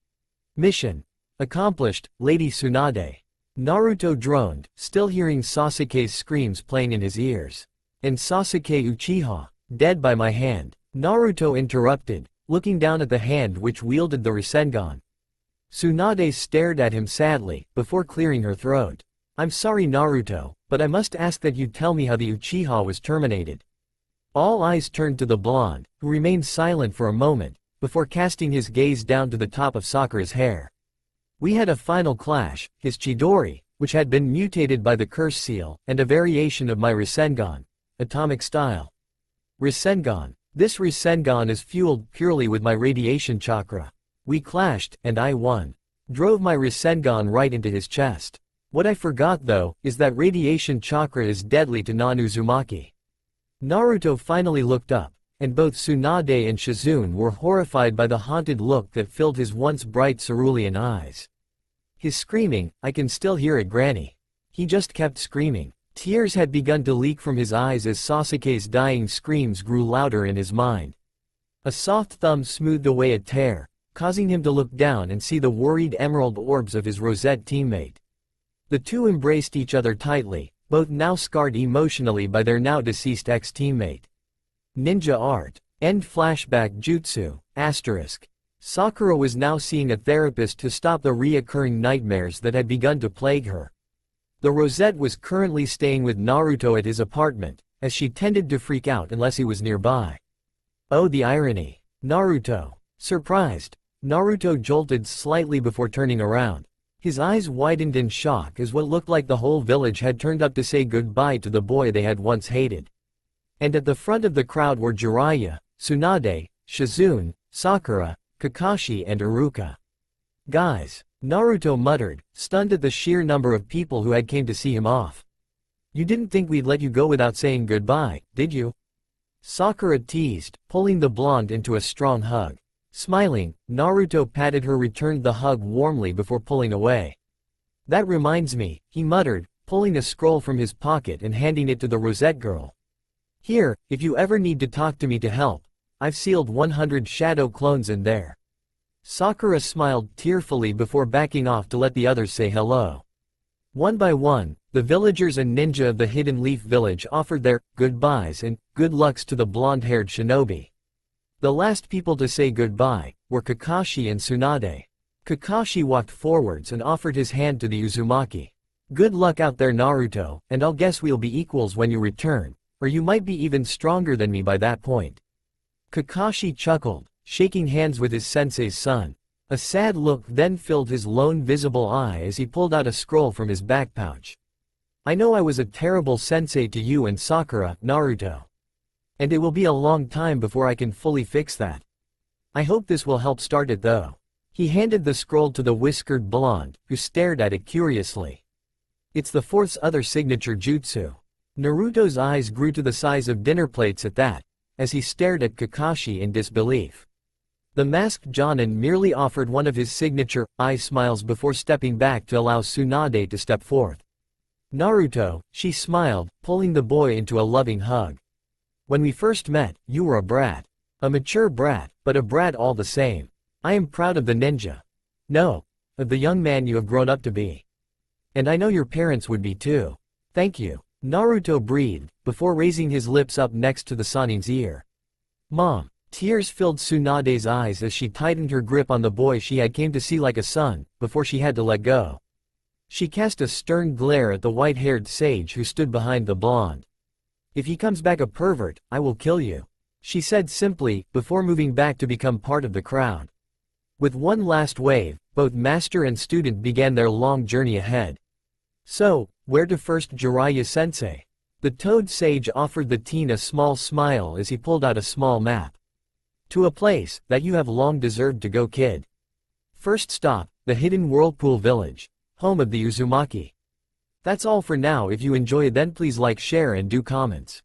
"Mission accomplished, Lady Tsunade." Naruto droned, still hearing Sasuke's screams playing in his ears. "And Sasuke Uchiha, dead by my hand," Naruto interrupted, looking down at the hand which wielded the Rasengan. Tsunade stared at him sadly, before clearing her throat. "I'm sorry, Naruto, but I must ask that you tell me how the Uchiha was terminated." All eyes turned to the blonde, who remained silent for a moment, before casting his gaze down to the top of Sakura's hair. "We had a final clash, his Chidori, which had been mutated by the curse seal, and a variation of my Rasengan, atomic style. Rasengan. This Rasengan is fueled purely with my radiation chakra. We clashed, and I won. Drove my Rasengan right into his chest. What I forgot though, is that radiation chakra is deadly to non-Uzumaki." Naruto finally looked up, and both Tsunade and Shizune were horrified by the haunted look that filled his once bright cerulean eyes. His screaming, I can still hear it, Granny. He just kept screaming. Tears had begun to leak from his eyes as Sasuke's dying screams grew louder in his mind. A soft thumb smoothed away a tear, causing him to look down and see the worried emerald orbs of his Rosette teammate. The two embraced each other tightly, both now scarred emotionally by their now deceased ex-teammate. Ninja art. End flashback jutsu. Asterisk. Sakura was now seeing a therapist to stop the reoccurring nightmares that had begun to plague her. The Rosette was currently staying with Naruto at his apartment, as she tended to freak out unless he was nearby. Oh, the irony. Naruto. Surprised, Naruto jolted slightly before turning around. His eyes widened in shock as what looked like the whole village had turned up to say goodbye to the boy they had once hated. And at the front of the crowd were Jiraiya, Tsunade, Shizune, Sakura, Kakashi and Iruka. "Guys," Naruto muttered, stunned at the sheer number of people who had came to see him off. "You didn't think we'd let you go without saying goodbye, did you?" Sakura teased, pulling the blonde into a strong hug. Smiling, Naruto patted her, returned the hug warmly before pulling away. "That reminds me," he muttered, pulling a scroll from his pocket and handing it to the Rosette girl. "Here, if you ever need to talk to me to help. I've sealed 100 shadow clones in there." Sakura smiled tearfully before backing off to let the others say hello. One by one, the villagers and ninja of the Hidden Leaf Village offered their goodbyes and good lucks to the blonde-haired shinobi. The last people to say goodbye were Kakashi and Tsunade. Kakashi walked forwards and offered his hand to the Uzumaki. "Good luck out there, Naruto, and I'll guess we'll be equals when you return, or you might be even stronger than me by that point." Kakashi chuckled, shaking hands with his sensei's son. A sad look then filled his lone visible eye as he pulled out a scroll from his back pouch. "I know I was a terrible sensei to you and Sakura, Naruto. And it will be a long time before I can fully fix that. I hope this will help start it though." He handed the scroll to the whiskered blonde, who stared at it curiously. "It's the fourth other signature jutsu." Naruto's eyes grew to the size of dinner plates at that, as he stared at Kakashi in disbelief. The masked Jonin merely offered one of his signature eye smiles before stepping back to allow Tsunade to step forth. "Naruto," she smiled, pulling the boy into a loving hug. "When we first met, you were a brat. A mature brat, but a brat all the same. I am proud of the ninja. No, of the young man you have grown up to be. And I know your parents would be too. Thank you," Naruto breathed, before raising his lips up next to the Sanin's ear. "Mom." Tears filled Tsunade's eyes as she tightened her grip on the boy she had came to see like a son, before she had to let go. She cast a stern glare at the white-haired sage who stood behind the blonde. "If he comes back a pervert, I will kill you," she said simply, before moving back to become part of the crowd. With one last wave, both master and student began their long journey ahead. "So, where to first, Jiraiya-sensei?" The toad sage offered the teen a small smile as he pulled out a small map. "To a place that you have long deserved to go, kid. First stop, the Hidden Whirlpool Village, home of the Uzumaki." That's all for now. If you enjoy, then please like, share and do comments.